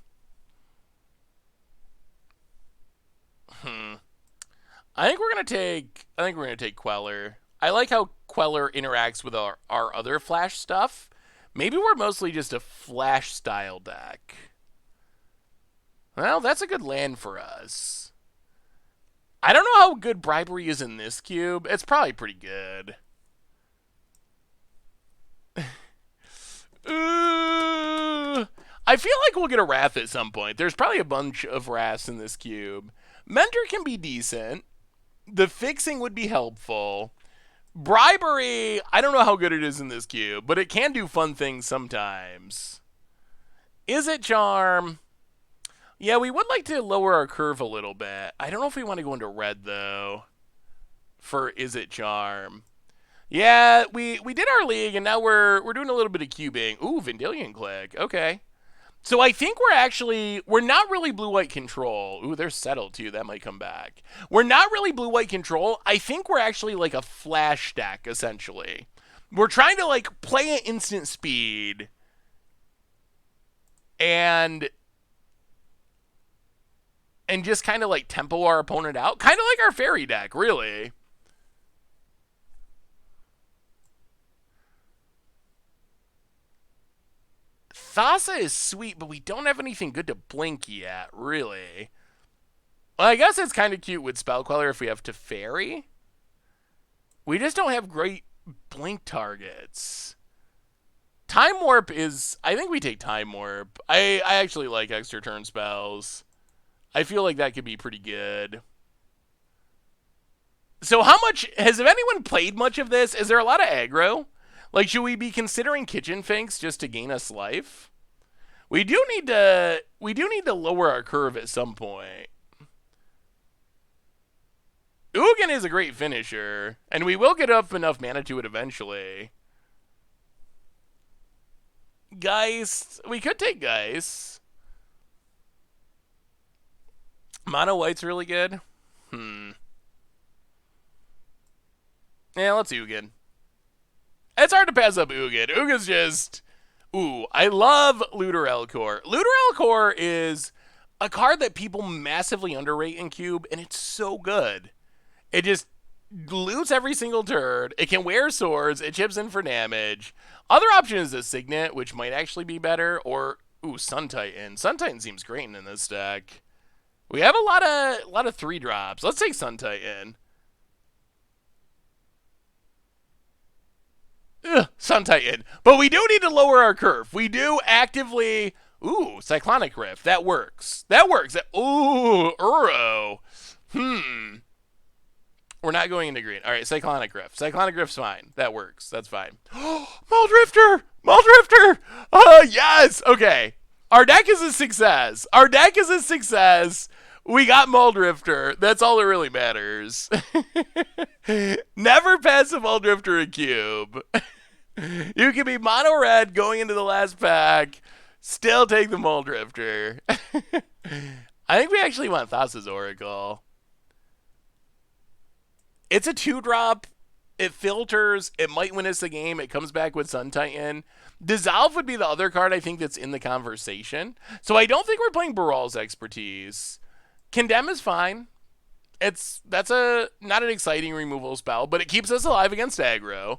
A: I think we're gonna take Queller. I like how Queller interacts with our other Flash stuff. Maybe we're mostly just a Flash style deck. Well, that's a good land for us. I don't know how good Bribery is in this cube. It's probably pretty good. I feel like we'll get a Wrath at some point. There's probably a bunch of Wraths in this cube. Mentor can be decent. The fixing would be helpful. Bribery, I don't know how good it is in this cube, but it can do fun things sometimes. Is it Charm? Yeah, we would like to lower our curve a little bit. I don't know if we want to go into red, though, for Is It Charm. Yeah, we did our league, and now we're doing a little bit of cubing. Ooh, Vendilion Click. Okay. So I think we're not really blue-white control. Ooh, they're settled, too. That might come back. We're not really blue-white control. I think we're actually like a flash deck, essentially. We're trying to, like, play at instant speed. And just kind of, like, tempo our opponent out. Kind of like our fairy deck, really. Thassa is sweet, but we don't have anything good to blink yet, really. Well, I guess it's kind of cute with Spell Queller if we have Teferi. We just don't have great blink targets. Time Warp is... I think we take Time Warp. I actually like extra turn spells. I feel like that could be pretty good. So how much... Has anyone played much of this? Is there a lot of aggro? Like, should we be considering Kitchen Finks just to gain us life? We do need to lower our curve at some point. Ugin is a great finisher, and we will get up enough mana to it eventually. Geist. We could take Geist. Mono White's really good. Yeah, let's Ugin. It's hard to pass up Ugin. Ugin's just... Ooh, I love Looter Elcor. Looter Elcor is a card that people massively underrate in Cube, and it's so good. It just loots every single turn. It can wear swords. It chips in for damage. Other option is a Signet, which might actually be better, or ooh, Sun Titan. Sun Titan seems great in this deck. We have a lot of 3-drops. Let's take Sun Titan. Ugh, Sun Titan. But we do need to lower our curve. We do actively... Ooh, Cyclonic Rift. That works. That works. Ooh, Uro. We're not going into green. All right, Cyclonic Rift. Cyclonic Rift's fine. That works. That's fine. Muldrifter! Muldrifter! Yes! Okay. Our deck is a success. Our deck is a success. We got Muldrifter. That's all that really matters. Never pass a Muldrifter in Cube. You can be mono red going into the last pack. Still take the Muldrifter. I think we actually want Thassa's Oracle. It's a 2-drop. It filters. It might win us the game. It comes back with Sun Titan. Dissolve would be the other card I think that's in the conversation. So I don't think we're playing Baral's Expertise. Condemn is fine. That's not an exciting removal spell, but it keeps us alive against aggro.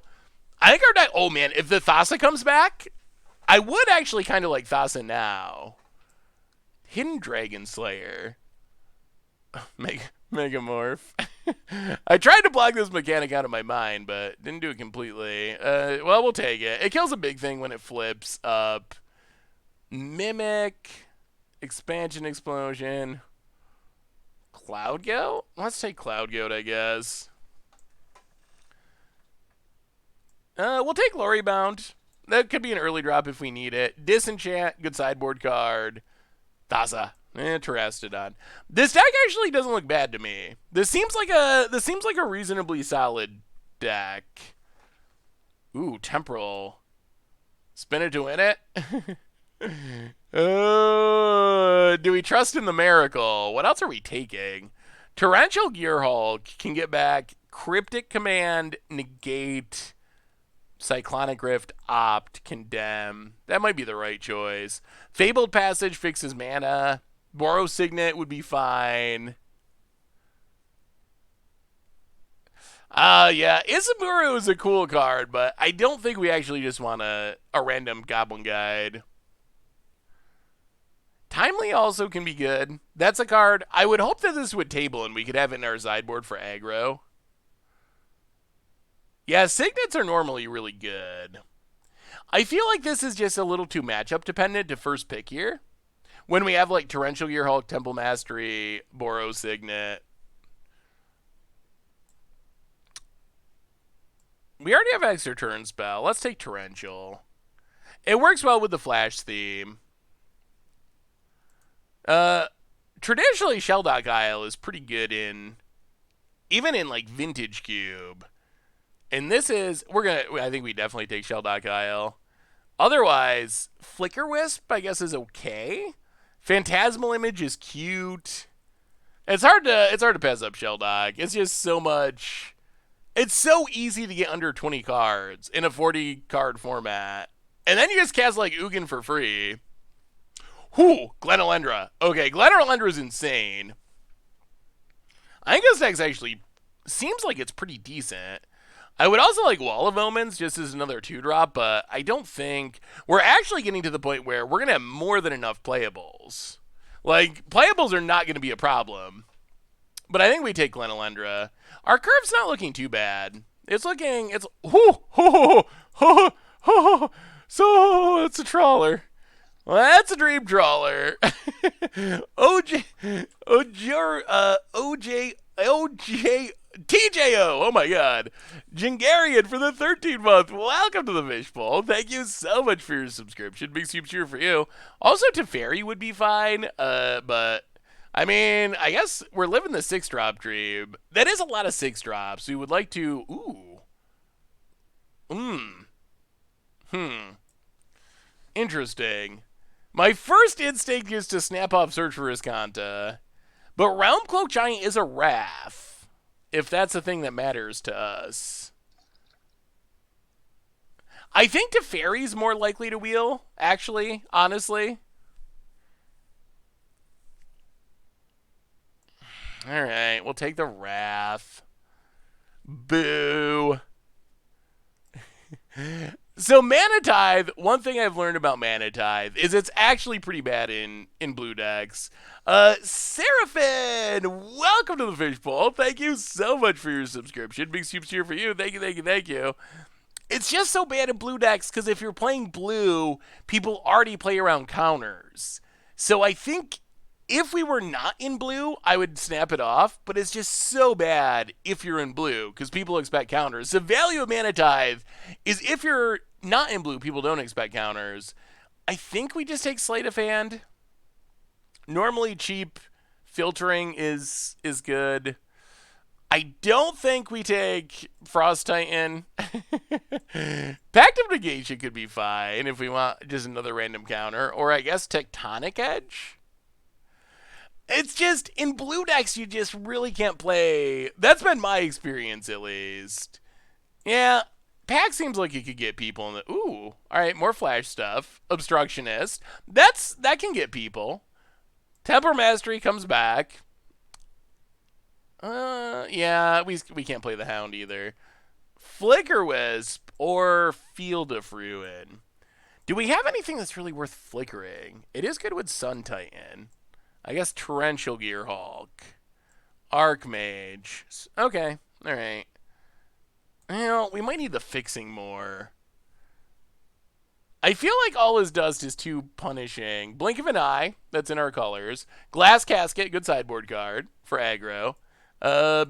A: I think our deck... Oh, man. If the Thassa comes back, I would actually kind of like Thassa now. Hidden Dragon Slayer. Megamorph. I tried to block this mechanic out of my mind, but didn't do it completely. Well, we'll take it. It kills a big thing when it flips up. Mimic. Expansion Explosion. Cloud Goat? Let's take Cloud Goat, I guess. We'll take Lori Bound. That could be an early drop if we need it. Disenchant, good sideboard card. Thassa. Terastodon. This deck actually doesn't look bad to me. This seems like a reasonably solid deck. Ooh, Temporal. Spin it to win it. Do we trust in the miracle? What else are we taking? Torrential Gearhulk can get back Cryptic Command, negate, Cyclonic Rift, opt, condemn. That might be the right choice. Fabled Passage fixes mana. Borrow Signet would be fine. Yeah, Isaburu is a cool card, but I don't think we actually just want a random Goblin Guide. Timely also can be good. That's a card. I would hope that this would table and we could have it in our sideboard for aggro. Yeah, Signets are normally really good. I feel like this is just a little too matchup dependent to first pick here. When we have like Torrential Gearhulk, Temple Mastery, Borrow Signet. We already have extra turn spell. Let's take Torrential. It works well with the Flash theme. Traditionally, Shelldock Isle is pretty good even in like Vintage Cube. And this is, I think we definitely take Shelldock Isle. Otherwise, Flicker Wisp, I guess, is okay. Phantasmal Image is cute. It's hard to pass up Shelldock. It's just so much. It's so easy to get under 20 cards in a 40-card format. And then you just cast like Ugin for free. Whew, Glenolendra. Okay, Glenolendra is insane. I think this deck actually seems like it's pretty decent. I would also like Wall of Omens just as another 2-drop, but I don't think... We're actually getting to the point where we're going to have more than enough playables. Like, playables are not going to be a problem. But I think we take Glenolendra. Our curve's not looking too bad. It's looking... So, it's a Trawler. Well, that's a Dream Trawler. TJO, oh my god. Jingarian for the 13th month. Welcome to the Fishbowl. Thank you so much for your subscription. Big super cheer for you. Also, Teferi would be fine, but I mean, I guess we're living the 6-drop dream. That is a lot of 6-drops. We would like to... Ooh. Hmm. Interesting. My first instinct is to snap off Search for Riscanta. But Realm Cloak Giant is a Wrath, if that's the thing that matters to us. I think Teferi's more likely to wheel, actually, honestly. Alright, we'll take the Wrath. Boo. So Mana Tithe, one thing I've learned about Mana Tithe is it's actually pretty bad in blue decks. Seraphin, welcome to the Fishbowl. Thank you so much for your subscription. Big soups here for you. Thank you, thank you, thank you. It's just so bad in blue decks because if you're playing blue, people already play around counters. So I think if we were not in blue, I would snap it off, but it's just so bad if you're in blue because people expect counters. The value of Mana Tithe is if you're not in blue, people don't expect counters. I think we just take Sleight of Hand. Normally cheap filtering is good. I don't think we take Frost Titan. Pact of Negation could be fine if we want just another random counter. Or I guess Tectonic Edge. It's just, in blue decks, you just really can't play. That's been my experience, at least. Yeah, Pack seems like you could get people in the... Ooh, alright, more flash stuff. Obstructionist. That can get people. Temper Mastery comes back. Yeah, we can't play the Hound either. Flicker Wisp or Field of Ruin. Do we have anything that's really worth flickering? It is good with Sun Titan. I guess Torrential Gearhulk. Archmage. Okay, alright. Well, we might need the fixing more. I feel like All Is Dust is too punishing. Blink of an Eye, that's in our colors. Glass Casket, good sideboard card for aggro.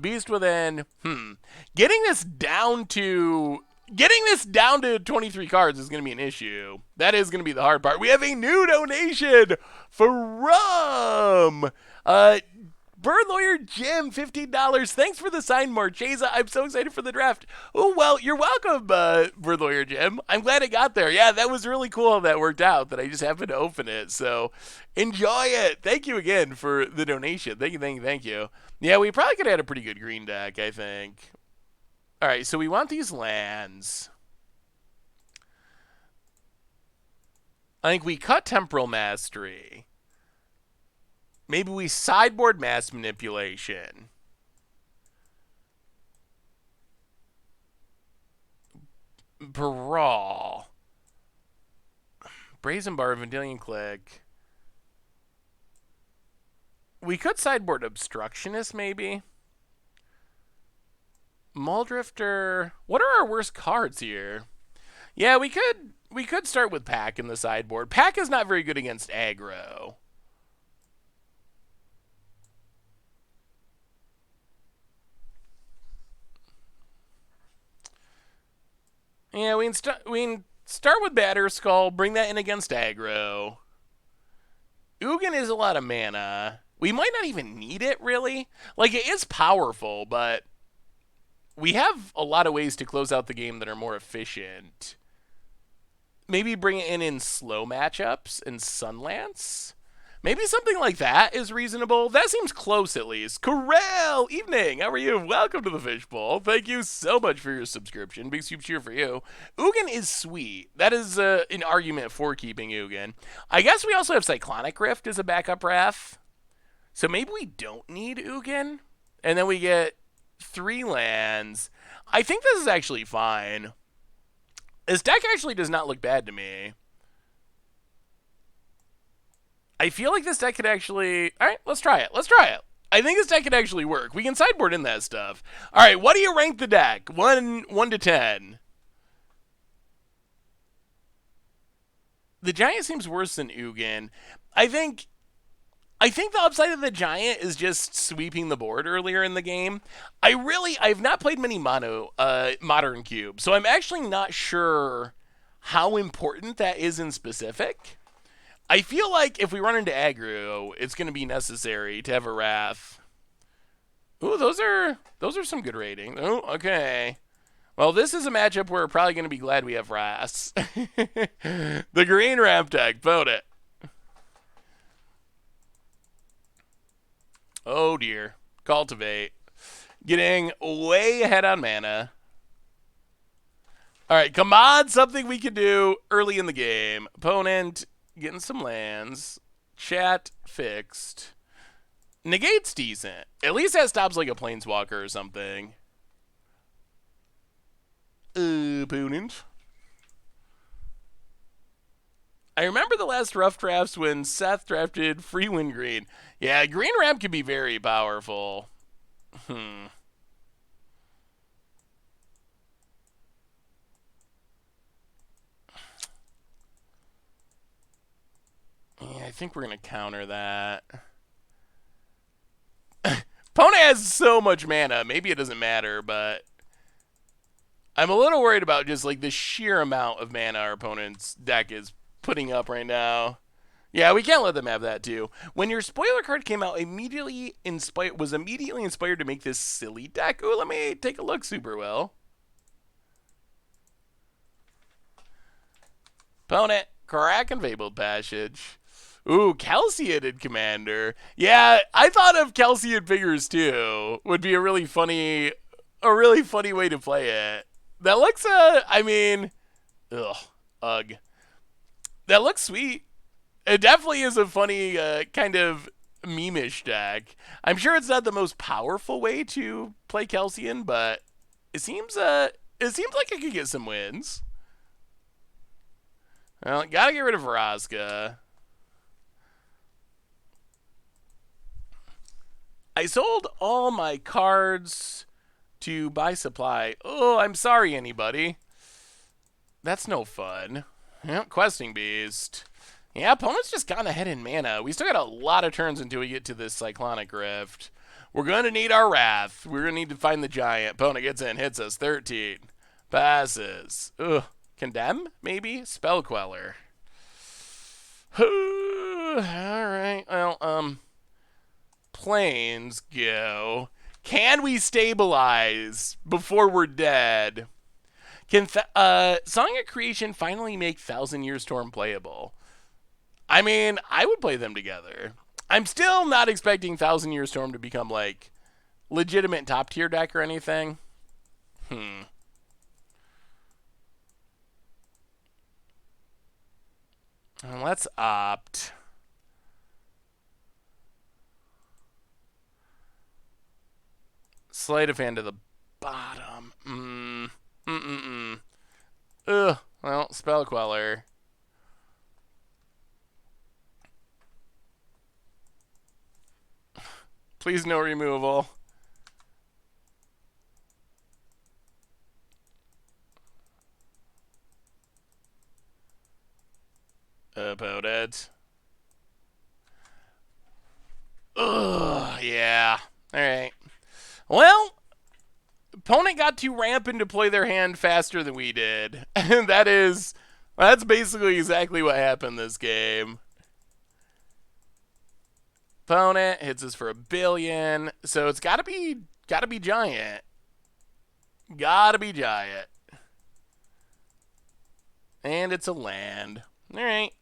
A: Beast Within, Getting this down to 23 cards is going to be an issue. That is going to be the hard part. We have a new donation for Rum. Bird Lawyer Jim, $15. Thanks for the sign, Marchesa. I'm so excited for the draft. Oh, well, you're welcome, Bird Lawyer Jim. I'm glad it got there. Yeah, that was really cool how that worked out, that I just happened to open it. So enjoy it. Thank you again for the donation. Thank you, thank you, thank you. Yeah, we probably could have had a pretty good green deck, I think. All right, so we want these lands. I think we cut Temporal Mastery. Maybe we sideboard Mass Manipulation. Brawl. Brazen Bar, Vendilion Click. We could sideboard Obstructionist, maybe. Muldrifter. What are our worst cards here? Yeah, we could start with Pack in the sideboard. Pack is not very good against aggro. Yeah, we can start with Batter Skull, bring that in against aggro. Ugin is a lot of mana. We might not even need it, really. Like, it is powerful, but we have a lot of ways to close out the game that are more efficient. Maybe bring it in slow matchups and Sunlance. Maybe something like that is reasonable. That seems close, at least. Corral! Evening! How are you? Welcome to the Fishbowl. Thank you so much for your subscription. Big soup cheer for you. Ugin is sweet. That is an argument for keeping Ugin. I guess we also have Cyclonic Rift as a backup Wrath. So maybe we don't need Ugin. And then we get 3 lands. I think this is actually fine. This deck actually does not look bad to me. I feel like this deck could actually... Alright, let's try it. Let's try it. I think this deck could actually work. We can sideboard in that stuff. Alright, what do you rank the deck? 1 to 10. The Giant seems worse than Ugin. I think the upside of the Giant is just sweeping the board earlier in the game. I've not played many Modern Cube, so I'm actually not sure how important that is in specific. I feel like if we run into aggro, it's going to be necessary to have a Wrath. Ooh, those are some good ratings. Oh, okay. Well, this is a matchup where we're probably going to be glad we have Wraths. The green ramp deck, vote it. Oh dear. Cultivate. Getting way ahead on mana. All right, come on, something we can do early in the game. Opponent getting some lands. Chat fixed. Negate's decent. At least that stops like a planeswalker or something. Opponent. I remember the last rough drafts when Seth drafted free win green. Yeah, green ramp can be very powerful. Yeah, I think we're going to counter that. Pona has so much mana. Maybe it doesn't matter, but I'm a little worried about just like the sheer amount of mana our opponent's deck is putting up right now. Yeah, we can't let them have that too. When your spoiler card came out, was immediately inspired to make this silly deck. Ooh, let me take a look, Super Will. Opponent, Crack and Fabled Passage. Ooh, Calciated Commander. Yeah, I thought of Calciated Figures too. Would be a really funny way to play it. That looks, ugh. That looks sweet. It definitely is a funny kind of meme-ish deck. I'm sure it's not the most powerful way to play Calcian, but it seems like it could get some wins. Well, gotta get rid of Vraska. I sold all my cards to buy supply. Oh, I'm sorry, anybody. That's no fun. Yeah, Questing Beast. Yeah, opponent's just gone ahead in mana. We still got a lot of turns until we get to this Cyclonic Rift. We're going to need our Wrath. We're going to need to find the Giant. Opponent gets in, hits us, 13. Passes. Ugh. Condemn, maybe? Spell Queller. Alright, well, Planes go. Can we stabilize before we're dead? Can Song of Creation finally make Thousand Year Storm playable? I mean, I would play them together. I'm still not expecting Thousand Year Storm to become, like, legitimate top-tier deck or anything. Let's opt. Sleight of hand to the bottom. Ugh. Well, Spell Queller. Please no removal. Opponent. Ugh, yeah. Alright. Well, opponent got to ramp and deploy their hand faster than we did. And that's basically exactly what happened this game. Opponent hits us for $1 billion. So it's gotta be Giant. Gotta be Giant. And it's a land. Alright.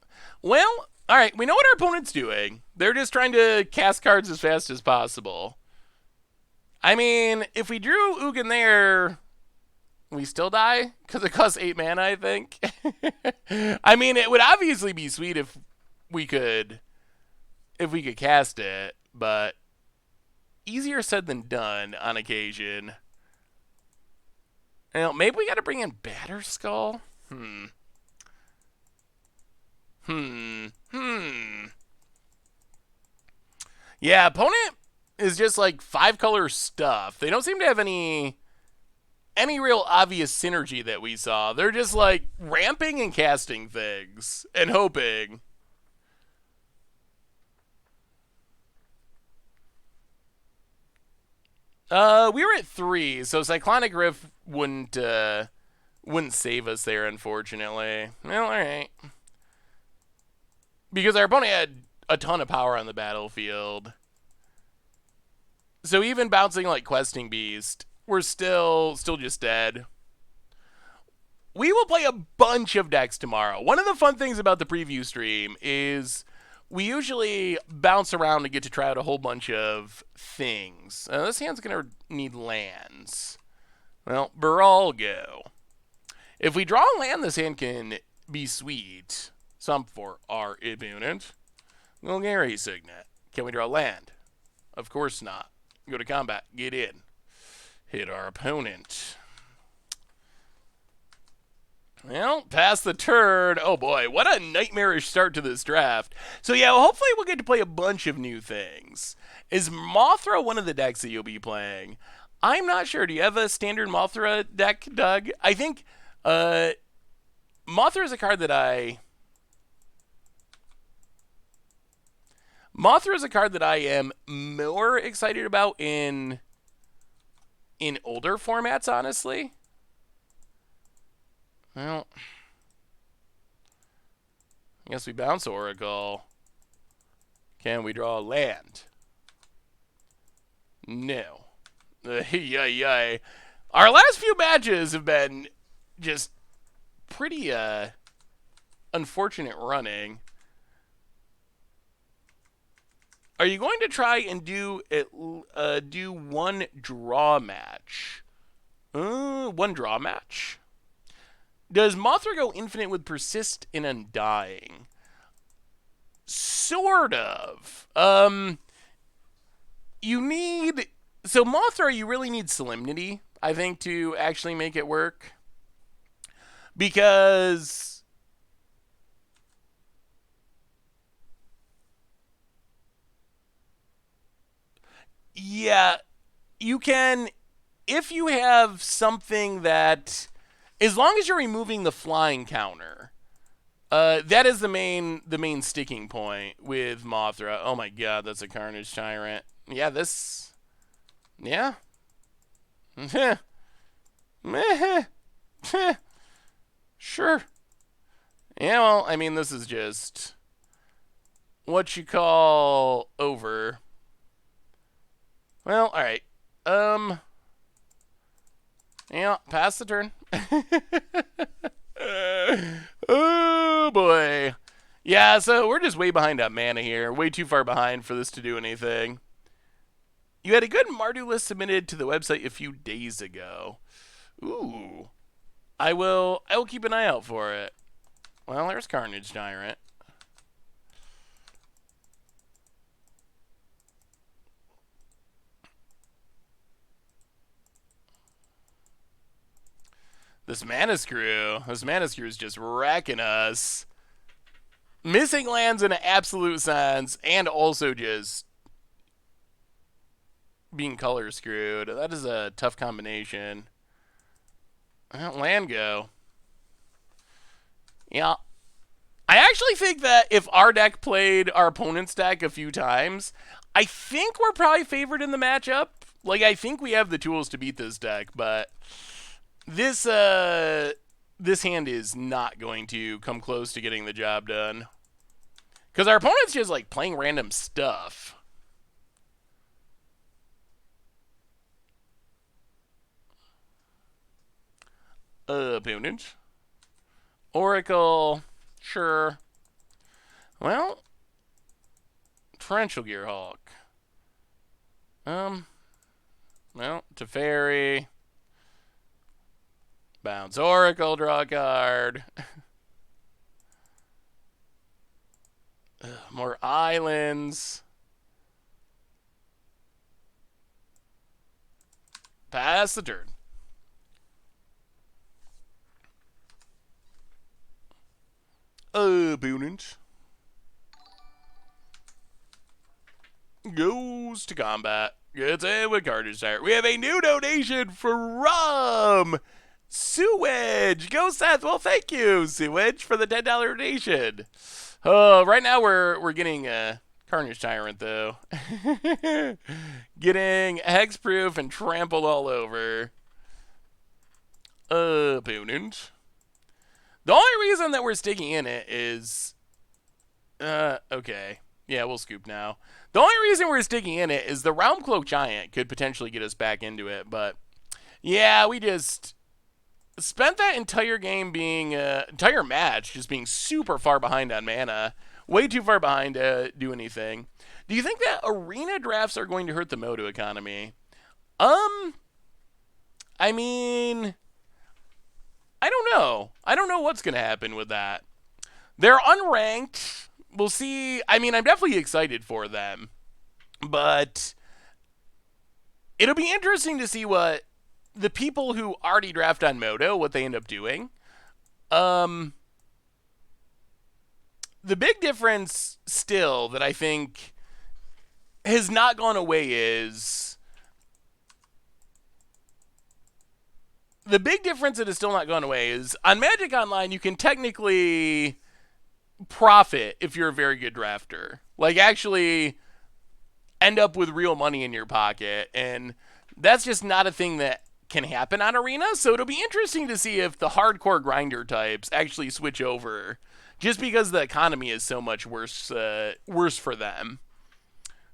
A: Well, alright, we know what our opponent's doing. They're just trying to cast cards as fast as possible. I mean, if we drew Ugin there, we still die? Because it costs 8 mana, I think. I mean, it would obviously be sweet if we could cast it, but easier said than done on occasion. You know, maybe we got to bring in Batterskull? Yeah, opponent is just like 5-color stuff. They don't seem to have any real obvious synergy that we saw. They're just like ramping and casting things and hoping. We were at 3, so Cyclonic Rift wouldn't save us there, unfortunately. Well, alright. because our opponent had a ton of power on the battlefield. So even bouncing like Questing Beast, we're still just dead. We will play a bunch of decks tomorrow. One of the fun things about the preview stream is we usually bounce around to get to try out a whole bunch of things. This hand's going to need lands. Well, Baral go. If we draw a land, this hand can be sweet. Some for our opponent. Golgari Signet. Can we draw land? Of course not. Go to combat. Get in. Hit our opponent. Well, pass the turn. Oh boy, what a nightmarish start to this draft. So yeah, well, hopefully we'll get to play a bunch of new things. Is Mothra one of the decks that you'll be playing? I'm not sure. Do you have a standard Mothra deck, Doug? I think Mothra is a card that I am more excited about in older formats, honestly. Well, I guess we bounce Oracle. Can we draw a land? No. Yay. Our last few matches have been just pretty unfortunate running. Are you going to try and do one draw match? One draw match? Does Mothra go infinite with Persist and Undying? Sort of. You need... So Mothra, you really need Solemnity, I think, to actually make it work. Because... yeah, you can... If you have something that... As long as you're removing the flying counter, that is the main sticking point with Mothra. Oh my god, that's a Carnage Tyrant. Yeah, this... Yeah. Sure. Yeah, well, I mean, this is just what you call over. Well, alright. Yeah, pass the turn. Oh, boy. Yeah, so we're just way behind on mana here. Way too far behind for this to do anything. You had a good Mardu list submitted to the website a few days ago. Ooh. I will keep an eye out for it. Well, there's Carnage Tyrant. This Mana Screw is just wrecking us. Missing lands in an absolute sense, and also just being color screwed. That is a tough combination. Land go. Yeah. I actually think that if our deck played our opponent's deck a few times, I think we're probably favored in the matchup. Like, I think we have the tools to beat this deck, but... This hand is not going to come close to getting the job done. Because our opponent's just, like, playing random stuff. Opponent. Oracle. Sure. Well. Torrential Gearhulk. Well, Teferi. Bounce Oracle, draw a card. More islands. Pass the turn. Opponent goes to combat. Gets in with Carnage Tyrant. We have a new donation from Sewage. Go Seth. Well, thank you, Sewage, for the $10 donation. Right now we're getting Carnage Tyrant though. Getting hexproof and trampled all over. Opponent. The only reason that we're sticking in it is Okay. Yeah, we'll scoop now. The only reason we're sticking in it is the Realm Cloak Giant could potentially get us back into it, but yeah, we just spent that entire game being, entire match just being super far behind on mana. Way too far behind to do anything. Do you think that arena drafts are going to hurt the Moto economy? Um, I mean, I don't know. I don't know what's going to happen with that. They're unranked. We'll see. I mean, I'm definitely excited for them, but it'll be interesting to see what the people who already draft on Moto, what they end up doing. Um, the big difference still that I think has not gone away is the big difference that has still not gone away is on Magic Online you can technically profit if you're a very good drafter. Like actually end up with real money in your pocket, and that's just not a thing that can happen on Arena. So it'll be interesting to see if the hardcore grinder types actually switch over, just because the economy is so much worse for them.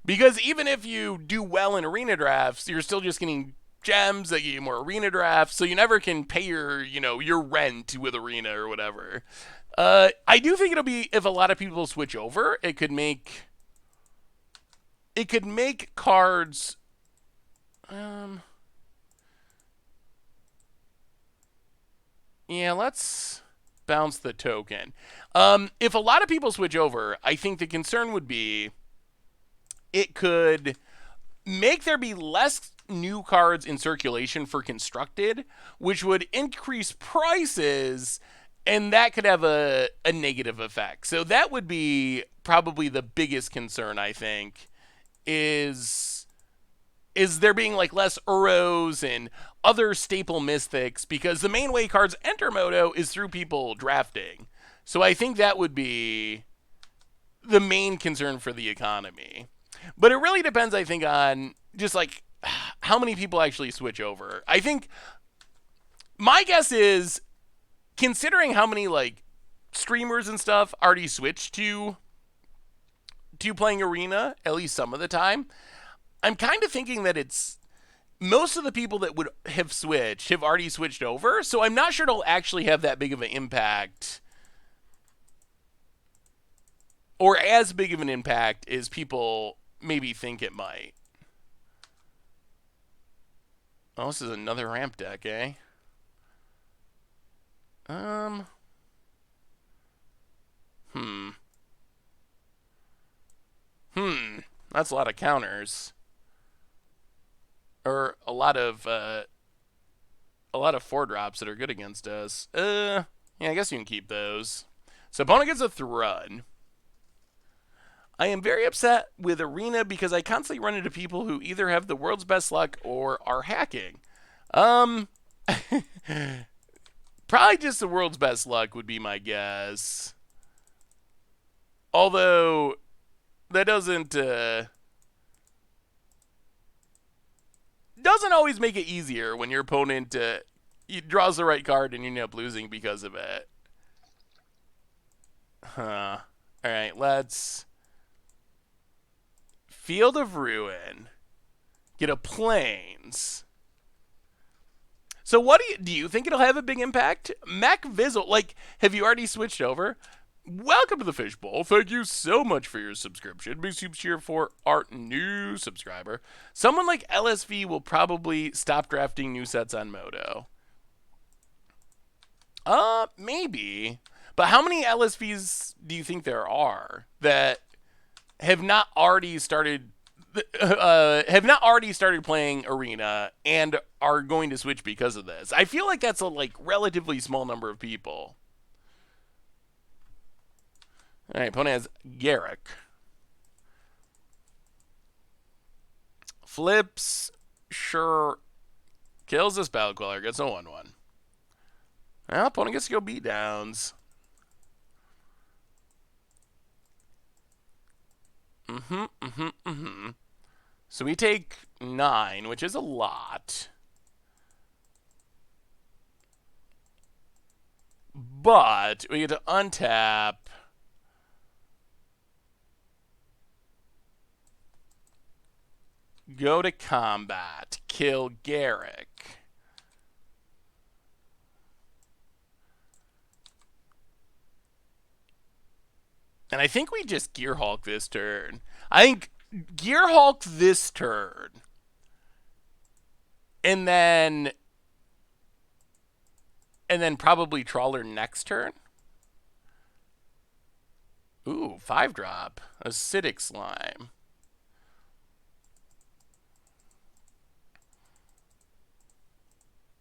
A: Because even if you do well in arena drafts, you're still just getting gems that give you more arena drafts, so you never can pay your rent with arena or whatever. I do think it'll be if a lot of people switch over, it could make cards. Yeah, let's bounce the token. If a lot of people switch over, I think the concern would be it could make there be less new cards in circulation for constructed, which would increase prices, and that could have a negative effect. So that would be probably the biggest concern, I think, is there being like less Uros and other staple mythics, because the main way cards enter Moto is through people drafting. So I think that would be the main concern for the economy. But it really depends, I think, on just like how many people actually switch over. I think my guess is, considering how many like streamers and stuff already switched to playing arena at least some of the time, I'm kind of thinking that it's most of the people that would have switched have already switched over, so I'm not sure it'll actually have that big of an impact, or as big of an impact as people maybe think it might. Oh, this is another ramp deck, eh? Um, hmm. That's a lot of counters. Or a lot of 4 drops that are good against us. Yeah, I guess you can keep those. So opponent gets a Thrud. I am very upset with Arena because I constantly run into people who either have the world's best luck or are hacking. Um, Probably just the world's best luck would be my guess. Although that doesn't always make it easier when your opponent draws the right card and you end up losing because of it. Huh. All right, let's Field of Ruin. Get a Plains. So what do you think it'll have a big impact? Mac Vizzle, like, have you already switched over? Welcome to the Fishbowl. Thank you so much for your subscription. Big super cheer for our new subscriber. Someone like LSV will probably stop drafting new sets on Moto. Maybe. But how many LSVs do you think there are that have not already started playing Arena and are going to switch because of this? I feel like that's a relatively small number of people. All right, opponent has Garrick. Flips, sure. Kills this Battle Queller, gets a 1-1. Well, opponent gets to go beat downs. So we take 9, which is a lot. But we get to untap Go to combat. Kill Garrick. And I think we just Gear Hulk this turn. I think Gear Hulk this turn. And then probably Trawler next turn. Ooh, 5-drop. Acidic Slime.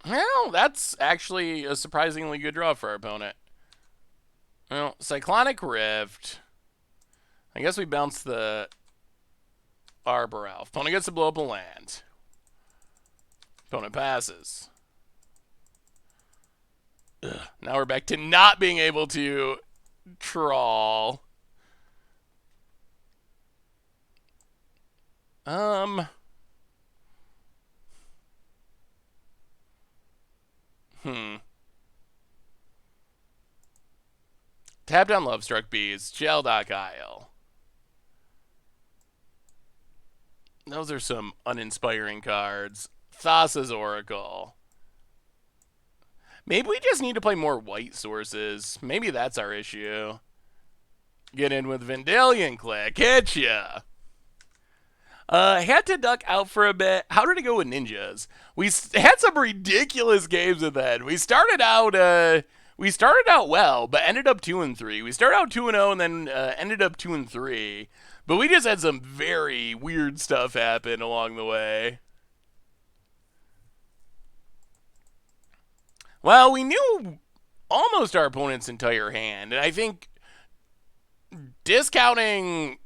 A: Well, that's actually a surprisingly good draw for our opponent. Well, Cyclonic Rift. I guess we bounce the Arbor Elf. Opponent gets to blow up a land. Opponent passes. Ugh. Now we're back to not being able to trawl. Tap down Lovestruck Bees. Sheldock Isle. Those are some uninspiring cards. Thassa's Oracle. Maybe we just need to play more white sources. Maybe that's our issue. Get in with Vendalion Click. Hit ya. Had to duck out for a bit. How did it go with Ninjas? We had some ridiculous games with that. We started out well, but ended up 2-3. We started out 2-0 and then ended up 2-3. But we just had some very weird stuff happen along the way. Well, we knew almost our opponent's entire hand, and I think discounting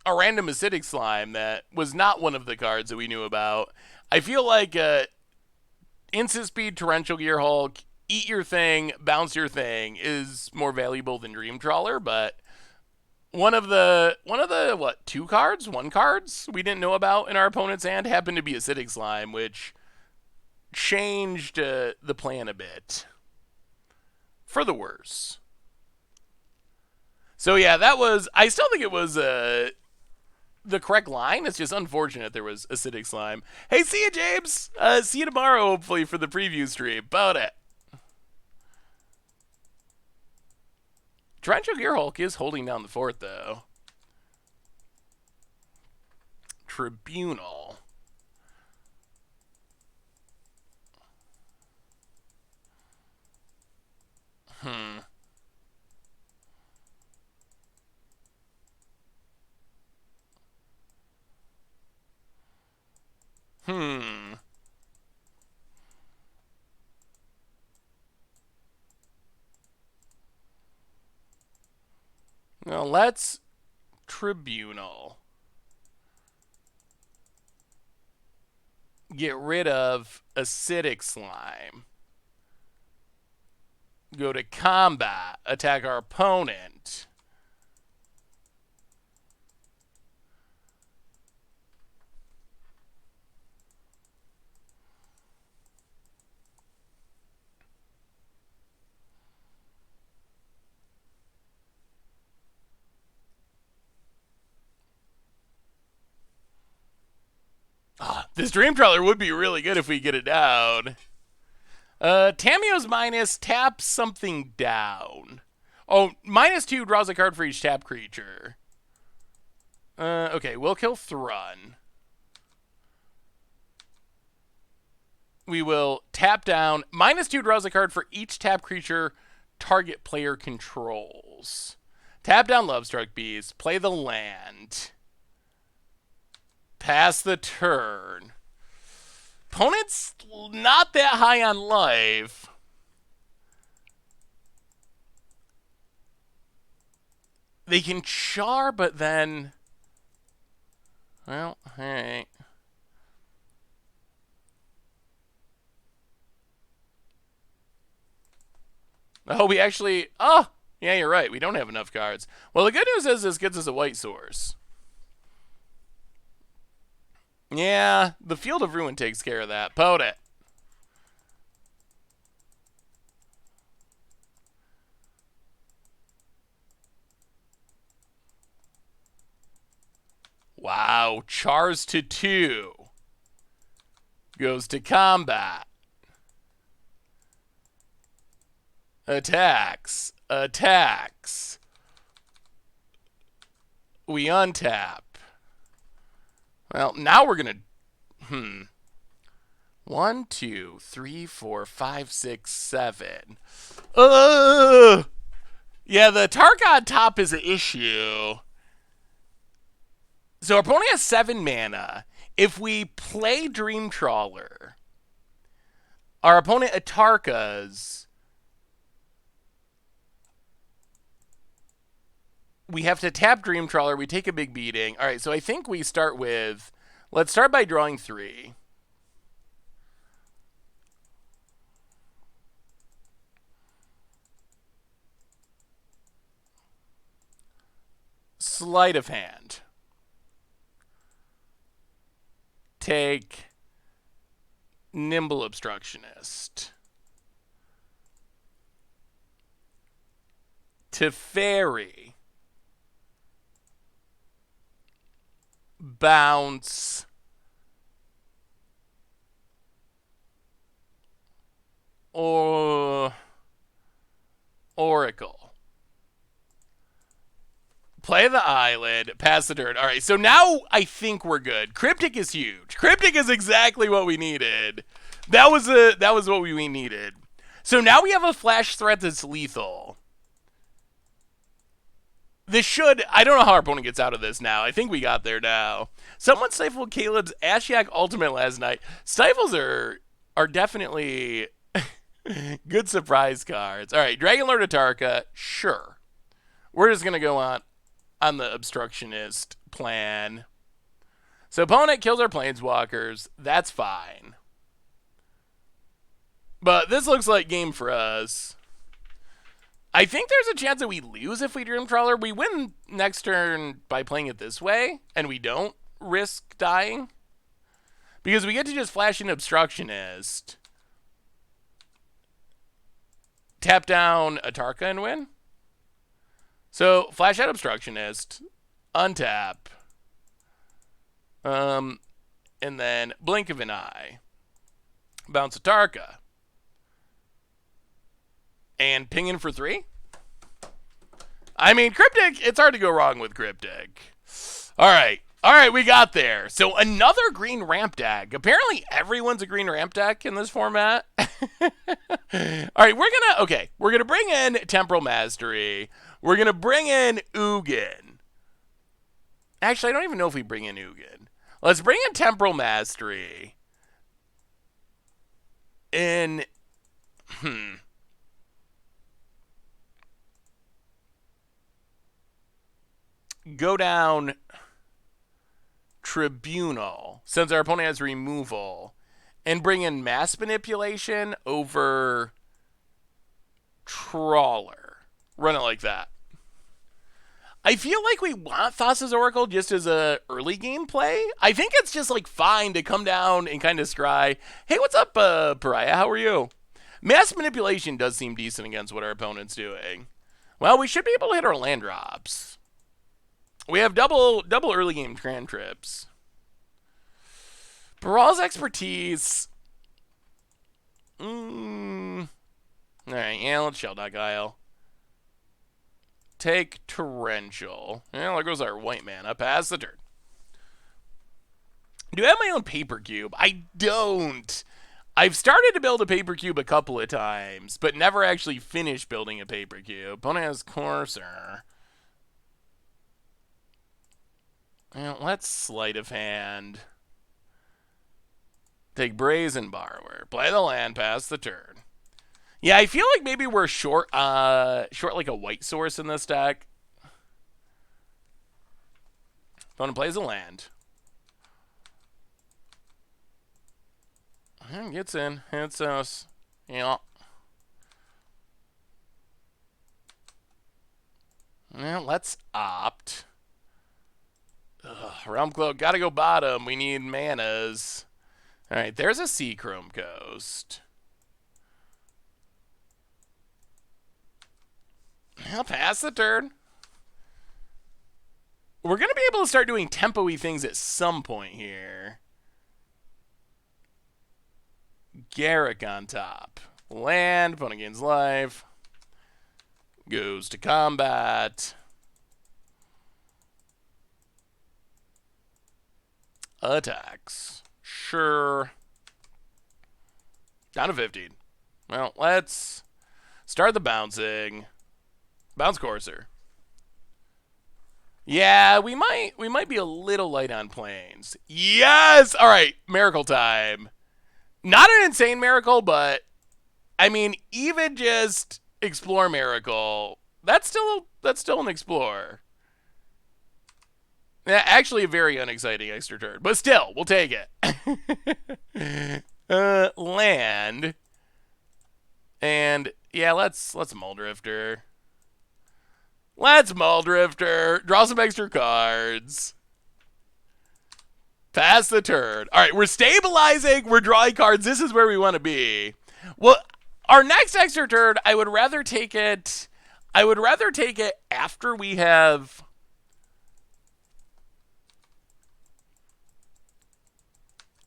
A: a random Acidic Slime that was not one of the cards that we knew about, I feel like Instant Speed Torrential Gear Hulk, eat your thing, bounce your thing is more valuable than Dream Trawler, but one of the what, one cards we didn't know about in our opponent's hand happened to be Acidic Slime, which changed the plan a bit for the worse. So yeah, that was, I still think it was the correct line. It's just unfortunate there was Acidic Slime. Hey, see you, James. See you tomorrow, hopefully, for the preview stream. About it. Torrential Gear Hulk is holding down the fort, though. Tribunal. Now let's Tribunal. Get rid of Acidic Slime. Go to combat. Attack our opponent. This Dream Trawler would be really good if we get it down. Tamiyo's minus, tap something down. Oh, -2 draws a card for each tap creature. Okay, we'll kill Thrun. We will tap down. -2 draws a card for each tap creature target player controls. Tap down Lovestruck Bees. Play the land. Pass the turn. Opponent's not that high on life. They can char, but then... Well, alright. Oh, we actually... Oh, yeah, you're right. We don't have enough cards. Well, the good news is this gets us a white source. Yeah, the Field of Ruin takes care of that. Pote it. Wow, chars to 2. goes to combat. Attacks. Attacks. We untap. Well, now we're going to... 1, 2, 3, 4, 5, 6, 7. Yeah, the Tarkon top is an issue. So our opponent has 7 mana. If we play Dream Trawler, our opponent Atarkas, we have to tap Dream Trawler. We take a big beating. All right, so I think we start with... Let's start by drawing 3. Sleight of hand. Take Nimble Obstructionist. Teferi. Bounce. Or Oracle. Play the island, pass the turn. All right, so now I think we're good. Cryptic is huge. Cryptic is exactly what we needed. That was what we needed. So now we have a flash threat that's lethal. This should... I don't know how our opponent gets out of this now. I think we got there now. Someone stifled Caleb's Ashiok Ultimate last night. Stifles are definitely good surprise cards. All right, Dragon Lord Atarka, sure. We're just going to go on the obstructionist plan. So opponent kills our planeswalkers. That's fine. But this looks like game for us. I think there's a chance that we lose if we Dream Trawler. We win next turn by playing it this way, and we don't risk dying. Because we get to just flash an obstructionist. Tap down Atarka and win. So, flash out Obstructionist, untap, and then blink of an eye, bounce Atarka, and ping in for 3? I mean, Cryptic, it's hard to go wrong with Cryptic. All right, we got there. So, another green ramp deck. Apparently, everyone's a green ramp deck in this format. All right, we're gonna bring in Temporal Mastery. We're going to bring in Ugin. Actually, I don't even know if we bring in Ugin. Let's bring in Temporal Mastery. And, go down Tribunal, since our opponent has removal. And bring in Mass Manipulation over Trawler. Run it like that. I feel like we want Thassa's Oracle just as a early game play. I think it's just like fine to come down and kind of scry. Hey, what's up, Pariah? How are you? Mass Manipulation does seem decent against what our opponent's doing. Well, we should be able to hit our land drops. We have double early game cantrips. Baral's Expertise. Alright, yeah, let's Shelldock Isle. Take Torrential. Well, there goes our white mana. Pass the turn. Do I have my own paper cube? I don't. I've started to build a paper cube a couple of times, but never actually finished building a paper cube. Opponent has Courser. Well, let's Sleight of Hand. Take Brazen Borrower. Play the land, pass the turn. Yeah, I feel like maybe we're short like a white source in this deck. Opponent plays a land. And gets in. Hits us. Yeah. Well, let's opt. Realm Cloak, gotta go bottom. We need manas. Alright, there's a Sea Chrome Coast. I'll pass the turn. We're going to be able to start doing tempo-y things at some point here. Garrick on top. Land, opponent gains life. Goes to combat. Attacks. Sure. Down to 15. Well, let's start the bouncing. Bounce Courser. Yeah, we might be a little light on planes. Yes! All right, miracle time. Not an insane miracle, but I mean, even just explore miracle, that's still an explore. Actually, a very unexciting extra turn, but still, we'll take it. Land, and yeah, let's Muldrifter. Let's Muldrifter. Draw some extra cards. Pass the turn. All right, we're stabilizing. We're drawing cards. This is where we want to be. Well, our next extra turn, I would rather take it after we have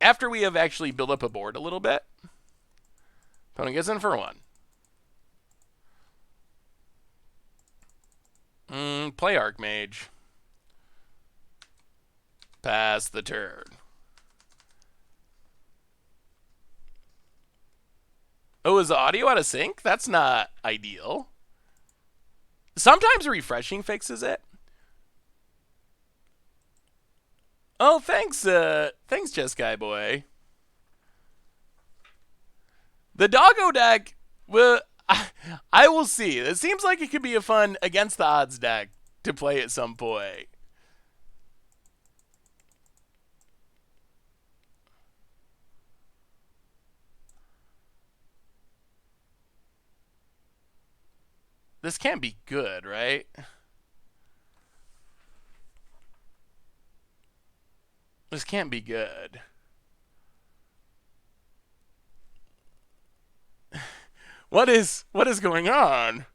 A: actually built up a board a little bit. Opponent gets in for one. Play Archmage. Pass the turn. Oh, is the audio out of sync? That's not ideal. Sometimes refreshing fixes it. Oh, thanks, Chess Guy Boy. The Doggo deck, well, I will see. It seems like it could be a fun against the odds deck to play at some point. This can't be good, right? This can't be good. What is going on?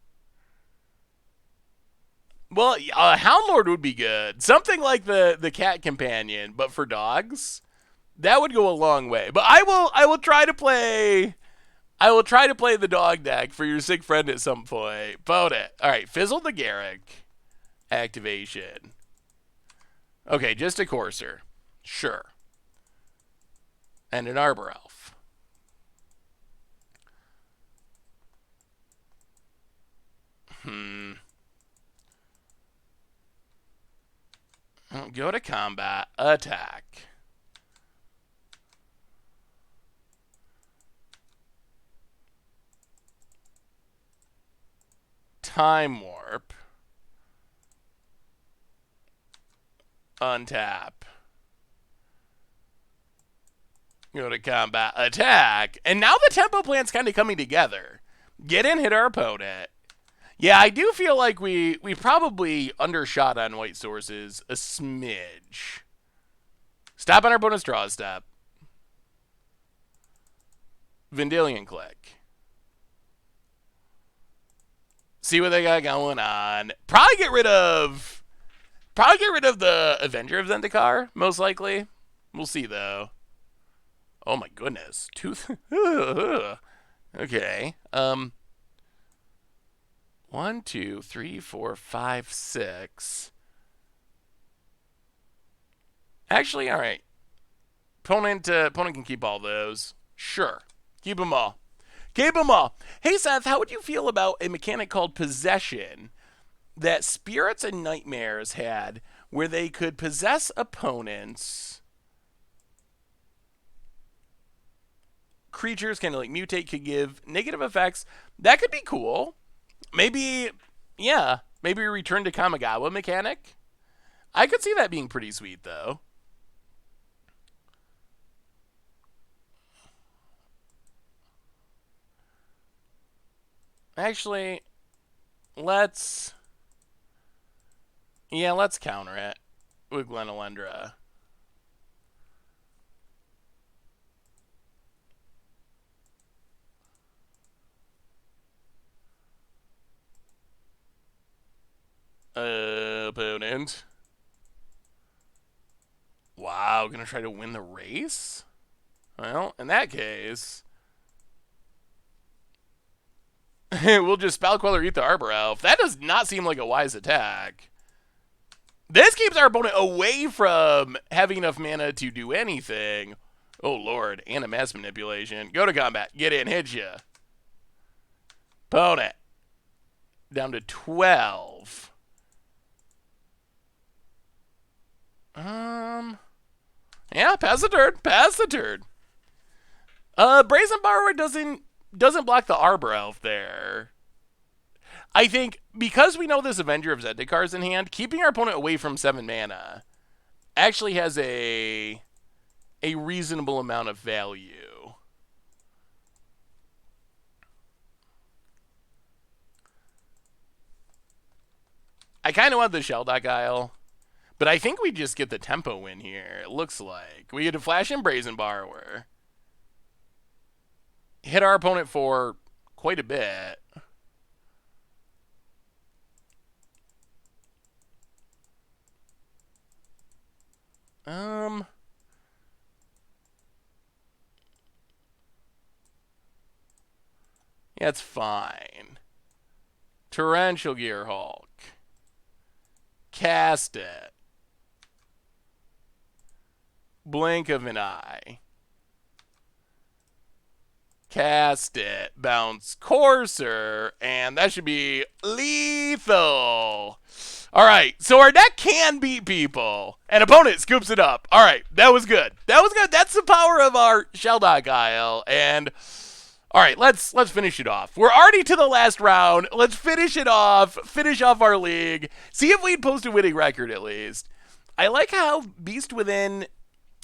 A: Well, Houndlord would be good. Something like the Cat Companion, but for dogs. That would go a long way. But I will try to play the dog deck for your sick friend at some point. Vote it. All right, Fizzle the Garrick activation. Okay, just a Courser. Sure. And an Arbor Elf. Go to combat. Attack. Time Warp. Untap. Go to combat. Attack. And now the tempo plan's kind of coming together. Get in, hit our opponent. Yeah, I do feel like we probably undershot on white sources a smidge. Stop on our bonus draw step. Vendilion Click. See what they got going on. Probably get rid of the Avenger of Zendikar, most likely. We'll see though. Oh my goodness. Tooth. Okay. 1, 2, 3, 4, 5, 6. Actually, all right. Opponent can keep all those. Sure. Keep them all. Keep them all. Hey, Seth, how would you feel about a mechanic called Possession that Spirits and Nightmares had where they could possess opponents? Creatures kind of like mutate, could give negative effects. That could be cool. Maybe, yeah, maybe return to Kamigawa mechanic. I could see that being pretty sweet, though. Actually, let's counter it with Glenalendra. Opponent. Wow, gonna try to win the race? Well, in that case, We'll just Spell Queller, eat the Arbor Elf. That does not seem like a wise attack. This keeps our opponent away from having enough mana to do anything. Oh, Lord. And a mass manipulation. Go to combat. Get in. Hit ya. Opponent. Down to 12. Yeah, pass the turn. Pass the turn. Brazen Borrower doesn't block the Arbor Elf there. I think because we know this Avenger of Zendikar is in hand, keeping our opponent away from 7 mana actually has a reasonable amount of value. I kind of want the Shelldock Isle, but I think we just get the tempo win here, it looks like. We get a Flash and Brazen Borrower. Hit our opponent for quite a bit. Yeah, it's fine. Torrential Gear Hulk. Cast it. Blink of an eye. Cast it. Bounce Courser. And that should be lethal. All right, so our deck can beat people. And opponent scoops it up. All right, that was good. That was good. That's the power of our Shelldock Isle. And all right, let's finish it off. We're already to the last round. Let's finish it off. Finish off our league. See if we'd post a winning record at least. I like how Beast Within.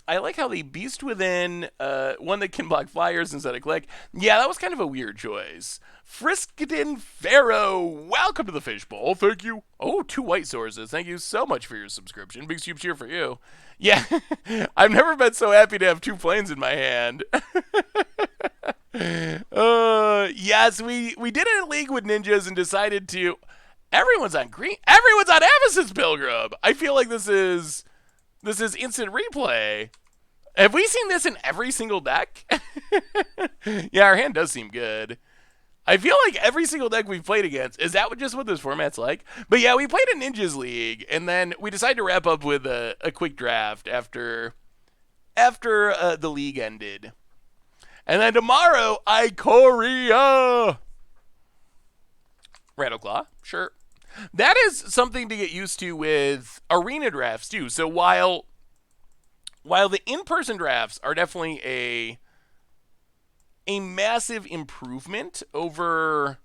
A: I like how the Beast Within, one that can block flyers instead of click. Yeah, that was kind of a weird choice. Friskton Pharaoh, welcome to the Fishbowl. Thank you. Oh, 2 white sources. Thank you so much for your subscription. Big soup cheer for you. Yeah, I've never been so happy to have 2 planes in my hand. Yes, we did it in a league with ninjas and decided to. Everyone's on green. Everyone's on Avis's Pilgrim. I feel like this is instant replay. Have we seen this in every single deck? Yeah, our hand does seem good. I feel like every single deck we've played against, is that just what this format's like? But yeah, we played a Ninjas League, and then we decided to wrap up with a quick draft after the league ended. And then tomorrow, Ikoria! Rattleclaw, sure. That is something to get used to with arena drafts, too. So while the in-person drafts are definitely a massive improvement over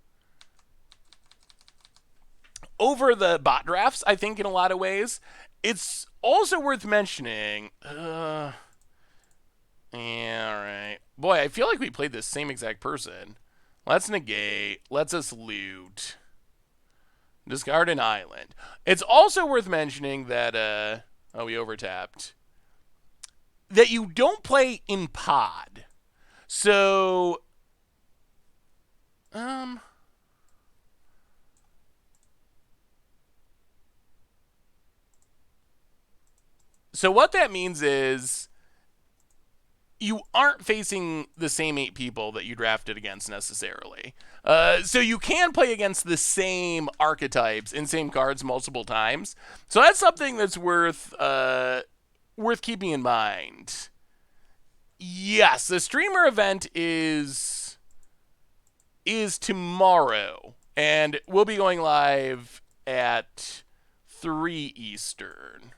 A: the bot drafts, I think, in a lot of ways, it's also worth mentioning. Yeah, all right. Boy, I feel like we played the same exact person. Let's negate. Let's us loot. Discard an island. It's also worth mentioning that, oh, we overtapped. That you don't play in pod. So, so what that means is you aren't facing the same 8 people that you drafted against necessarily. So you can play against the same archetypes and same cards multiple times. So that's something that's worth keeping in mind. Yes, the streamer event is tomorrow, and we'll be going live at 3 Eastern.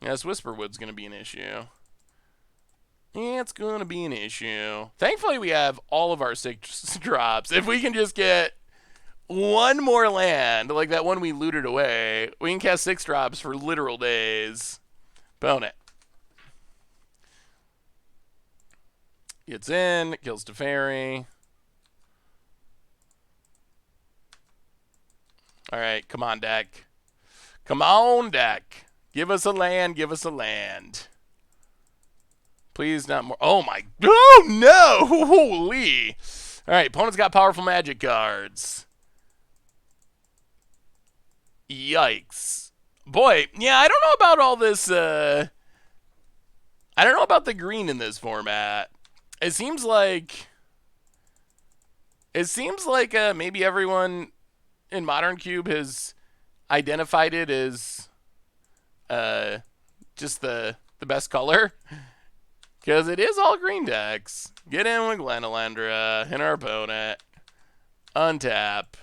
A: Yes, Whisperwood's going to be an issue. Yeah, it's going to be an issue. Thankfully, we have all of our 6 drops. If we can just get one more land, like that one we looted away, we can cast 6 drops for literal days. Opponent. Gets in, kills Teferi. Alright, come on, deck. Come on, deck. Give us a land, give us a land. Please, not more. Oh, my. Oh, no. Holy. Alright, opponent's got powerful magic cards. Yikes. Boy, yeah, I don't know about all this, I don't know about the green in this format. It seems like It seems like maybe everyone in Modern Cube has identified it as uh, just the best color. Because it is all green decks. Get in with Glenalandra and our opponent. Untap.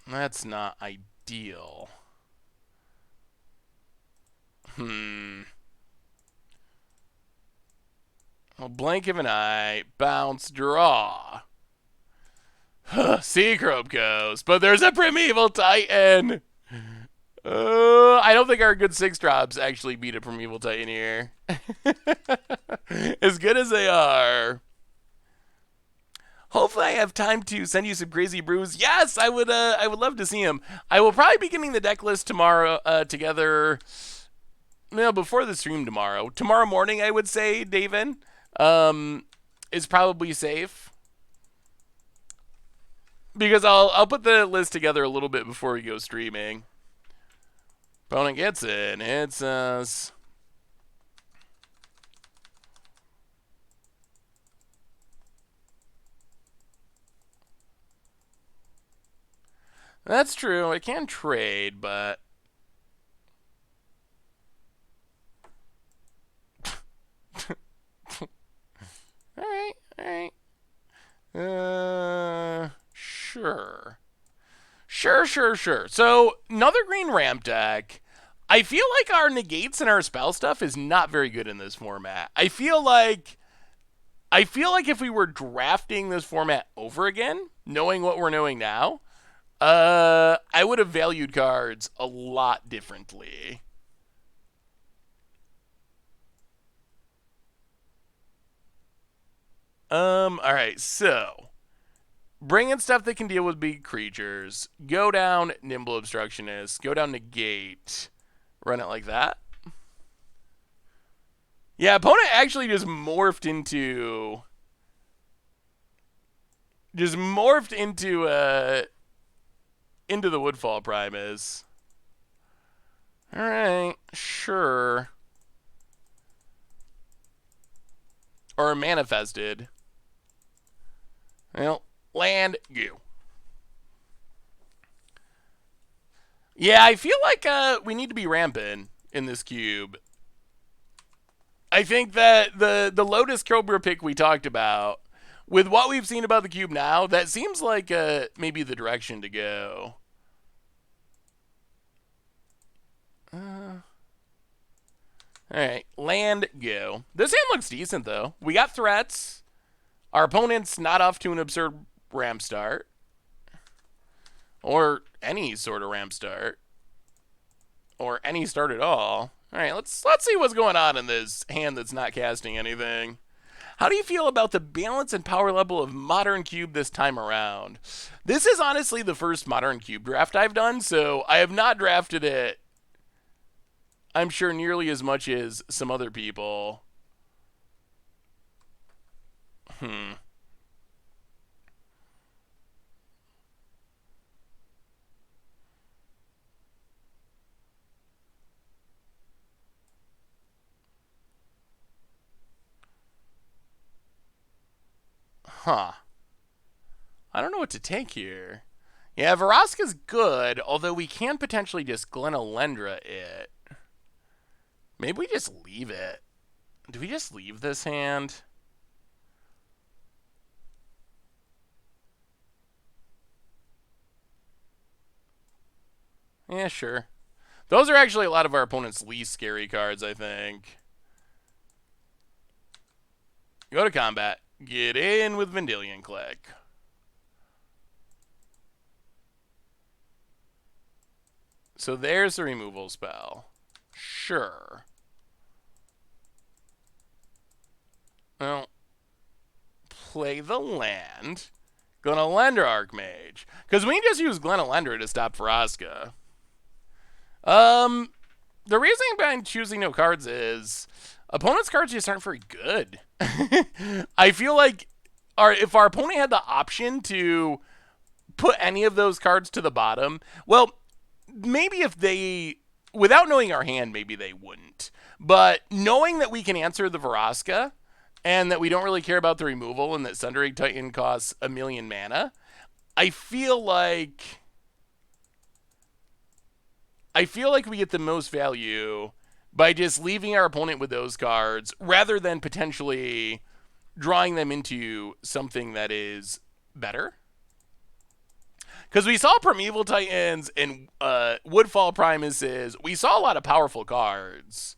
A: That's not ideal. Well, blink of an eye. Bounce, draw. Seacrope goes. But there's a Primeval Titan. I don't think our good 6-drops actually beat a Primeval Titan here. As good as they are. Hopefully I have time to send you some crazy brews. Yes, I would love to see him. I will probably be getting the deck list tomorrow together. No, before the stream tomorrow. Tomorrow morning, I would say, David, is probably safe. Because I'll put the list together a little bit before we go streaming. Opponent gets it. It's us. That's true. I can trade, but all right. Sure. Sure. So, another green ramp deck. I feel like our negates and our spell stuff is not very good in this format. I feel like if we were drafting this format over again, knowing what we're knowing now, I would have valued cards a lot differently. Alright, so bring in stuff that can deal with big creatures. Go down Nimble Obstructionist. Go down Negate. Run it like that. Yeah, opponent actually just morphed into into the Woodfall Primus. Alright, sure. Or manifested. Well, land, go. Yeah, I feel like we need to be ramping in this cube. I think that the Lotus Cobra pick we talked about, with what we've seen about the cube now, that seems like maybe the direction to go. Alright, land, go. This hand looks decent, though. We got threats. Our opponent's not off to an absurd ramp start. Or any sort of ramp start. Or any start at all. Alright, let's see what's going on in this hand that's not casting anything. How do you feel about the balance and power level of Modern Cube this time around? This is honestly the first Modern Cube draft I've done, so I have not drafted it, I'm sure, nearly as much as some other people. Huh. I don't know what to take here. Yeah, Vraska's good, although we can potentially just Glenalendra it. Maybe we just leave it. Do we just leave this hand? Yeah, sure. Those are actually a lot of our opponent's least scary cards, I think. Go to combat. Get in with Vendilion Click. So there's the removal spell. Sure. Well, play the land. Glenalendra Archmage. Because we can just use Glenalendra to stop Vraska. The reasoning behind choosing no cards is opponent's cards just aren't very good. I feel like if our opponent had the option to put any of those cards to the bottom, well, maybe if they, without knowing our hand, maybe they wouldn't. But knowing that we can answer the Vraska and that we don't really care about the removal, and that Sundering Titan costs 1,000,000 mana. I feel like we get the most value by just leaving our opponent with those cards rather than potentially drawing them into something that is better. Because we saw Primeval Titans and Woodfall Primuses. We saw a lot of powerful cards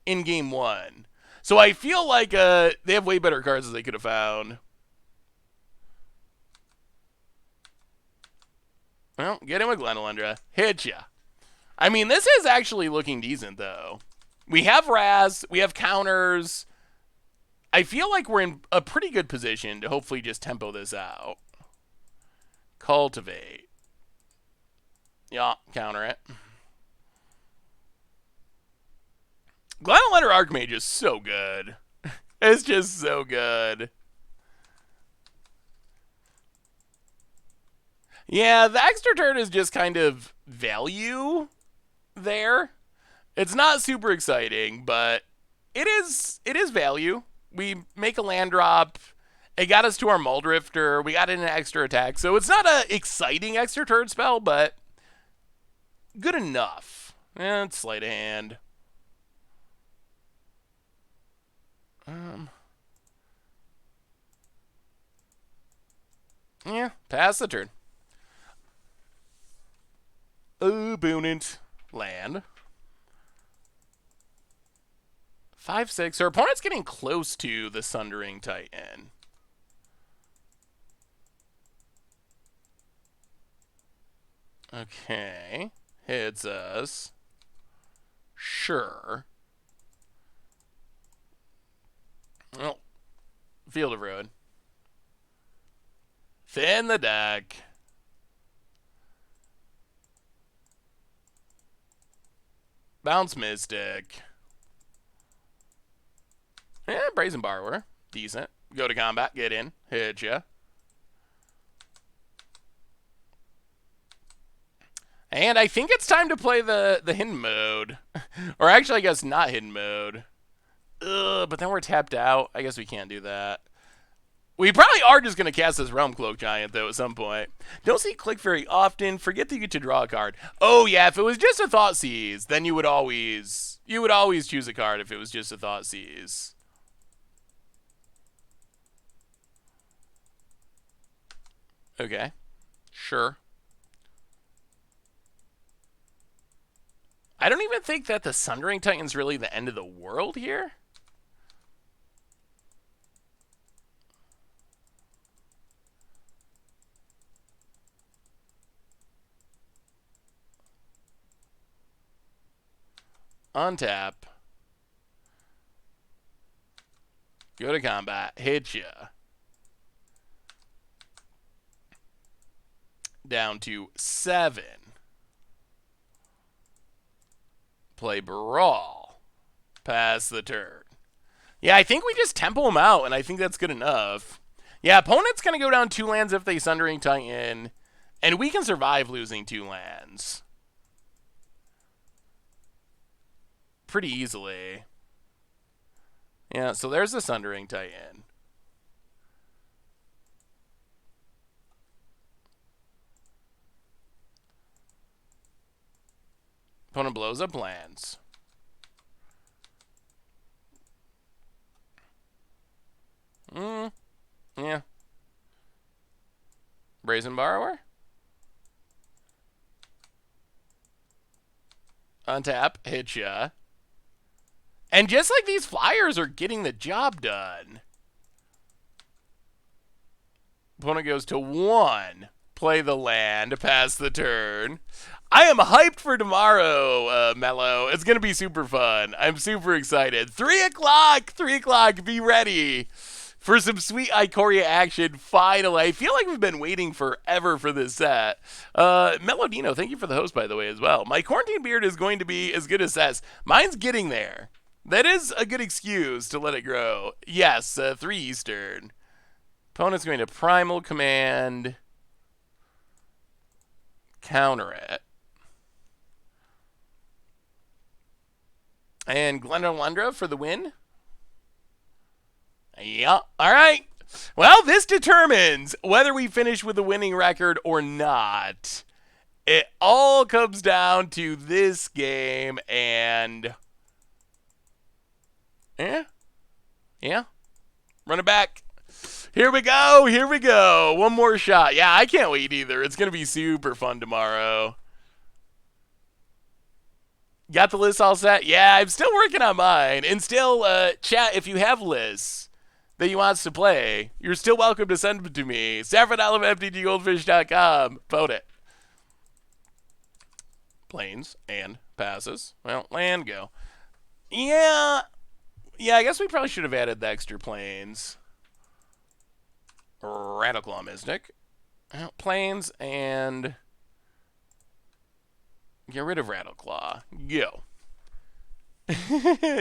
A: in game one. So I feel like they have way better cards than they could have found. Well, get in with Glenalundra. Hit ya. I mean, this is actually looking decent, though. We have Raz. We have counters. I feel like we're in a pretty good position to hopefully just tempo this out. Cultivate. Yeah, counter it. Glenalundra Archmage is so good. It's just so good. Yeah, the extra turn is just kind of value there. It's not super exciting, but it is value. We make a land drop. It got us to our Muldrifter. We got in an extra attack. So it's not an exciting extra turn spell, but good enough. It's sleight of hand. Yeah, pass the turn. Opponent land. 5/6. Our opponent's getting close to the Sundering Titan. Okay. Hits us. Sure. Well, Field of Ruin. Thin the deck. Bounce Mystic. Yeah, Brazen Borrower. Decent. Go to combat. Get in. Hit ya. And I think it's time to play the hidden mode. Or actually, I guess not hidden mode. Ugh, but then we're tapped out. I guess we can't do that. We probably are just going to cast this Realm Cloak Giant, though, at some point. Don't see click very often. Forget that you get to draw a card. Oh, yeah, if it was just a Thoughtseize, then you would always choose a card if it was just a Thoughtseize. Okay. Sure. I don't even think that the Sundering Titan's really the end of the world here. Untap. Go to combat. Hit ya. Down to 7. Play Brawl. Pass the turn. Yeah, I think we just tempo them out, and I think that's good enough. Yeah, opponent's going to go down 2 lands if they Sundering Titan, and we can survive losing 2 lands. Pretty easily. Yeah, so there's the Sundering Titan. Opponent blows up lands. Yeah. Brazen Borrower. Untap. Hit ya. And just like these flyers are getting the job done. Opponent goes to 1. Play the land. Pass the turn. I am hyped for tomorrow, Mello. It's going to be super fun. I'm super excited. 3 o'clock. 3 o'clock. Be ready for some sweet Ikoria action. Finally. I feel like we've been waiting forever for this set. Melodino, thank you for the host, by the way, as well. My quarantine beard is going to be as good as Seth's. Mine's getting there. That is a good excuse to let it grow. Yes, 3 Eastern. Opponent's going to Primal Command. Counter it. And Glenalundra for the win. Yeah. All right. Well, this determines whether we finish with a winning record or not. It all comes down to this game, and yeah, run it back. Here we go. Here we go. One more shot. Yeah, I can't wait either. It's gonna be super fun tomorrow. Got the list all set? Yeah, I'm still working on mine. And still, chat, if you have lists that you want us to play, you're still welcome to send them to me. MTGGoldfish.com. Vote it. Planes and passes. Well, land go. Yeah, I guess we probably should have added the extra planes. Rattleclaw Mystic. Well, planes and get rid of Rattleclaw. Go.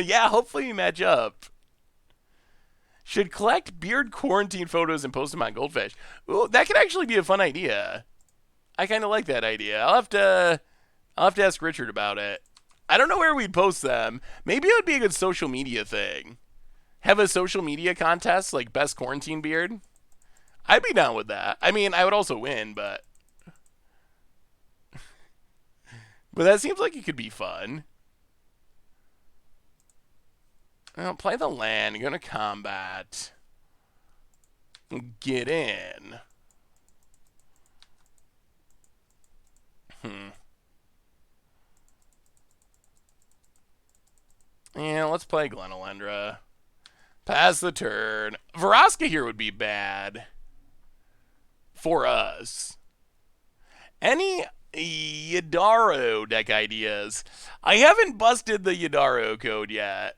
A: Yeah, hopefully you match up. Should collect beard quarantine photos and post them on Goldfish. Ooh, that could actually be a fun idea. I kind of like that idea. I'll have to ask Richard about it. I don't know where we'd post them. Maybe it would be a good social media thing. Have a social media contest, like best quarantine beard. I'd be down with that. I mean, I would also win, but that seems like it could be fun. Well, play the land. Go to combat. Get in. Yeah, let's play Glenalendra. Pass the turn. Vraska here would be bad for us. Any Yadaro deck ideas? I haven't busted the Yadaro code yet.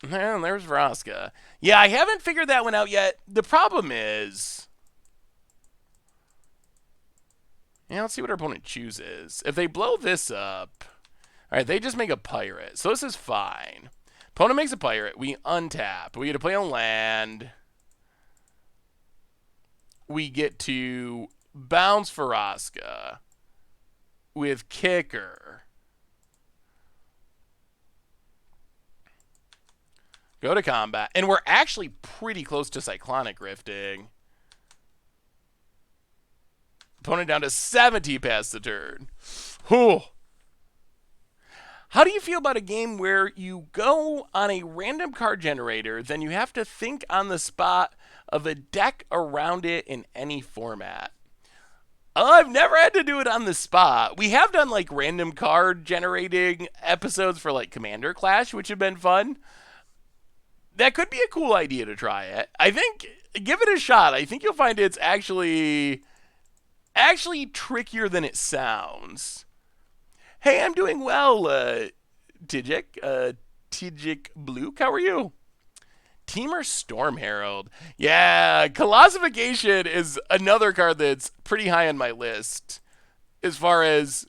A: And there's Vraska. Yeah, I haven't figured that one out yet. The problem is, yeah, let's see what our opponent chooses. If they blow this up, all right, they just make a pirate. So this is fine. Opponent makes a pirate. We untap. We get to play on land. We get to bounce Vraska with kicker. Go to combat. And we're actually pretty close to Cyclonic Rifting. Opponent down to 70 past the turn. Whew. How do you feel about a game where you go on a random card generator, then you have to think on the spot of a deck around it in any format? I've never had to do it on the spot. We have done like random card generating episodes for like Commander Clash, which have been fun. That could be a cool idea to try it. I think, give it a shot. I think you'll find it's actually trickier than it sounds. Hey, I'm doing well, Tijik. Tijik Blue, how are you? Teamer Storm Herald. Yeah, Colossification is another card that's pretty high on my list as far as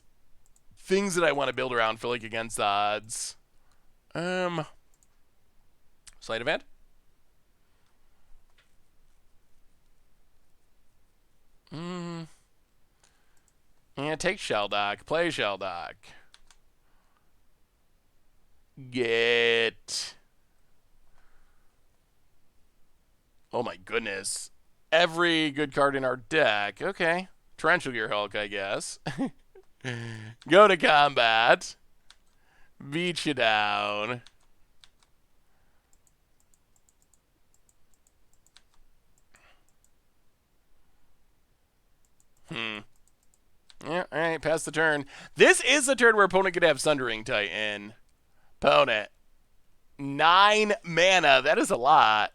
A: things that I want to build around for like against odds. Sleight of hand? Yeah, take Shelldock. Play Shelldock. Get. Oh my goodness. Every good card in our deck. Okay. Torrential Gear Hulk, I guess. Go to combat. Beat you down. Yeah, alright, pass the turn. This is the turn where opponent could have Sundering Titan. Opponent. 9 mana. That is a lot.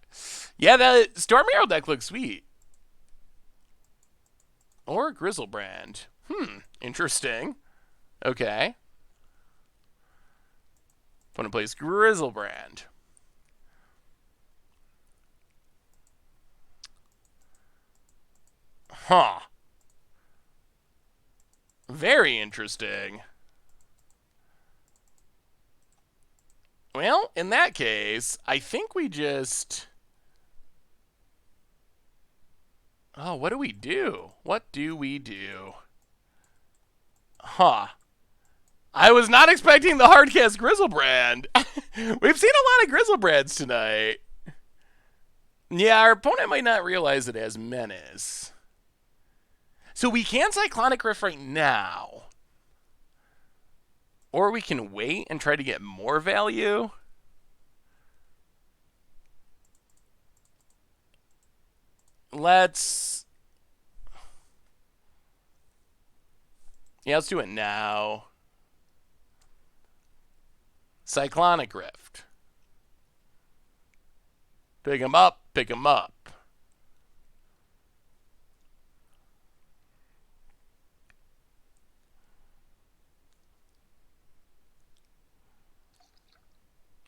A: Yeah, the Storm Arrow deck looks sweet. Or Grizzlebrand. Interesting. Okay. Opponent plays Grizzlebrand. Huh. Very interesting. Well, in that case, I think we just... Oh, what do we do? What do we do? Huh. I was not expecting the hardcast Grizzlebrand. We've seen a lot of Grizzlebrands tonight. Yeah, our opponent might not realize it as menace. So we can Cyclonic Rift right now. Or we can wait and try to get more value. Let's... Yeah, let's do it now. Cyclonic Rift. Pick him up, pick him up.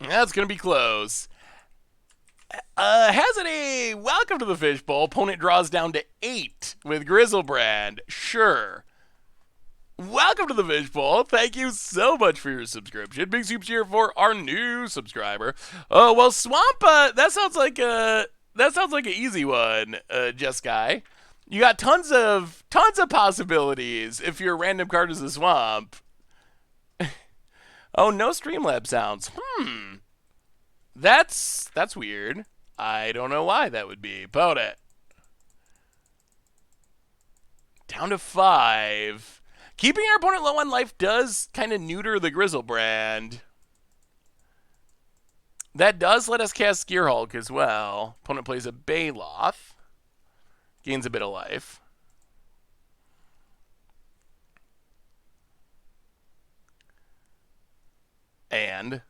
A: That's going to be close. Hazardly, welcome to the Fishbowl. Opponent draws down to 8 with Grizzlebrand. Sure. Welcome to the Fishbowl. Thank you so much for your subscription. Big super cheer for our new subscriber. Oh, well, Swamp, that sounds like an easy one, Just Guy. You got tons of possibilities if your random card is a Swamp. Oh, no Streamlab sounds. That's weird. I don't know why that would be. Opponent. Down to 5. Keeping our opponent low on life does kind of neuter the Grizzlebrand. That does let us cast Gearhulk as well. Opponent plays a Baloth. Gains a bit of life. And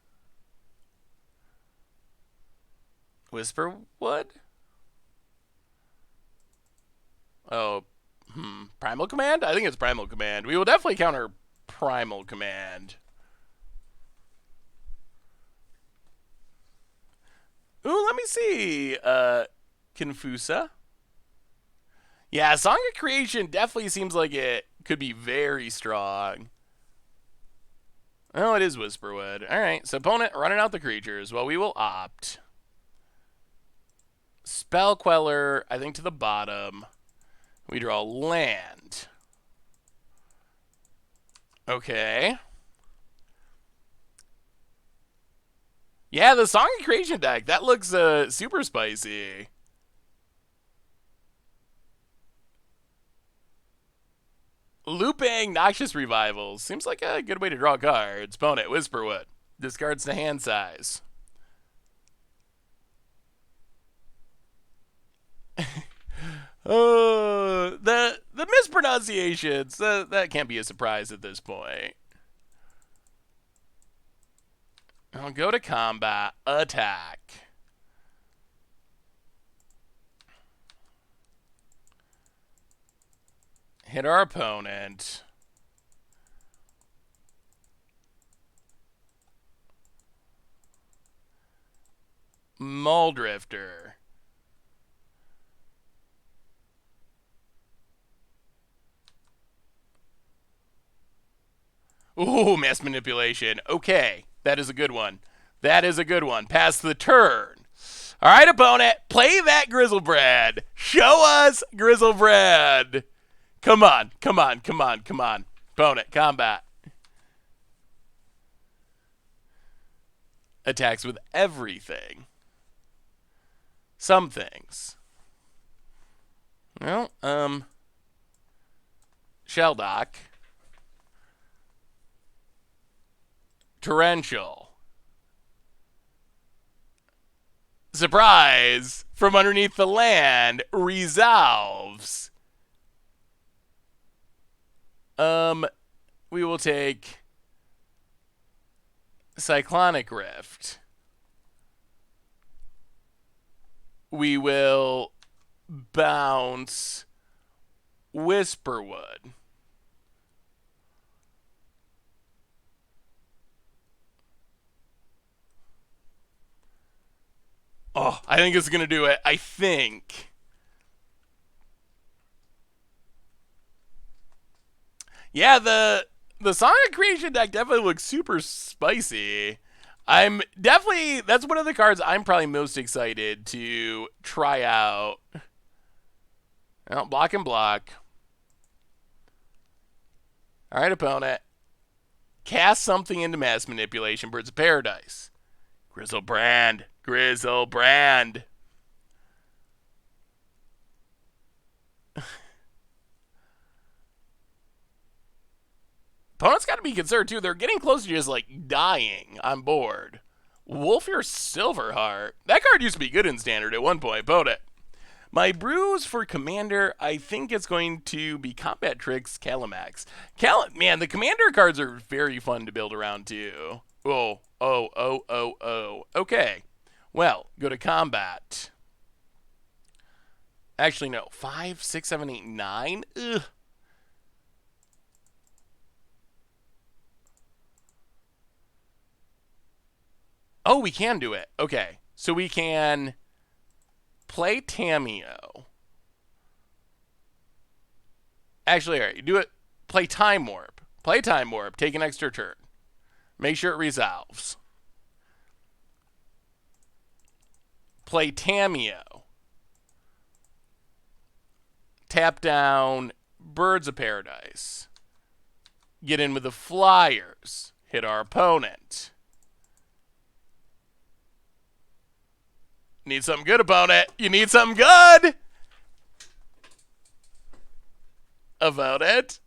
A: Whisperwood? Oh, Primal Command? I think it's Primal Command. We will definitely counter Primal Command. Ooh, let me see. Confusa. Yeah, Song of Creation definitely seems like it could be very strong. Oh, it is Whisperwood. All right, so opponent running out the creatures. Well, we will opt. Spell Queller, I think, to the bottom. We draw land. Okay. Yeah, the Song of Creation deck, that looks super spicy. Looping Noxious Revivals. Seems like a good way to draw cards. Opponent, Whisperwood. Discards to hand size. Oh, the mispronunciations. That can't be a surprise at this point. I'll go to combat. Attack. Hit our opponent. Muldrifter. Ooh, mass manipulation. Okay, that is a good one. That is a good one. Pass the turn. All right, opponent, play that Grizzlebrand. Show us Grizzlebrand. Come on, come on, come on, come on. Opponent, combat. Attacks with everything. Some things. Well, Shelldock. Torrential. Surprise! From underneath the land, resolves. We will take Cyclonic Rift. We will bounce Whisperwood. Oh, I think it's going to do it. I think. Yeah, the Sonic Creation deck definitely looks super spicy. That's one of the cards I'm probably most excited to try out. Well, block and block. All right, opponent. Cast something into mass manipulation. Birds of Paradise. Grizzlebrand. Grizzlebrand. Opponents got to be concerned too. They're getting close to just like dying on board. Wolfear Silverheart. That card used to be good in standard at one point. Vote it. My brews for Commander, I think it's going to be Combat Tricks Calamax. Man, the Commander cards are very fun to build around too. Oh. Okay. Well, go to Combat. Actually, no. 5, 6, 7, 8, 9? Ugh. Oh, we can do it. Okay. So we can play Tamiyo. Actually, all right. Do it. Play Time Warp. Play Time Warp. Take an extra turn. Make sure it resolves. Play Tamiyo. Tap down Birds of Paradise. Get in with the Flyers. Hit our opponent. Need something good, opponent. You need something good. About it.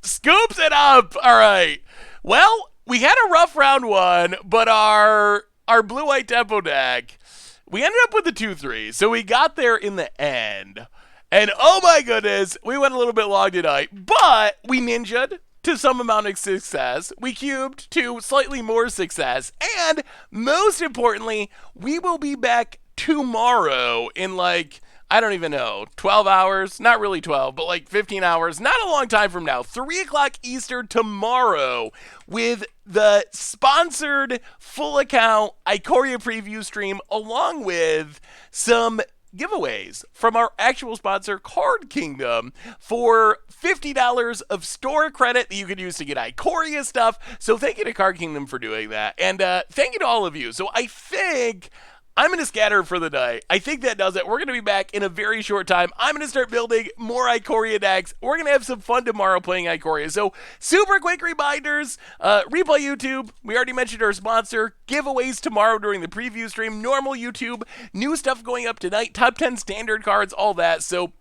A: Scoops it up. All right. Well, we had a rough round one, but our blue-white tempo deck, we ended up with the 2-3. So we got there in the end. And oh my goodness, we went a little bit long tonight, but we ninja'd to some amount of success. We cubed to slightly more success. And most importantly, we will be back tomorrow in like, I don't even know, 12 hours? Not really 12, but like 15 hours. Not a long time from now. 3 o'clock Eastern tomorrow with the sponsored full account Ikoria preview stream along with some giveaways from our actual sponsor, Card Kingdom, for $50 of store credit that you could use to get Ikoria stuff. So thank you to Card Kingdom for doing that. And thank you to all of you. So I think I'm going to scatter for the night. I think that does it. We're going to be back in a very short time. I'm going to start building more Ikoria decks. We're going to have some fun tomorrow playing Ikoria. So super quick reminders. Replay YouTube. We already mentioned our sponsor. Giveaways tomorrow during the preview stream. Normal YouTube. New stuff going up tonight. Top 10 standard cards. All that. So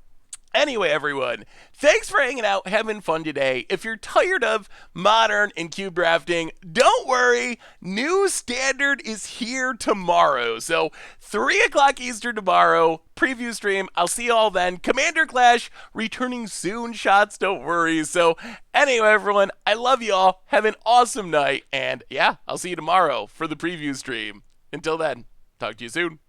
A: anyway, everyone, thanks for hanging out, having fun today. If you're tired of Modern and Cube drafting, don't worry. New Standard is here tomorrow. So 3 o'clock Eastern tomorrow, preview stream. I'll see you all then. Commander Clash returning soon. Shots, don't worry. So anyway, everyone, I love you all. Have an awesome night. And yeah, I'll see you tomorrow for the preview stream. Until then, talk to you soon.